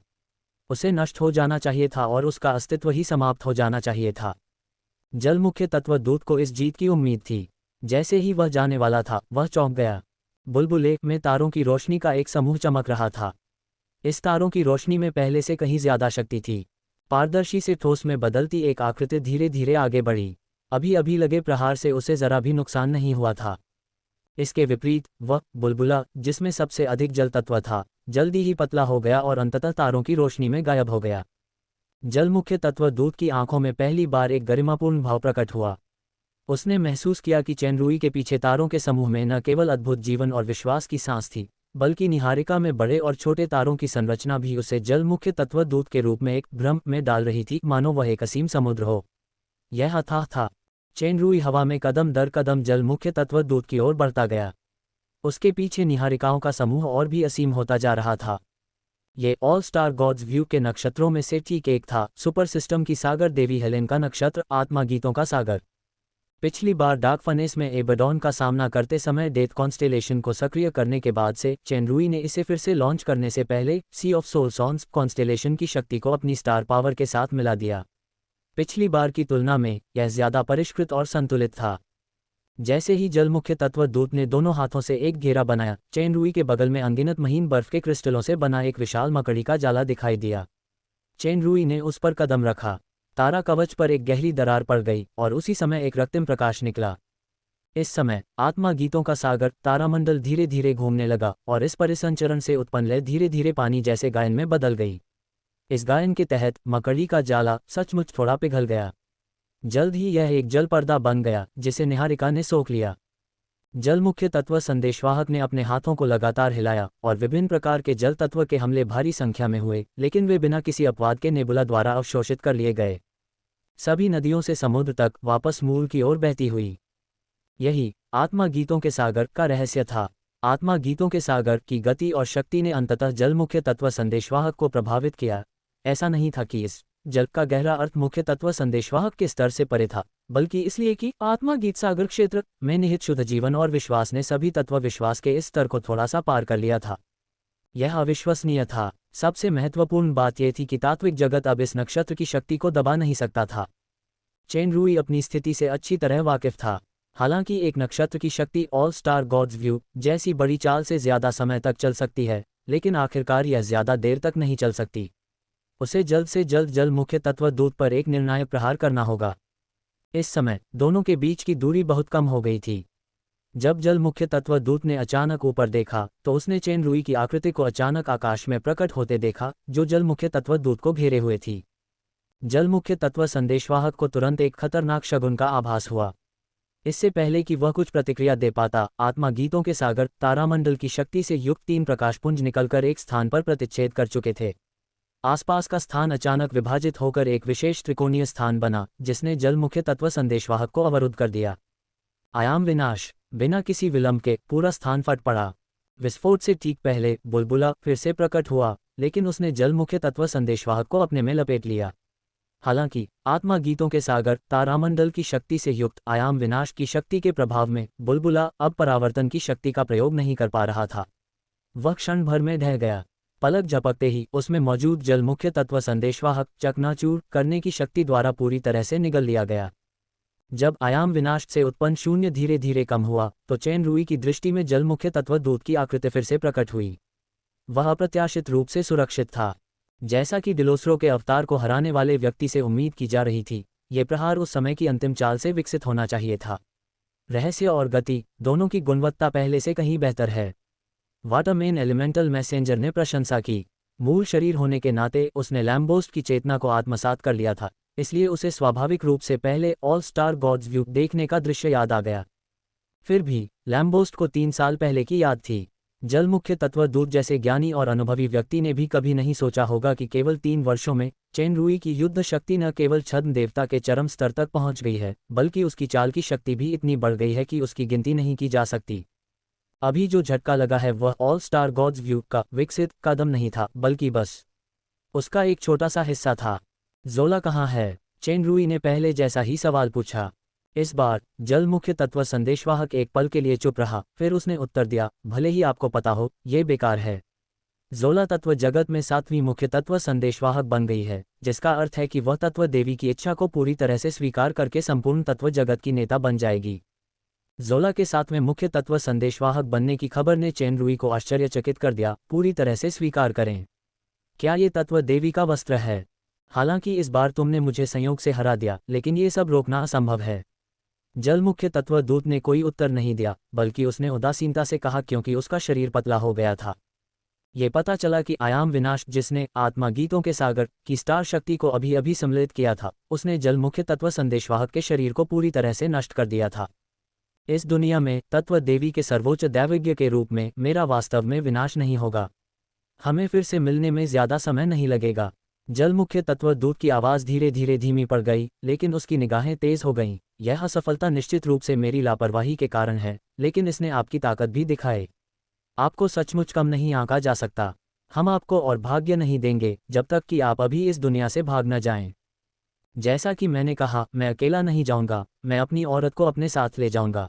उसे नष्ट हो जाना चाहिए था और उसका अस्तित्व ही समाप्त हो जाना चाहिए था। जल मुख्य तत्व दूत को इस जीत की उम्मीद थी। जैसे ही वह जाने वाला था वह चौंक गया। बुलबुले में तारों की रोशनी का एक समूह चमक रहा था। इस तारों की रोशनी में पहले से कहीं ज्यादा शक्ति थी। पारदर्शी से ठोस में बदलती एक आकृति धीरे धीरे आगे बढ़ी। अभी अभी लगे प्रहार से उसे जरा भी नुकसान नहीं हुआ था। इसके विपरीत वह बुलबुला जिसमें सबसे अधिक जल तत्व था जल्दी ही पतला हो गया और अंततः तारों की रोशनी में गायब हो गया। जल मुख्य तत्व दूत की आंखों में पहली बार एक गरिमापूर्ण भाव प्रकट हुआ। उसने महसूस किया कि चेनरुई के पीछे तारों के समूह में न केवल अद्भुत जीवन और विश्वास की सांस थी, बल्कि निहारिका में बड़े और छोटे तारों की संरचना भी उसे जल मुख्य तत्व दूत के रूप में एक भ्रम में डाल रही थी, मानो वह एक असीम समुद्र हो। यह अथाह था। चेनरुई हवा में कदम दर कदम जल मुख्य तत्व दूत की ओर बढ़ता गया। उसके पीछे निहारिकाओं का समूह और भी असीम होता जा रहा था। ये ऑल स्टार गॉड्स व्यू के नक्षत्रों में से ठीक एक था, सुपर सिस्टम की सागर देवी हेलेन का नक्षत्र, आत्मा गीतों का सागर। पिछली बार डार्क फनेस में एबेडॉन का सामना करते समय डेथ कॉन्स्टेलेशन को सक्रिय करने के बाद से चेनरुई ने इसे फिर से लॉन्च करने से पहले सी ऑफ सोल सॉन्स कॉन्स्टेलेशन की शक्ति को अपनी स्टार पावर के साथ मिला दिया। पिछली बार की तुलना में यह ज्यादा परिष्कृत और संतुलित था। जैसे ही जल मुख्य तत्व दूत ने दोनों हाथों से एक घेरा बनाया, चेनरुई के बगल में अनगिनत महीन बर्फ के क्रिस्टलों से बना एक विशाल मकड़ी का जाला दिखाई दिया। चेनरुई ने उस पर कदम रखा। तारा कवच पर एक गहरी दरार पड़ गई और उसी समय एक रक्तिम प्रकाश निकला। इस समय आत्मा गीतों का सागर तारामंडल धीरे धीरे घूमने लगा और इस परिसंचरण से उत्पन्न लय धीरे धीरे पानी जैसे गायन में बदल गई। इस गायन के तहत मकड़ी का जाला सचमुच थोड़ा पिघल गया। जल्द ही यह एक जल पर्दा बन गया जिसे निहारिका ने सोख लिया। जल मुख्य तत्व संदेशवाहक ने अपने हाथों को लगातार हिलाया और विभिन्न प्रकार के जल तत्व के हमले भारी संख्या में हुए, लेकिन वे बिना किसी अपवाद के नेबुला द्वारा अवशोषित कर लिए गए। सभी नदियों से समुद्र तक वापस मूल की ओर बहती हुई। यही आत्मा गीतों के सागर का रहस्य था। आत्मा गीतों के सागर की गति और शक्ति ने अंततः जल मुख्य तत्व संदेशवाहक को प्रभावित किया। ऐसा नहीं था कि इस जल का गहरा अर्थ मुख्य तत्व संदेशवाहक के स्तर से परे था, बल्कि इसलिए कि आत्मा गीत सागर क्षेत्र में निहित शुद्ध जीवन और विश्वास ने सभी तत्व विश्वास के इस स्तर को थोड़ा सा पार कर लिया था। यह अविश्वसनीय था। सबसे महत्वपूर्ण बात यह थी कि तात्विक जगत अब इस नक्षत्र की शक्ति को दबा नहीं सकता था। चेनरुई अपनी स्थिति से अच्छी तरह वाकिफ था। हालांकि एक नक्षत्र की शक्ति ऑल स्टार गॉड्स व्यू जैसी बड़ी चाल से ज्यादा समय तक चल सकती है, लेकिन आखिरकार यह ज्यादा देर तक नहीं चल सकती। उसे जल्द से जल्द जल मुख्य तत्व दूत पर एक निर्णायक प्रहार करना होगा। इस समय दोनों के बीच की दूरी बहुत कम हो गई थी। जब जल मुख्य तत्व दूत ने अचानक ऊपर देखा तो उसने चेनरुई की आकृति को अचानक आकाश में प्रकट होते देखा, जो जल मुख्य तत्व दूत को घेरे हुए थी। जल मुख्य तत्व संदेशवाहक को तुरंत एक खतरनाक शगुन का आभास हुआ। इससे पहले कि वह कुछ प्रतिक्रिया दे पाता, आत्मा गीतों के सागर तारामंडल की शक्ति से युक्त 3 प्रकाशपुंज निकलकर एक स्थान पर प्रतिच्छेद कर चुके थे। आसपास का स्थान अचानक विभाजित होकर एक विशेष त्रिकोणीय स्थान बना, जिसने जल मुख्य तत्व संदेशवाहक को अवरुद्ध कर दिया। आयाम विनाश। बिना किसी विलंब के पूरा स्थान फट पड़ा। विस्फोट से ठीक पहले बुलबुला फिर से प्रकट हुआ, लेकिन उसने जल मुख्य तत्व संदेशवाहक को अपने में लपेट लिया। हालांकि आत्मा गीतों के सागर तारामंडल की शक्ति से युक्त आयाम विनाश की शक्ति के प्रभाव में बुलबुला अब परावर्तन की शक्ति का प्रयोग नहीं कर पा रहा था। वह क्षण भर में ढह गया। पलक झपकते ही उसमें मौजूद जल मुख्य तत्व संदेशवाहक चकनाचूर करने की शक्ति द्वारा पूरी तरह से निगल लिया गया। जब आयाम विनाश से उत्पन्न शून्य धीरे धीरे कम हुआ तो चेनरुई की दृष्टि में जल मुख्य तत्व दूत की आकृति फिर से प्रकट हुई। वह अप्रत्याशित रूप से सुरक्षित था। जैसा कि डिलोस्रो के अवतार को हराने वाले व्यक्ति से उम्मीद की जा रही थी, ये प्रहार उस समय की अंतिम चाल से विकसित होना चाहिए था। रहस्य और गति दोनों की गुणवत्ता पहले से कहीं बेहतर है। वाटरमेन एलिमेंटल मैसेंजर ने प्रशंसा की। मूल शरीर होने के नाते उसने लैम्बोस्ट की चेतना को आत्मसात कर लिया था, इसलिए उसे स्वाभाविक रूप से पहले ऑल स्टार गॉड्स व्यू देखने का दृश्य याद आ गया। फिर भी लैम्बोस्ट को 3 साल पहले की याद थी। जल मुख्य तत्व दूत जैसे ज्ञानी और अनुभवी व्यक्ति ने भी कभी नहीं सोचा होगा कि केवल 3 वर्षों में चेनरुई की युद्ध शक्ति न केवल छद्म देवता के चरम स्तर तक पहुंच गई है, बल्कि उसकी चाल की शक्ति भी इतनी बढ़ गई है कि उसकी गिनती नहीं की जा सकती। अभी जो झटका लगा है वह ऑल स्टार गॉड्स व्यू का विकसित कदम नहीं था, बल्कि बस उसका एक छोटा सा हिस्सा था। ज़ोला कहाँ है? चेनरुई ने पहले जैसा ही सवाल पूछा। इस बार जल मुख्य तत्व संदेशवाहक एक पल के लिए चुप रहा, फिर उसने उत्तर दिया, भले ही आपको पता हो, ये बेकार है। ज़ोला तत्व जगत में 7वीं मुख्य तत्व संदेशवाहक बन गई है, जिसका अर्थ है कि वह तत्व देवी की इच्छा को पूरी तरह से स्वीकार करके संपूर्ण तत्व जगत की नेता बन जाएगी। ज़ोला के 7वें मुख्य तत्व संदेशवाहक बनने की खबर ने चेनरुई को आश्चर्यचकित कर दिया। पूरी तरह से स्वीकार करें? क्या ये तत्व देवी का वस्त्र है? हालांकि इस बार तुमने मुझे संयोग से हरा दिया, लेकिन ये सब रोकना असंभव है। जल मुख्य तत्व दूत ने कोई उत्तर नहीं दिया, बल्कि उसने उदासीनता से कहा, क्योंकि उसका शरीर पतला हो गया था। ये पता चला कि आयाम विनाश, जिसने आत्मा गीतों के सागर की स्टार शक्ति को अभी अभी सम्मिलित किया था, उसने जल मुख्य तत्व संदेशवाहक के शरीर को पूरी तरह से नष्ट कर दिया था। इस दुनिया में तत्व देवी के सर्वोच्च दैवज्ञ के रूप में मेरा वास्तव में विनाश नहीं होगा। हमें फिर से मिलने में ज्यादा समय नहीं लगेगा। जल मुख्य तत्व दूत की आवाज़ धीरे धीरे धीमी पड़ गई, लेकिन उसकी निगाहें तेज हो गईं। यह असफलता निश्चित रूप से मेरी लापरवाही के कारण है, लेकिन इसने आपकी ताकत भी दिखाई। आपको सचमुच कम नहीं आंका जा सकता। हम आपको और भाग्य नहीं देंगे जब तक कि आप अभी इस दुनिया से भाग न जाएं। जैसा कि मैंने कहा, मैं अकेला नहीं जाऊंगा, मैं अपनी औरत को अपने साथ ले जाऊंगा।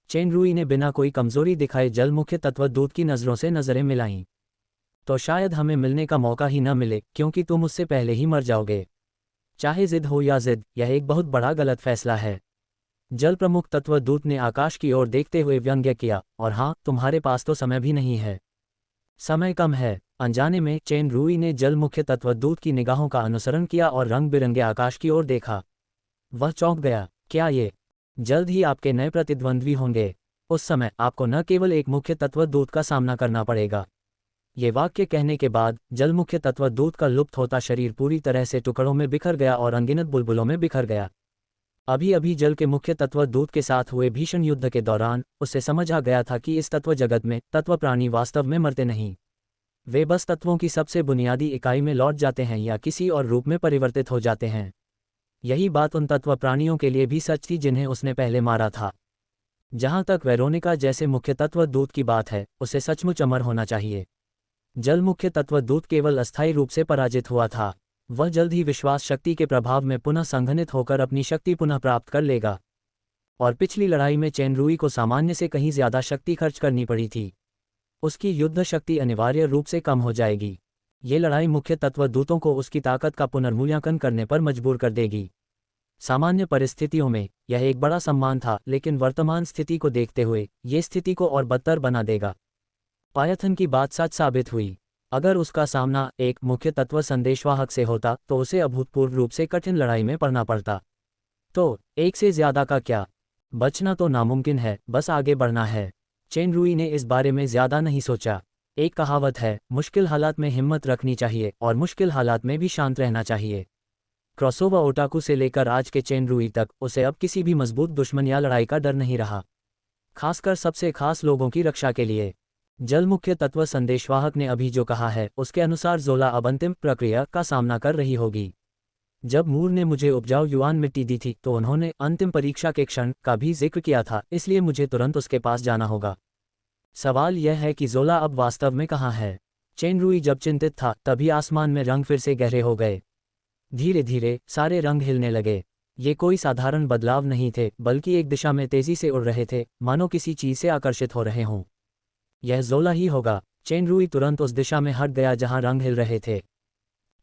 चेन रुई ने बिना कोई कमजोरी दिखाए जल मुख्य तत्व दूत की नज़रों से नज़रें मिलाईं। तो शायद हमें मिलने का मौका ही न मिले, क्योंकि तुम उससे पहले ही मर जाओगे। चाहे जिद हो या जिद, यह एक बहुत बड़ा गलत फैसला है। जल प्रमुख तत्व दूत ने आकाश की ओर देखते हुए व्यंग्य किया, और हाँ, तुम्हारे पास तो समय भी नहीं है। समय कम है। अनजाने में चेन रुई ने जल मुख्य तत्व दूत की निगाहों का अनुसरण किया और रंग बिरंगे आकाश की ओर देखा। वह चौंक गया। क्या ये? जल्द ही आपके नए प्रतिद्वंद्वी होंगे। उस समय आपको न केवल एक मुख्य तत्व दूत का सामना करना पड़ेगा। ये वाक्य कहने के बाद जल मुख्य तत्व दूत का लुप्त होता शरीर पूरी तरह से टुकड़ों में बिखर गया और अनगिनत बुलबुलों में बिखर गया। अभी अभी जल के मुख्य तत्व दूत के साथ हुए भीषण युद्ध के दौरान उसे समझ आ गया था कि इस तत्व जगत में तत्व प्राणी वास्तव में मरते नहीं। वे बस तत्वों की सबसे बुनियादी इकाई में लौट जाते हैं या किसी और रूप में परिवर्तित हो जाते हैं। यही बात उन तत्व प्राणियों के लिए भी सच थी जिन्हें उसने पहले मारा था। जहां तक वेरोनिका जैसे मुख्य तत्व दूत की बात है, उसे सचमुच अमर होना चाहिए। जल मुख्य तत्व दूत केवल अस्थायी रूप से पराजित हुआ था। वह जल्द ही विश्वास शक्ति के प्रभाव में पुनः संघनित होकर अपनी शक्ति पुनः प्राप्त कर लेगा। और पिछली लड़ाई में चेन रुई को सामान्य से कहीं ज्यादा शक्ति खर्च करनी पड़ी थी। उसकी युद्ध शक्ति अनिवार्य रूप से कम हो जाएगी। ये लड़ाई मुख्य तत्व दूतों को उसकी ताकत का पुनर्मूल्यांकन करने पर मजबूर कर देगी। सामान्य परिस्थितियों में यह एक बड़ा सम्मान था, लेकिन वर्तमान स्थिति को देखते हुए ये स्थिति को और बदतर बना देगा। पायथन की बात सच साबित हुई। अगर उसका सामना एक मुख्य तत्व संदेशवाहक से होता तो उसे अभूतपूर्व रूप से कठिन लड़ाई में पड़ना पड़ता। तो एक से ज्यादा का क्या? बचना तो नामुमकिन है, बस आगे बढ़ना है। चेन रुई ने इस बारे में ज्यादा नहीं सोचा। एक कहावत है, मुश्किल हालात में हिम्मत रखनी चाहिए और मुश्किल हालात में भी शांत रहना चाहिए। क्रॉसओवर ओटाकू से लेकर आज के चेन रुई तक उसे अब किसी भी मजबूत दुश्मन या लड़ाई का डर नहीं रहा, खासकर सबसे खास लोगों की रक्षा के लिए। जल मुख्य तत्व संदेशवाहक ने अभी जो कहा है, उसके अनुसार जोला अब अंतिम प्रक्रिया का सामना कर रही होगी। जब मूर ने मुझे उपजाऊ युआन मिट्टी दी थी तो उन्होंने अंतिम परीक्षा के क्षण का भी जिक्र किया था, इसलिए मुझे तुरंत उसके पास जाना होगा। सवाल यह है कि जोला अब वास्तव में कहाँ है? चेन रुई जब चिंतित था तभी आसमान में रंग फिर से गहरे हो गए। धीरे धीरे सारे रंग हिलने लगे। ये कोई साधारण बदलाव नहीं थे, बल्कि एक दिशा में तेजी से उड़ रहे थे, मानो किसी चीज से आकर्षित हो रहे हों। यह जोला ही होगा। चेन रुई तुरंत उस दिशा में हट गया जहां रंग हिल रहे थे।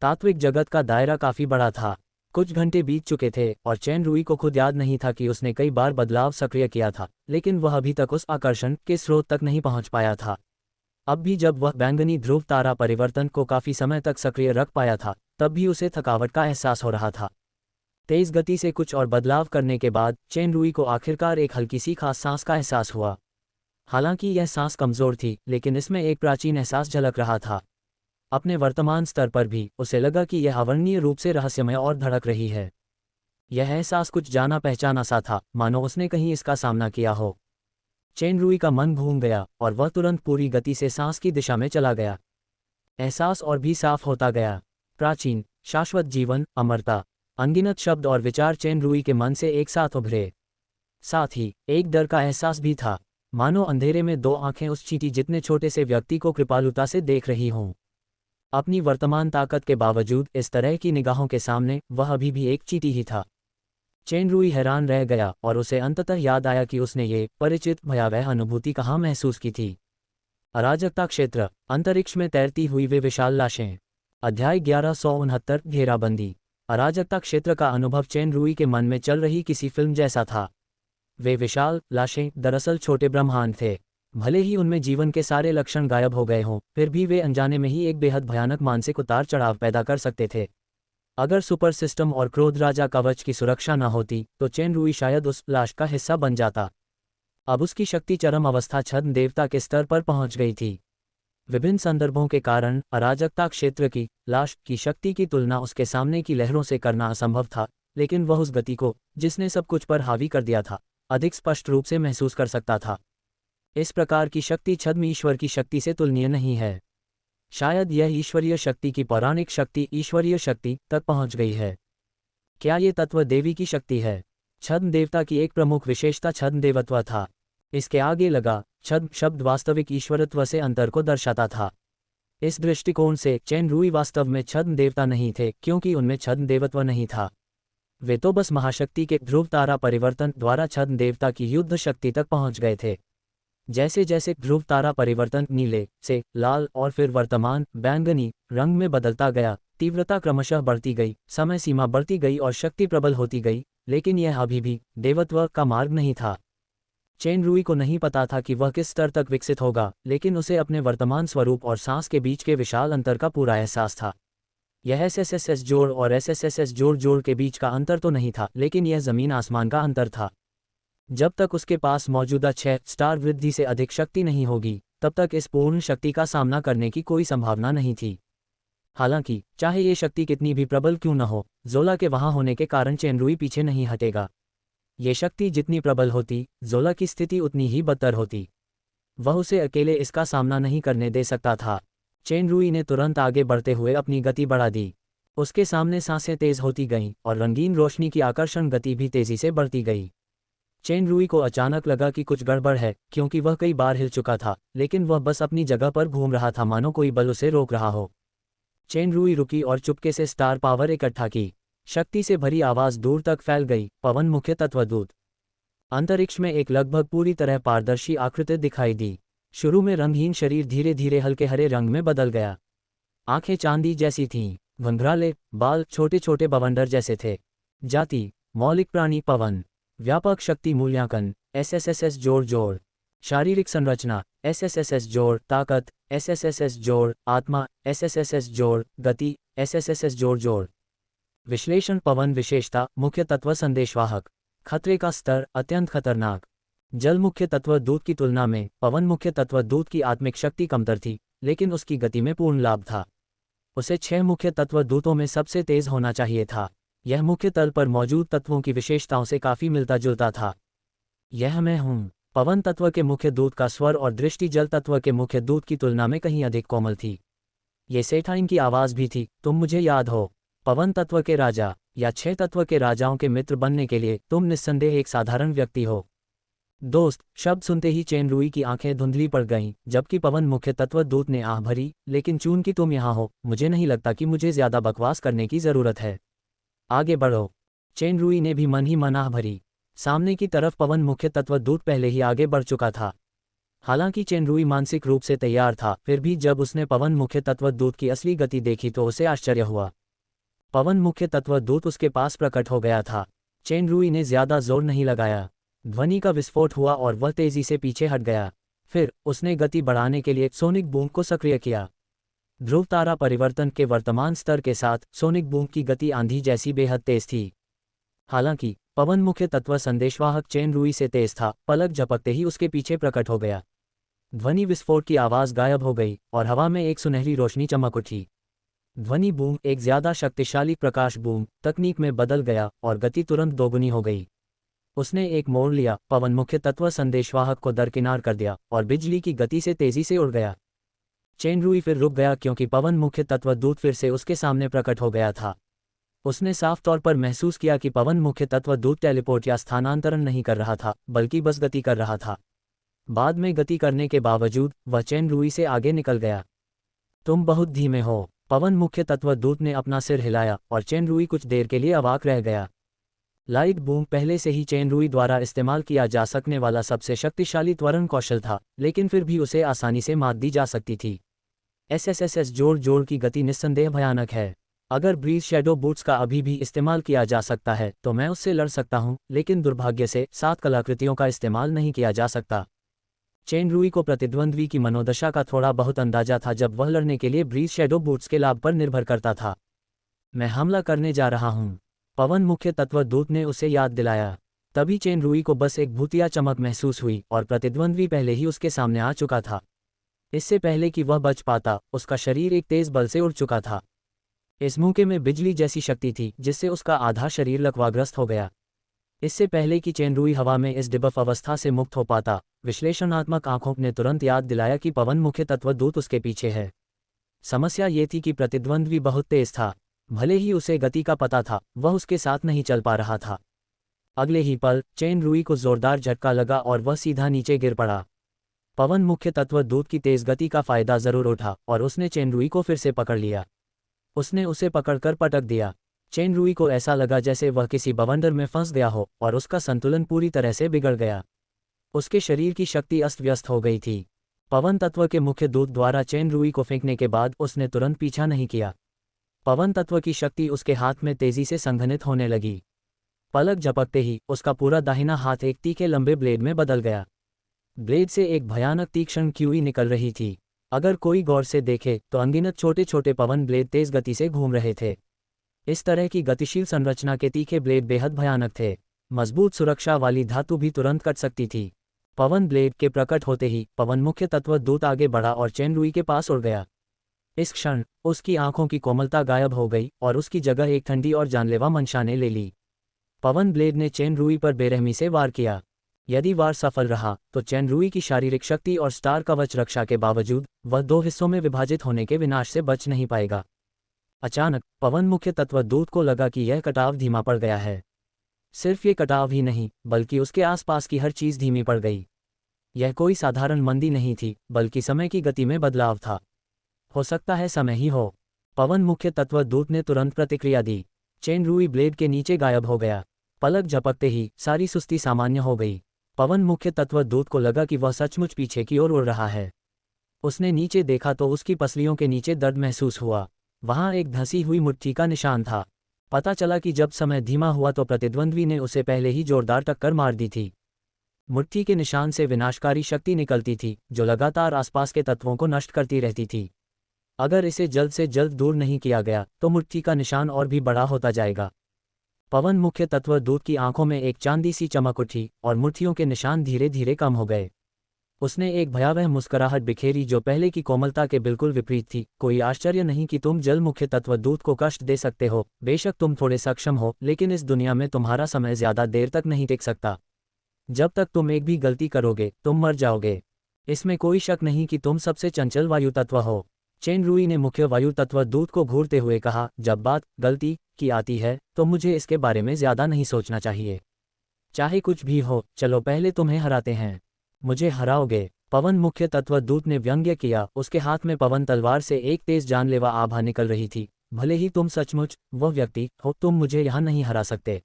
तात्विक जगत का दायरा काफी बड़ा था। कुछ घंटे बीत चुके थे और चेन रुई को खुद याद नहीं था कि उसने कई बार बदलाव सक्रिय किया था, लेकिन वह अभी तक उस आकर्षण के स्रोत तक नहीं पहुंच पाया था। अब भी जब वह बैंगनी ध्रुव तारा परिवर्तन को काफी समय तक सक्रिय रख पाया था, तब भी उसे थकावट का एहसास हो रहा था। तेज गति से कुछ और बदलाव करने के बाद चेन रुई को आखिरकार एक हल्की सी खास सांस का एहसास हुआ। हालांकि यह सांस कमजोर थी, लेकिन इसमें एक प्राचीन एहसास झलक रहा था। अपने वर्तमान स्तर पर भी उसे लगा कि यह अवर्णनीय रूप से रहस्यमय और धड़क रही है। यह एहसास कुछ जाना पहचाना सा था, मानो उसने कहीं इसका सामना किया हो। चेन रुई का मन घूम गया और वह तुरंत पूरी गति से सांस की दिशा में चला गया। एहसास और भी साफ होता गया। प्राचीन, शाश्वत जीवन, अमरता। अनगिनत शब्द और विचार चेन रुई के मन से एक साथ उभरे। साथ ही एक डर का एहसास भी था, मानो अंधेरे में दो आंखें उस चींटी जितने छोटे से व्यक्ति को कृपालुता से देख रही हों। अपनी वर्तमान ताकत के बावजूद इस तरह की निगाहों के सामने वह अभी भी एक चींटी ही था। चेन रुई हैरान रह गया और उसे अंततः याद आया कि उसने ये परिचित भयावह अनुभूति कहाँ महसूस की थी। अराजकता क्षेत्र, अंतरिक्ष में तैरती हुई वे विशाल लाशें। अध्याय 1169 घेराबंदी। अराजकता क्षेत्र का अनुभव चेन रुई के मन में चल रही किसी फिल्म जैसा था। वे विशाल लाशें दरअसल छोटे ब्रह्मांड थे। भले ही उनमें जीवन के सारे लक्षण गायब हो गए हों, फिर भी वे अनजाने में ही एक बेहद भयानक मानसिक उतार चढ़ाव पैदा कर सकते थे। अगर सुपर सिस्टम और क्रोध राजा कवच की सुरक्षा न होती तो चेन रुई शायद उस लाश का हिस्सा बन जाता। अब उसकी शक्ति चरम अवस्था छद्म देवता के स्तर पर पहुंच गई थी। विभिन्न संदर्भों के कारण अराजकता क्षेत्र की लाश की शक्ति की तुलना उसके सामने की लहरों से करना असंभव था, लेकिन वह उस गति को, जिसने सब कुछ पर हावी कर दिया था, अधिक स्पष्ट रूप से महसूस कर सकता था। इस प्रकार की शक्ति छद्म ईश्वर की शक्ति से तुलनीय नहीं है। शायद यह ईश्वरीय शक्ति की पौराणिक शक्ति ईश्वरीय शक्ति तक पहुंच गई है। क्या ये तत्व देवी की शक्ति है? छद्म देवता की एक प्रमुख विशेषता छद्म देवत्व था। इसके आगे लगा छद्म शब्द वास्तविक ईश्वरत्व से अंतर को दर्शाता था। इस दृष्टिकोण से चेन रूई वास्तव में छद्म देवता नहीं थे, क्योंकि उनमें छद्म देवत्व नहीं था। वे तो बस महाशक्ति के ध्रुव तारा परिवर्तन द्वारा छद्म देवता की युद्ध शक्ति तक पहुंच गए थे। जैसे जैसे ध्रुव तारा परिवर्तन नीले से लाल और फिर वर्तमान बैंगनी रंग में बदलता गया, तीव्रता क्रमशः बढ़ती गई, समय सीमा बढ़ती गई और शक्ति प्रबल होती गई, लेकिन यह अभी भी देवत्व का मार्ग नहीं था। चेन रूई को नहीं पता था कि वह किस स्तर तक विकसित होगा, लेकिन उसे अपने वर्तमान स्वरूप और सांस के बीच के विशाल अंतर का पूरा एहसास था। यह एसएसएस जोड़ और एसएसएस जोड़ के बीच का अंतर तो नहीं था, लेकिन यह जमीन आसमान का अंतर था। जब तक उसके पास मौजूदा 6 स्टार वृद्धि से अधिक शक्ति नहीं होगी, तब तक इस पूर्ण शक्ति का सामना करने की कोई संभावना नहीं थी। हालांकि चाहे ये शक्ति कितनी भी प्रबल क्यों न हो, जोला के वहां होने के कारण चेन रूई पीछे नहीं हटेगा। ये शक्ति जितनी प्रबल होती, जोला की स्थिति उतनी ही बदतर होती। वह उसे अकेले इसका सामना नहीं करने दे सकता था। चेन रूई ने तुरंत आगे बढ़ते हुए अपनी गति बढ़ा दी। उसके सामने सांसें तेज होती गईं और रंगीन रोशनी की आकर्षण गति भी तेजी से बढ़ती गई। चेन रूई को अचानक लगा कि कुछ गड़बड़ है, क्योंकि वह कई बार हिल चुका था, लेकिन वह बस अपनी जगह पर घूम रहा था, मानो कोई बल उसे रोक रहा हो। चेन रूई रुकी और चुपके से स्टार पावर इकट्ठा की। शक्ति से भरी आवाज दूर तक फैल गई, पवन मुख्य तत्वदूत। अंतरिक्ष में एक लगभग पूरी तरह पारदर्शी आकृति दिखाई दी। शुरू में रंगहीन शरीर धीरे धीरे हल्के हरे रंग में बदल गया। आंखें चांदी जैसी थीं, घुंघराले बाल छोटे छोटे बवंडर जैसे थे। जाति मौलिक प्राणी पवन। व्यापक शक्ति मूल्यांकन एसएसएस जोड़। शारीरिक संरचना एसएसएस जोड़। ताकत एसएसएस जोड़। आत्मा एसएसएस जोड़। गति एसएसएस जोड़। विश्लेषण पवन विशेषता मुख्य तत्व संदेशवाहक। खतरे का स्तर अत्यंत खतरनाक। जल मुख्य तत्व दूत की तुलना में पवन मुख्य तत्व दूत की आत्मिक शक्ति कमतर थी, लेकिन उसकी गति में पूर्ण लाभ था। उसे 6 मुख्य तत्व दूतों में सबसे तेज होना चाहिए था। यह मुख्य तल पर मौजूद तत्वों की विशेषताओं से काफी मिलता जुलता था। यह मैं हूँ। पवन तत्व के मुख्य दूत का स्वर और दृष्टि जल तत्व के मुख्य दूत की तुलना में कहीं अधिक कोमल थी। ये सेठाइन की आवाज भी थी, तुम मुझे याद हो। पवन तत्व के राजा या 6 तत्व के राजाओं के मित्र बनने के लिए तुम निस्संदेह एक साधारण व्यक्ति हो। दोस्त शब्द सुनते ही चेन रूई की आंखें धुंधली पड़ गईं, जबकि पवन मुख्य तत्व दूत ने आह भरी, लेकिन चून कि तुम यहाँ हो, मुझे नहीं लगता कि मुझे ज्यादा बकवास करने की जरूरत है। आगे बढ़ो। चेन रूई ने भी मन ही मन आह भरी। सामने की तरफ पवन मुख्य तत्व दूत पहले ही आगे बढ़ चुका था। हालांकि चेन रूई मानसिक रूप से तैयार था, फिर भी जब उसने पवन मुख्य तत्व दूत की असली गति देखी तो उसे आश्चर्य हुआ। पवन मुख्य तत्व दूत उसके पास प्रकट हो गया था। चेन रूई ने ज्यादा जोर नहीं लगाया। ध्वनि का विस्फोट हुआ और वह तेजी से पीछे हट गया। फिर उसने गति बढ़ाने के लिए सोनिक बूम को सक्रिय किया। ध्रुव तारा परिवर्तन के वर्तमान स्तर के साथ सोनिक बूम की गति आंधी जैसी बेहद तेज थी। हालांकि पवन मुख्य तत्व संदेशवाहक चेन रूई से तेज था, पलक झपकते ही उसके पीछे प्रकट हो गया। ध्वनि विस्फोट की आवाज गायब हो गई और हवा में एक सुनहरी रोशनी चमक उठी। ध्वनि बूम एक ज्यादा शक्तिशाली प्रकाश बूम तकनीक में बदल गया और गति तुरंत दोगुनी हो गई। उसने एक मोड़ लिया, पवन मुख्य तत्व संदेशवाहक को दरकिनार कर दिया और बिजली की गति से तेजी से उड़ गया। चेन रूई फिर रुक गया, क्योंकि पवन मुख्य तत्व दूत फिर से उसके सामने प्रकट हो गया था। उसने साफ तौर पर महसूस किया कि पवन मुख्य तत्व दूत टेलीपोर्ट या स्थानांतरण नहीं कर रहा था, बल्कि बस गति कर रहा था। बाद में गति करने के बावजूद वह चेन रूई से आगे निकल गया। तुम बहुत धीमे हो। पवन मुख्य तत्व दूत ने अपना सिर हिलाया और चेन रूई कुछ देर के लिए अवाक रह गया। लाइट बूम पहले से ही चेन रूई द्वारा इस्तेमाल किया जा सकने वाला सबसे शक्तिशाली त्वरण कौशल था, लेकिन फिर भी उसे आसानी से मात दी जा सकती थी। एसएसएस जोड़ की गति निस्संदेह भयानक है। अगर ब्रीज शैडो बूट्स का अभी भी इस्तेमाल किया जा सकता है तो मैं उससे लड़ सकता हूं, लेकिन दुर्भाग्य से 7 कलाकृतियों का इस्तेमाल नहीं किया जा सकता। चेन रूई को प्रतिद्वंद्वी की मनोदशा का थोड़ा बहुत अंदाजा था जब वह लड़ने के लिए ब्रीज शैडो बूट्स के लाभ पर निर्भर करता था। मैं हमला करने जा रहा हूं, पवन मुख्य तत्व दूत ने उसे याद दिलाया। तभी चेन रूई को बस एक भूतिया चमक महसूस हुई और प्रतिद्वंद्वी पहले ही उसके सामने आ चुका था। इससे पहले कि वह बच पाता, उसका शरीर एक तेज बल से उड़ चुका था। इस मौके में बिजली जैसी शक्ति थी जिससे उसका आधा शरीर लकवाग्रस्त हो गया। इससे पहले कि चेनरुई हवा में इस डिबफ अवस्था से मुक्त हो पाता, विश्लेषणात्मक आंखों ने तुरंत याद दिलाया कि पवन मुख्य तत्व दूत उसके पीछे है। समस्या ये थी कि प्रतिद्वंद्वी बहुत तेज था। भले ही उसे गति का पता था, वह उसके साथ नहीं चल पा रहा था। अगले ही पल चेनरुई को जोरदार झटका लगा और वह सीधा नीचे गिर पड़ा। पवन मुख्य तत्व दूत की तेज गति का फायदा जरूर उठा और उसने चेनरुई को फिर से पकड़ लिया। उसने उसे पकड़कर पटक दिया। चेनरुई को ऐसा लगा जैसे वह किसी बवंडर में फंस गया हो और उसका संतुलन पूरी तरह से बिगड़ गया। उसके शरीर की शक्ति अस्त व्यस्त हो गई थी। पवन तत्व के मुख्य दूत द्वारा चेनरुई को फेंकने के बाद उसने तुरंत पीछा नहीं किया। पवन तत्व की शक्ति उसके हाथ में तेजी से संघनित होने लगी। पलक झपकते ही उसका पूरा दाहिना हाथ एक तीखे लंबे ब्लेड में बदल गया। ब्लेड से एक भयानक तीक्ष्ण क्यूई निकल रही थी। अगर कोई गौर से देखे तो अनगिनत छोटे छोटे पवन ब्लेड तेज गति से घूम रहे थे। इस तरह की गतिशील संरचना के तीखे ब्लेड बेहद भयानक थे। मजबूत सुरक्षा वाली धातु भी तुरंत कट सकती थी। पवन ब्लेड के प्रकट होते ही पवन मुख्य तत्व दूत आगे बढ़ा और चेनरुई के पास उड़ गया। इस क्षण उसकी आंखों की कोमलता गायब हो गई और उसकी जगह एक ठंडी और जानलेवा मंशा ने ले ली। पवन ब्लेड ने चेनरुई पर बेरहमी से वार किया। यदि वार सफल रहा तो चेनरुई की शारीरिक शक्ति और स्टार कवच रक्षा के बावजूद वह दो हिस्सों में विभाजित होने के विनाश से बच नहीं पाएगा। अचानक पवन मुख्य तत्व दूत को लगा कि यह कटाव धीमा पड़ गया है। सिर्फ ये कटाव ही नहीं, बल्कि उसके आसपास की हर चीज धीमी पड़ गई। यह कोई साधारण मंदी नहीं थी, बल्कि समय की गति में बदलाव था। हो सकता है समय ही हो। पवन मुख्य तत्व दूत ने तुरंत प्रतिक्रिया दी। चेनरुई ब्लेड के नीचे गायब हो गया। पलक झपकते ही सारी सुस्ती सामान्य हो गई। पवन मुख्य तत्व दूत को लगा कि वह सचमुच पीछे की ओर उड़ रहा है। उसने नीचे देखा तो उसकी पसलियों के नीचे दर्द महसूस हुआ। वहां एक धंसी हुई मुट्ठी का निशान था। पता चला कि जब समय धीमा हुआ तो प्रतिद्वंद्वी ने उसे पहले ही जोरदार टक्कर मार दी थी। मुट्ठी के निशान से विनाशकारी शक्ति निकलती थी जो लगातार आसपास के तत्वों को नष्ट करती रहती थी। अगर इसे जल्द से जल्द दूर नहीं किया गया तो मुट्ठी का निशान और भी बड़ा होता जाएगा। पवन मुख्य तत्व दूत की आंखों में एक चांदी सी चमक उठी और मुट्ठियों के निशान धीरे धीरे कम हो गए। उसने एक भयावह मुस्कुराहट बिखेरी जो पहले की कोमलता के बिल्कुल विपरीत थी। कोई आश्चर्य नहीं कि तुम जल मुख्य तत्व दूत को कष्ट दे सकते हो। बेशक तुम थोड़े सक्षम हो, लेकिन इस दुनिया में तुम्हारा समय ज्यादा देर तक नहीं टिक सकता। जब तक तुम एक भी गलती करोगे तुम मर जाओगे। इसमें कोई शक नहीं कि तुम सबसे चंचल वायु तत्व हो। चेनरुई ने मुख्य वायु तत्व दूत को घूरते हुए कहा, जब बात गलती की आती है तो मुझे इसके बारे में ज्यादा नहीं सोचना चाहिए। चाहे कुछ भी हो, चलो पहले तुम्हें हराते हैं। मुझे हराओगे? पवन मुख्य तत्व दूत ने व्यंग्य किया। उसके हाथ में पवन तलवार से एक तेज जानलेवा आभा निकल रही थी। भले ही तुम सचमुच वह व्यक्ति हो, तुम मुझे यहाँ नहीं हरा सकते।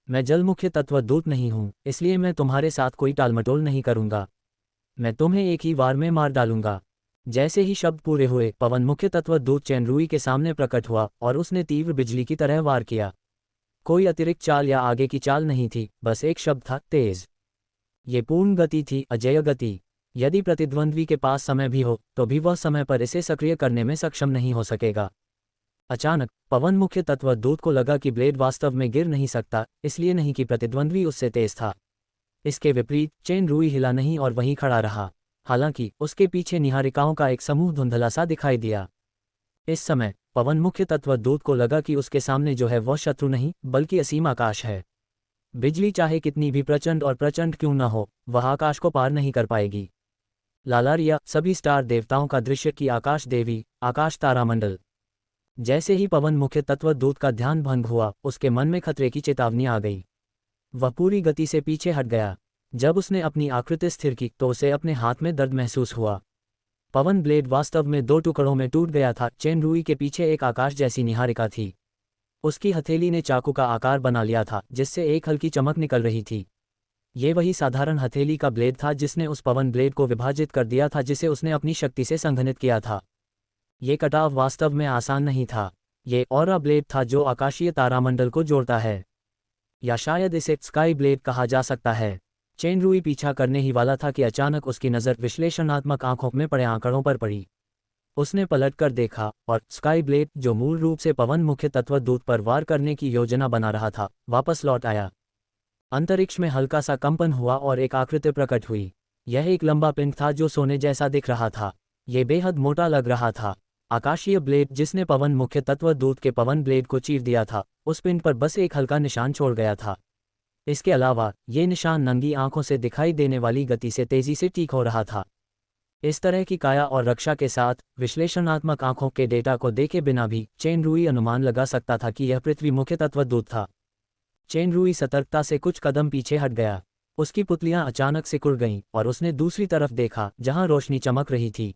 मैं जल मुख्य तत्व दूत नहीं हूँ, इसलिए मैं तुम्हारे साथ कोई टालमटोल नहीं करूँगा। मैं तुम्हें एक ही वार में मार डालूंगा। जैसे ही शब्द पूरे हुए पवन मुख्य तत्व दूत चेनरुई के सामने प्रकट हुआ और उसने तीव्र बिजली की तरह वार किया। कोई अतिरिक्त चाल या आगे की चाल नहीं थी, बस एक शब्द था, तेज। ये पूर्ण गति थी, अजेय गति। यदि प्रतिद्वंद्वी के पास समय भी हो तो भी वह समय पर इसे सक्रिय करने में सक्षम नहीं हो सकेगा। अचानक पवन मुख्य तत्व दूत को लगा कि ब्लेड वास्तव में गिर नहीं सकता, इसलिए नहीं कि प्रतिद्वंद्वी उससे तेज था। इसके विपरीत चेनरुई हिला नहीं और वहीं खड़ा रहा। हालांकि उसके पीछे निहारिकाओं का एक समूह धुंधला सा दिखाई दिया। इस समय पवन मुख्य तत्व दूत को लगा कि उसके सामने जो है वह शत्रु नहीं बल्कि असीम आकाश है। बिजली चाहे कितनी भी प्रचंड और प्रचंड क्यों न हो, वह आकाश को पार नहीं कर पाएगी। लालारिया सभी स्टार देवताओं का दृश्य की आकाश देवी, आकाश तारामंडल। जैसे ही पवन मुख्य तत्व दूत का ध्यान भंग हुआ, उसके मन में खतरे की चेतावनी आ गई। वह पूरी गति से पीछे हट गया। जब उसने अपनी आकृति स्थिर की तो उसे अपने हाथ में दर्द महसूस हुआ। पवन ब्लेड वास्तव में दो टुकड़ों में टूट गया था। चेनरुई के पीछे एक आकाश जैसी निहारिका थी। उसकी हथेली ने चाकू का आकार बना लिया था, जिससे एक हल्की चमक निकल रही थी। ये वही साधारण हथेली का ब्लेड था जिसने उस पवन ब्लेड को विभाजित कर दिया था, जिसे उसने अपनी शक्ति से संघनित किया था। ये कटाव वास्तव में आसान नहीं था। ये ऑरा ब्लेड था जो आकाशीय तारामंडल को जोड़ता है, या शायद इसे स्काई ब्लेड कहा जा सकता है। चेनरुई पीछा करने ही वाला था कि अचानक उसकी नज़र विश्लेषणात्मक आंखों में पड़े आंकड़ों पर पड़ी। उसने पलटकर देखा और स्काई ब्लेड, जो मूल रूप से पवन मुख्य तत्व दूत पर वार करने की योजना बना रहा था, वापस लौट आया। अंतरिक्ष में हल्का सा कंपन हुआ और एक आकृति प्रकट हुई। यह एक लंबा पिंड था जो सोने जैसा दिख रहा था। ये बेहद मोटा लग रहा था। आकाशीय ब्लेड जिसने पवन मुख्य तत्व दूत के पवन ब्लेड को चीर दिया था, उस पिंड पर बस एक हल्का निशान छोड़ गया था। इसके अलावा ये निशान नंगी आंखों से दिखाई देने वाली गति से तेजी से ठीक हो रहा था। इस तरह की काया और रक्षा के साथ विश्लेषणात्मक आंखों के डेटा को देखे बिना भी चेन रूई अनुमान लगा सकता था कि यह पृथ्वी मुख्य तत्व दूत था। चेन रूई सतर्कता से कुछ कदम पीछे हट गया। उसकी पुतलियां अचानक सिकुड़ गईं और उसने दूसरी तरफ देखा जहां रोशनी चमक रही थी।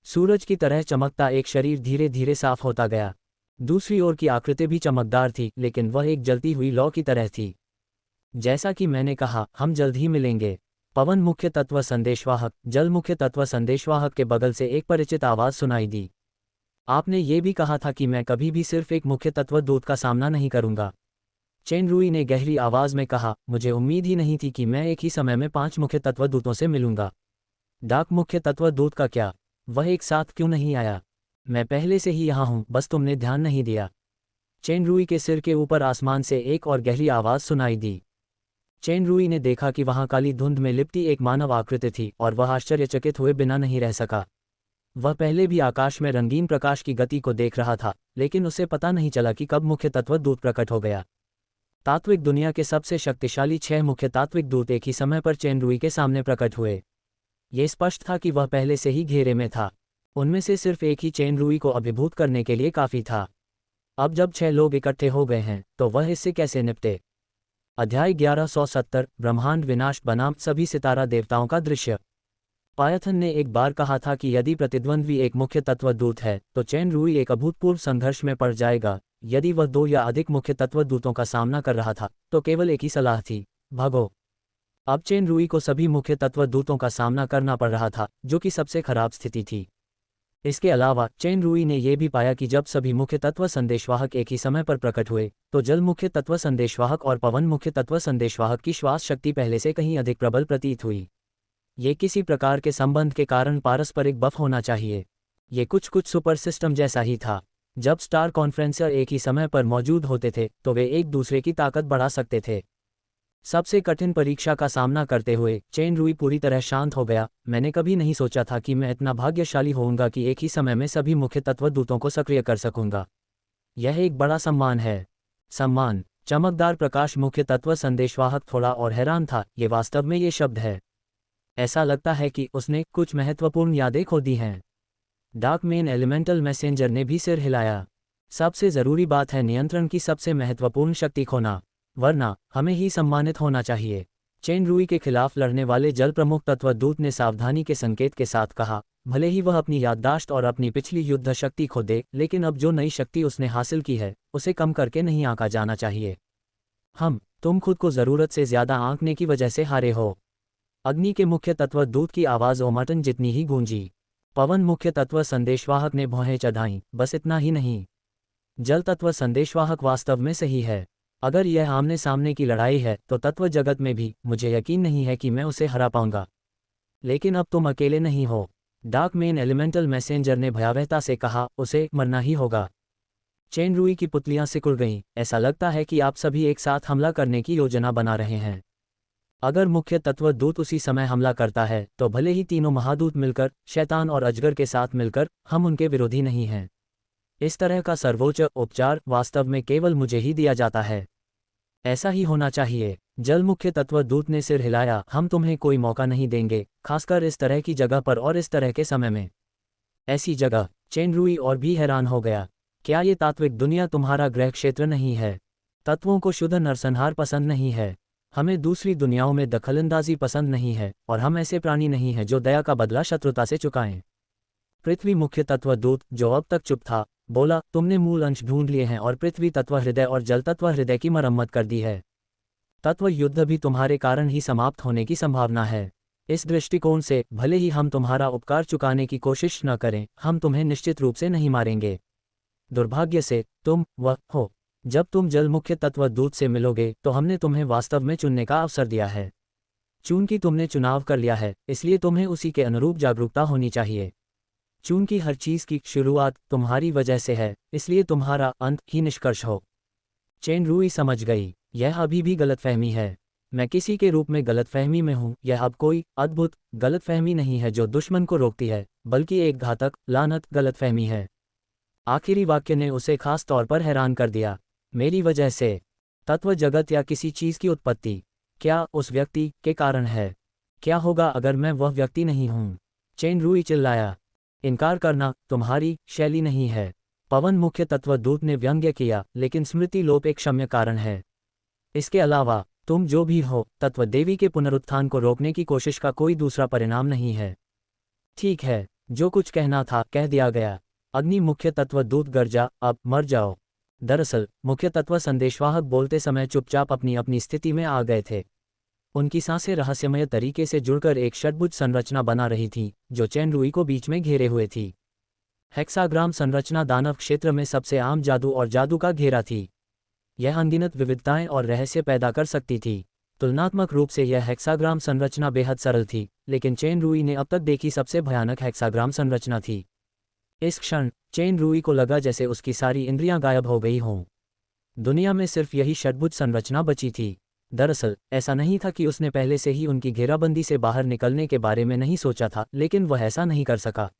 सूरज की तरह चमकता एक शरीर धीरे धीरे साफ होता गया। दूसरी ओर की आकृति भी चमकदार थी, लेकिन वह एक जलती हुई लौ की तरह थी। जैसा कि मैंने कहा, हम जल्द ही मिलेंगे। पवन मुख्य तत्व संदेशवाहक। जल मुख्य तत्व संदेशवाहक के बगल से एक परिचित आवाज सुनाई दी। आपने ये भी कहा था कि मैं कभी भी सिर्फ एक मुख्य तत्व दूत का सामना नहीं करूंगा। चेन रूई ने गहरी आवाज में कहा, मुझे उम्मीद ही नहीं थी कि मैं एक ही समय में 5 मुख्य तत्व दूतों से मिलूंगा। डाक मुख्य तत्व दूत का क्या? वह एक साथ क्यों नहीं आया? मैं पहले से ही यहाँ हूँ, बस तुमने ध्यान नहीं दिया। चेन रूई के सिर के ऊपर आसमान से एक और गहरी आवाज सुनाई दी। चेन रूई ने देखा कि वहां काली धुंध में लिपटी एक मानव आकृति थी और वह आश्चर्यचकित हुए बिना नहीं रह सका। वह पहले भी आकाश में रंगीन प्रकाश की गति को देख रहा था, लेकिन उसे पता नहीं चला कि कब मुख्य तत्व दूत प्रकट हो गया। तात्विक दुनिया के सबसे शक्तिशाली 6 मुख्य तात्विक दूत एक ही समय पर चेन रूई के सामने प्रकट हुए। ये स्पष्ट था कि वह पहले से ही घेरे में था। उनमें से सिर्फ एक ही चेन रूई को अभिभूत करने के लिए काफी था। अब जब 6 लोग इकट्ठे हो गए हैं, तो वह इससे कैसे निपटे? अध्याय 1170 ब्रह्मांड विनाश बनाम सभी सितारा देवताओं का दृश्य। पायथन ने एक बार कहा था कि यदि प्रतिद्वंद्वी एक मुख्य तत्व दूत है, तो चेन रूई एक अभूतपूर्व संघर्ष में पड़ जाएगा। यदि वह 2 या अधिक मुख्य तत्व दूतों का सामना कर रहा था, तो केवल एक ही सलाह थी, भागो। अब चेन रूई को सभी मुख्य तत्व दूतों का सामना करना पड़ रहा था, जो कि सबसे खराब स्थिति थी। इसके अलावा चेन रूई ने यह भी पाया कि जब सभी मुख्य तत्व संदेशवाहक एक ही समय पर प्रकट हुए, तो जल मुख्य तत्व संदेशवाहक और पवन मुख्य तत्व संदेशवाहक की श्वास शक्ति पहले से कहीं अधिक प्रबल प्रतीत हुई। ये किसी प्रकार के संबंध के कारण पारस्परिक बफ होना चाहिए। ये कुछ सुपर सिस्टम जैसा ही था। जब स्टार कॉन्फ्रेंसर एक ही समय पर मौजूद होते थे, तो वे एक दूसरे की ताकत बढ़ा सकते थे। सबसे कठिन परीक्षा का सामना करते हुए चेन रूई पूरी तरह शांत हो गया। मैंने कभी नहीं सोचा था कि मैं इतना भाग्यशाली होऊंगा कि एक ही समय में सभी मुख्य तत्व दूतों को सक्रिय कर सकूंगा। यह एक बड़ा सम्मान है। सम्मान। चमकदार प्रकाश मुख्य तत्व संदेशवाहक थोड़ा और हैरान था। ये वास्तव में ये शब्द है। ऐसा लगता है कि उसने कुछ महत्वपूर्ण यादें खो दी हैं। डार्क मेन एलिमेंटल मैसेंजर ने भी सिर हिलाया। सबसे जरूरी बात है नियंत्रण की सबसे महत्वपूर्ण शक्ति खोना, वरना हमें ही सम्मानित होना चाहिए। चेन रूई के खिलाफ लड़ने वाले जल प्रमुख तत्व दूत ने सावधानी के संकेत के साथ कहा, भले ही वह अपनी याददाश्त और अपनी पिछली युद्ध शक्ति खो दे, लेकिन अब जो नई शक्ति उसने हासिल की है, उसे कम करके नहीं आंका जाना चाहिए। तुम खुद को जरूरत से ज्यादा आंकने की वजह से हारे हो। अग्नि के मुख्य तत्व दूत की आवाज ओमटन जितनी ही गूंजी। पवन मुख्य तत्व संदेशवाहक ने भौहें चढ़ाईं। बस इतना ही नहीं, जल तत्व संदेशवाहक वास्तव में सही है। अगर यह आमने सामने की लड़ाई है, तो तत्व जगत में भी मुझे यकीन नहीं है कि मैं उसे हरा पाऊंगा। लेकिन अब तुम अकेले नहीं हो। डार्क मेन एलिमेंटल मैसेंजर ने भयावहता से कहा, उसे मरना ही होगा। चेन रूई की पुतलियां सिकुड़ गईं। ऐसा लगता है कि आप सभी एक साथ हमला करने की योजना बना रहे हैं। अगर मुख्य तत्व दूत उसी समय हमला करता है, तो भले ही तीनों महादूत मिलकर, शैतान और अजगर के साथ मिलकर, हम उनके विरोधी नहीं हैं। इस तरह का सर्वोच्च उपचार वास्तव में केवल मुझे ही दिया जाता है। ऐसा ही होना चाहिए। जल मुख्य तत्व दूत ने सिर हिलाया। हम तुम्हें कोई मौका नहीं देंगे, खासकर इस तरह की जगह पर और इस तरह के समय में। ऐसी जगह। चेन रूई और भी हैरान हो गया। क्या ये तात्विक दुनिया तुम्हारा गृह क्षेत्र नहीं है? तत्वों को शुद्ध नरसंहार पसंद नहीं है। हमें दूसरी दुनियाओं में दखलंदाजी पसंद नहीं है, और हम ऐसे प्राणी नहीं हैं जो दया का बदला शत्रुता से चुकाएं। पृथ्वी मुख्य तत्व दूत, जो अब तक चुप था, बोला, तुमने मूल अंश ढूंढ लिए हैं और पृथ्वी तत्व हृदय और जल तत्व हृदय की मरम्मत कर दी है। तत्व युद्ध भी तुम्हारे कारण ही समाप्त होने की संभावना है। इस दृष्टिकोण से भले ही हम तुम्हारा उपकार चुकाने की कोशिश न करें, हम तुम्हें निश्चित रूप से नहीं मारेंगे। दुर्भाग्य से तुम वह हो। जब तुम जल मुख्य तत्व दूत से मिलोगे, तो हमने तुम्हें वास्तव में चुनने का अवसर दिया है। चूंकि तुमने चुनाव कर लिया है, इसलिए तुम्हें उसी के अनुरूप जागरूकता होनी चाहिए। चूंकि हर चीज की शुरुआत तुम्हारी वजह से है, इसलिए तुम्हारा अंत ही निष्कर्ष हो। चेन रूई समझ गई, यह अभी भी गलतफहमी है। मैं किसी के रूप में गलतफहमी में हूँ। यह अब कोई अद्भुत गलतफहमी नहीं है जो दुश्मन को रोकती है, बल्कि एक घातक लानत गलतफहमी है। आखिरी वाक्य ने उसे खास तौर पर हैरान कर दिया। मेरी वजह से? तत्व जगत या किसी चीज़ की उत्पत्ति? क्या उस व्यक्ति के कारण है? क्या होगा अगर मैं वह व्यक्ति नहीं हूँ? चेन रूई चिल्लाया। इनकार करना तुम्हारी शैली नहीं है, पवन मुख्य तत्व दूत ने व्यंग्य किया, लेकिन स्मृति लोप एक क्षम्य कारण है। इसके अलावा तुम जो भी हो, तत्व देवी के पुनरुत्थान को रोकने की कोशिश का कोई दूसरा परिणाम नहीं है। ठीक है, जो कुछ कहना था कह दिया गया। अग्नि मुख्य तत्व दूत गर्जा, अब मर जाओ। दरअसल मुख्य तत्व संदेशवाहक बोलते समय चुपचाप अपनी अपनी स्थिति में आ गए थे। उनकी सांसें रहस्यमय तरीके से जुड़कर एक षट्भुज संरचना बना रही थी, जो चेन रूई को बीच में घेरे हुए थी। हेक्साग्राम संरचना दानव क्षेत्र में सबसे आम जादू और जादू का घेरा थी। यह अनगिनत विविधताएं और रहस्य पैदा कर सकती थी। तुलनात्मक रूप से यह हेक्साग्राम संरचना बेहद सरल थी, लेकिन चेन रूई ने अब तक देखी सबसे भयानक हेक्साग्राम संरचना थी। इस क्षण चेन रूई को लगा जैसे उसकी सारी इंद्रियां गायब हो गई हों। दुनिया में सिर्फ यही षट्भुज संरचना बची थी। दरअसल ऐसा नहीं था कि उसने पहले से ही उनकी घेराबंदी से बाहर निकलने के बारे में नहीं सोचा था, लेकिन वह ऐसा नहीं कर सका,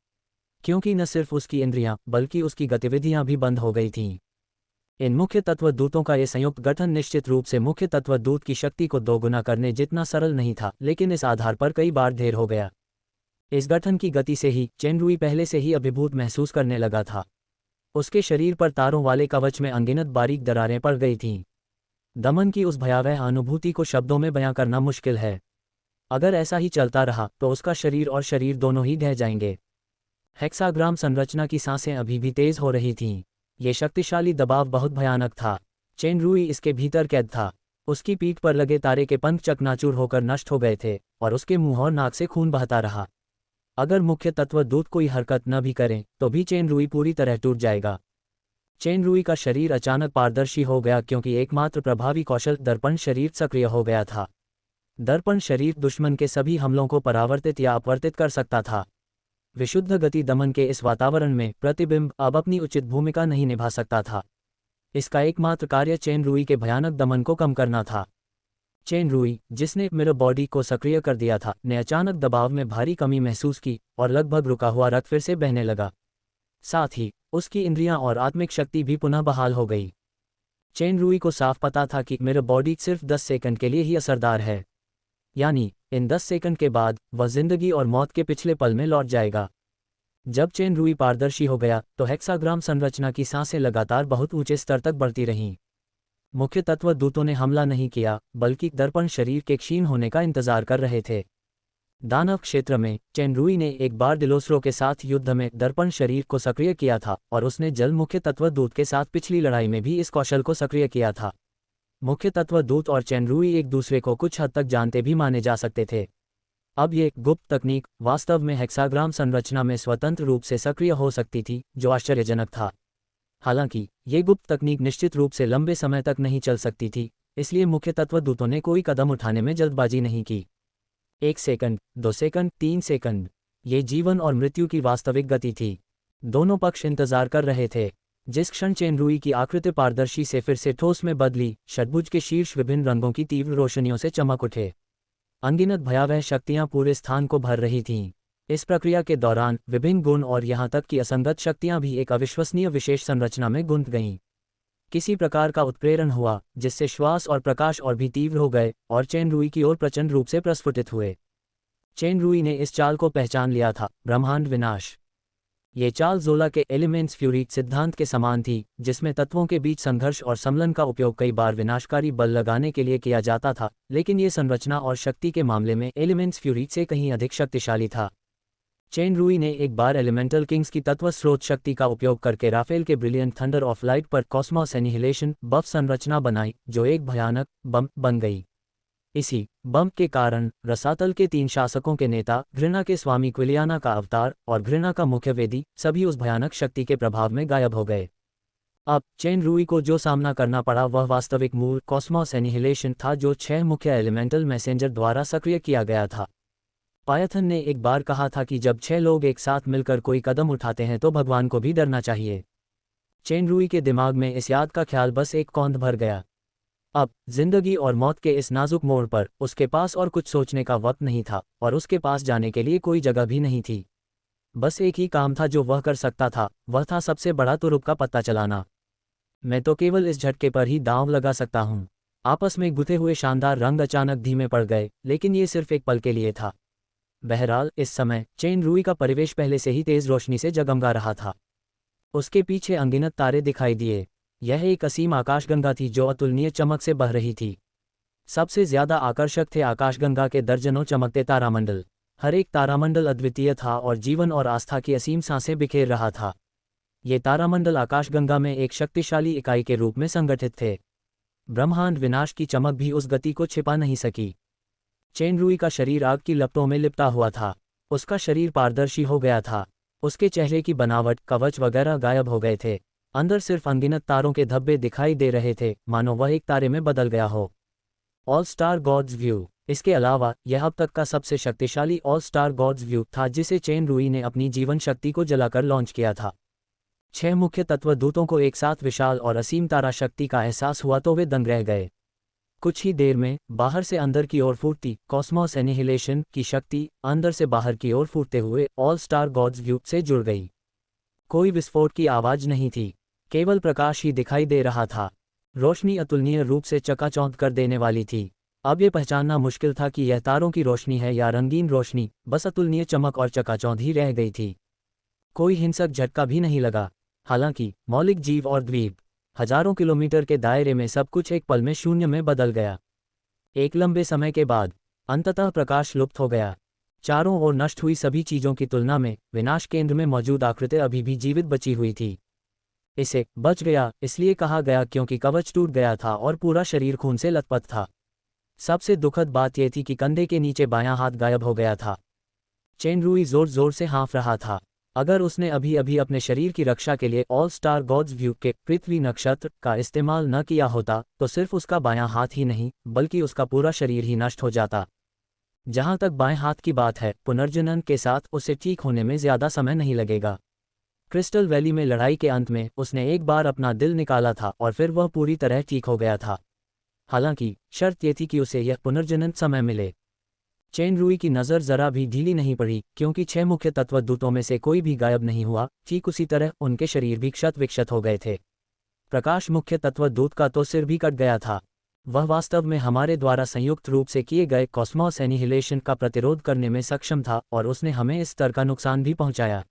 क्योंकि न सिर्फ उसकी इंद्रियां बल्कि उसकी गतिविधियां भी बंद हो गई थीं। इन मुख्य तत्व दूतों का ये संयुक्त गठन निश्चित रूप से मुख्य तत्व दूत की शक्ति को दोगुना करने जितना सरल नहीं था, लेकिन इस आधार पर कई बार ढेर हो गया। इस गठन की गति से ही चेन रूई पहले से ही अभिभूत महसूस करने लगा था। उसके शरीर पर तारों वाले कवच में अनगिनत बारीक दरारें पड़ गई थीं। दमन की उस भयावह अनुभूति को शब्दों में बयां करना मुश्किल है। अगर ऐसा ही चलता रहा तो उसका शरीर और शरीर दोनों ही ढह जाएंगे। हेक्साग्राम संरचना की सांसें अभी भी तेज हो रही थीं। ये शक्तिशाली दबाव बहुत भयानक था। चेन रूई इसके भीतर कैद था। उसकी पीठ पर लगे तारे के पंख चकनाचूर होकर नष्ट हो गए थे और उसके मुंह और नाक से खून बहता रहा। अगर मुख्य तत्व दूत कोई हरकत न भी करें तो भी चेन रूई पूरी तरह टूट जाएगा। चेन रूई का शरीर अचानक पारदर्शी हो गया क्योंकि एकमात्र प्रभावी कौशल दर्पण शरीर सक्रिय हो गया था। दर्पण शरीर दुश्मन के सभी हमलों को परावर्तित या अपवर्तित कर सकता था। विशुद्ध गति दमन के इस वातावरण में प्रतिबिंब अब अपनी उचित भूमिका नहीं निभा सकता था। इसका एकमात्र कार्य चेन रूई के भयानक दमन को कम करना था। चेन रूई, जिसने मिरर बॉडी को सक्रिय कर दिया था, ने अचानक दबाव में भारी कमी महसूस की और लगभग रुका हुआ रक्त फिर से बहने लगा। साथ ही उसकी इंद्रियां और आत्मिक शक्ति भी पुनः बहाल हो गई। चेन रूई को साफ पता था कि मिरर बॉडी सिर्फ 10 सेकंड के लिए ही असरदार है, यानी इन 10 सेकंड के बाद वह जिंदगी और मौत के पिछले पल में लौट जाएगा। जब चेन रूई पारदर्शी हो गया तो हेक्साग्राम संरचना की सांसें लगातार बहुत ऊंचे स्तर तक बढ़ती रहीं। मुख्य तत्व दूतों ने हमला नहीं किया, बल्कि दर्पण शरीर के क्षीण होने का इंतजार कर रहे थे। दानव क्षेत्र में चेन रूई ने एक बार दिलोस्रो के साथ युद्ध में दर्पण शरीर को सक्रिय किया था और उसने जल मुख्य तत्व दूत के साथ पिछली लड़ाई में भी इस कौशल को सक्रिय किया था। मुख्य तत्व दूत और चेन रूई एक दूसरे को कुछ हद तक जानते भी माने जा सकते थे। अब ये गुप्त तकनीक वास्तव में हेक्साग्राम संरचना में स्वतंत्र रूप से सक्रिय हो सकती थी, जो आश्चर्यजनक था। हालांकि ये गुप्त तकनीक निश्चित रूप से लंबे समय तक नहीं चल सकती थी, इसलिए मुख्य तत्व दूतों ने कोई कदम उठाने में जल्दबाजी नहीं की। 1 सेकंड, 2 सेकंड, 3 सेकंड, ये जीवन और मृत्यु की वास्तविक गति थी। दोनों पक्ष इंतजार कर रहे थे। जिस क्षण चेन रूई की आकृति पारदर्शी से फिर से ठोस में बदली, षट्भुज के शीर्ष विभिन्न रंगों की तीव्र रोशनियों से चमक उठे। अनगिनत भयावह शक्तियां पूरे स्थान को भर रही थीं। इस प्रक्रिया के दौरान विभिन्न गुण और यहां तक कि असंगत शक्तियां भी एक अविश्वसनीय विशेष संरचना में गुंथ गईं। किसी प्रकार का उत्प्रेरण हुआ, जिससे श्वास और प्रकाश और भी तीव्र हो गए और चेन रूई की ओर प्रचंड रूप से प्रस्फुटित हुए। चेन रूई ने इस चाल को पहचान लिया था, ब्रह्मांड विनाश। ये चाल ज़ोला के एलिमेंट्स फ्यूरिट सिद्धांत के समान थी, जिसमें तत्वों के बीच संघर्ष और सम्मिलन का उपयोग कई बार विनाशकारी बल लगाने के लिए किया जाता था, लेकिन ये संरचना और शक्ति के मामले में एलिमेंट्स फ्यूरिट से कहीं अधिक शक्तिशाली था। चेन रूई ने एक बार एलिमेंटल किंग्स की तत्व स्रोत शक्ति का उपयोग करके राफेल के ब्रिलियंट थंडर ऑफ लाइट पर कॉस्मोस एनिहिलेशन बफ संरचना बनाई, जो एक भयानक बम बन गई। इसी बम के कारण रसातल के 3 शासकों के नेता, घृणा के स्वामी क्विलियाना का अवतार और घृणा का मुख्य वेदी, सभी उस भयानक शक्ति के प्रभाव में गायब हो गए। अब चेन रूई को जो सामना करना पड़ा वह वास्तविक मूल कॉस्मोस एनिहिलेशन था, जो 6 मुख्य एलिमेंटल मैसेंजर द्वारा सक्रिय किया गया था। पायथन ने एक बार कहा था कि जब 6 लोग एक साथ मिलकर कोई कदम उठाते हैं तो भगवान को भी डरना चाहिए। चेन रूई के दिमाग में इस याद का ख्याल बस एक कौंध भर गया। अब जिंदगी और मौत के इस नाजुक मोड़ पर उसके पास और कुछ सोचने का वक्त नहीं था और उसके पास जाने के लिए कोई जगह भी नहीं थी। बस एक ही काम था जो वह कर सकता था, वह था सबसे बड़ा तुरुप का पत्ता चलाना। मैं तो केवल इस झटके पर ही दांव लगा सकता हूँ। आपस में गुथे हुए शानदार रंग अचानक धीमे पड़ गए, लेकिन ये सिर्फ एक पल के लिए था। बहरहाल इस समय चेन रूई का परिवेश पहले से ही तेज रोशनी से जगमगा रहा था। उसके पीछे अनगिनत तारे दिखाई दिए। यह एक असीम आकाशगंगा थी जो अतुलनीय चमक से बह रही थी। सबसे ज्यादा आकर्षक थे आकाशगंगा के दर्जनों चमकते तारामंडल। हर एक तारामंडल अद्वितीय था और जीवन और आस्था की असीम सांसें बिखेर रहा था। ये तारामंडल आकाशगंगा में एक शक्तिशाली इकाई के रूप में संगठित थे। ब्रह्मांड विनाश की चमक भी उस गति को छिपा नहीं सकी। चेन रूई का शरीर आग की लपटों में लिपटा हुआ था। उसका शरीर पारदर्शी हो गया था। उसके चेहरे की बनावट, कवच वगैरह गायब हो गए थे। अंदर सिर्फ अनगिनत तारों के धब्बे दिखाई दे रहे थे, मानो वह एक तारे में बदल गया हो। All star gods view. इसके अलावा यह अब तक का सबसे शक्तिशाली ऑल स्टार गॉड्स व्यू था जिसे चेन रूई ने अपनी जीवन शक्ति को जलाकर लॉन्च किया था। 6 मुख्य तत्व दूतों को एक साथ विशाल और असीम तारा शक्ति का एहसास हुआ तो वे दंग रह गए। कुछ ही देर में बाहर से अंदर की ओर फूटती कॉस्मोस एनिहिलेशन की शक्ति अंदर से बाहर की ओर फूटते हुए ऑल स्टार गॉड्स व्यू से जुड़ गई। कोई विस्फोट की आवाज नहीं थी, केवल प्रकाश ही दिखाई दे रहा था। रोशनी अतुलनीय रूप से चकाचौंध कर देने वाली थी। अब ये पहचानना मुश्किल था कि यह तारों की रोशनी है या रंगीन रोशनी, बस अतुलनीय चमक और चकाचौंध ही रह गई थी। कोई हिंसक झटका भी नहीं लगा। हालांकि मौलिक जीव और द्वीप, हजारों किलोमीटर के दायरे में सब कुछ एक पल में शून्य में बदल गया। एक लंबे समय के बाद अंततः प्रकाश लुप्त हो गया। चारों ओर नष्ट हुई सभी चीजों की तुलना में विनाश केंद्र में मौजूद आकृति अभी भी जीवित बची हुई थी। इसे बच गया इसलिए कहा गया क्योंकि कवच टूट गया था और पूरा शरीर खून से लथपथ था। सबसे दुखद बात यह थी कि कंधे के नीचे बायां हाथ गायब हो गया था। चेन रूई जोर जोर से हाँफ रहा था। अगर उसने अभी अभी अपने शरीर की रक्षा के लिए ऑल स्टार गॉड्स व्यू के पृथ्वी नक्षत्र का इस्तेमाल न किया होता तो सिर्फ उसका बायां हाथ ही नहीं बल्कि उसका पूरा शरीर ही नष्ट हो जाता। जहां तक बाएं हाथ की बात है, पुनर्जनन के साथ उसे ठीक होने में ज्यादा समय नहीं लगेगा। क्रिस्टल वैली में लड़ाई के अंत में उसने एक बार अपना दिल निकाला था और फिर वह पूरी तरह ठीक हो गया था। हालांकि शर्त यह थी कि उसे यह पुनर्जनन समय मिले। चेन रूई की नज़र जरा भी ढीली नहीं पड़ी क्योंकि 6 मुख्य तत्व दूतों में से कोई भी गायब नहीं हुआ। ठीक उसी तरह उनके शरीर भी क्षत विक्षत हो गए थे। प्रकाश मुख्य तत्व दूत का तो सिर भी कट गया था। वह वास्तव में हमारे द्वारा संयुक्त रूप से किए गए कॉस्मोस एनिहिलेशन का प्रतिरोध करने में सक्षम था और उसने हमें इस स्तर का नुकसान भी पहुंचाया।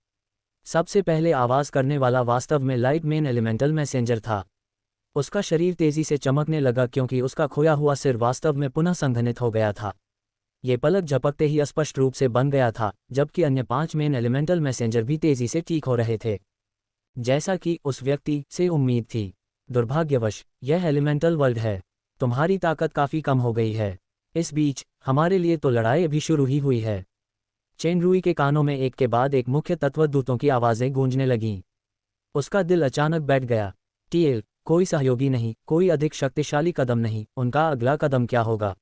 सबसे पहले आवाज़ करने वाला वास्तव में लाइट मेन एलिमेंटल मैसेंजर था। उसका शरीर तेजी से चमकने लगा क्योंकि उसका खोया हुआ सिर वास्तव में पुनः संघनित हो गया था। ये पलक झपकते ही स्पष्ट रूप से बन गया था, जबकि अन्य 5 मेन एलिमेंटल मैसेंजर भी तेजी से ठीक हो रहे थे, जैसा कि उस व्यक्ति से उम्मीद थी। दुर्भाग्यवश यह एलिमेंटल वर्ल्ड है। तुम्हारी ताकत काफ़ी कम हो गई है। इस बीच हमारे लिए तो लड़ाई अभी शुरू ही हुई है। चेन रूई के कानों में एक के बाद एक मुख्य तत्व दूतों की आवाज़ें गूंजने लगीं। उसका दिल अचानक बैठ गया। टीएल, कोई सहयोगी नहीं, कोई अधिक शक्तिशाली कदम नहीं, उनका अगला कदम क्या होगा?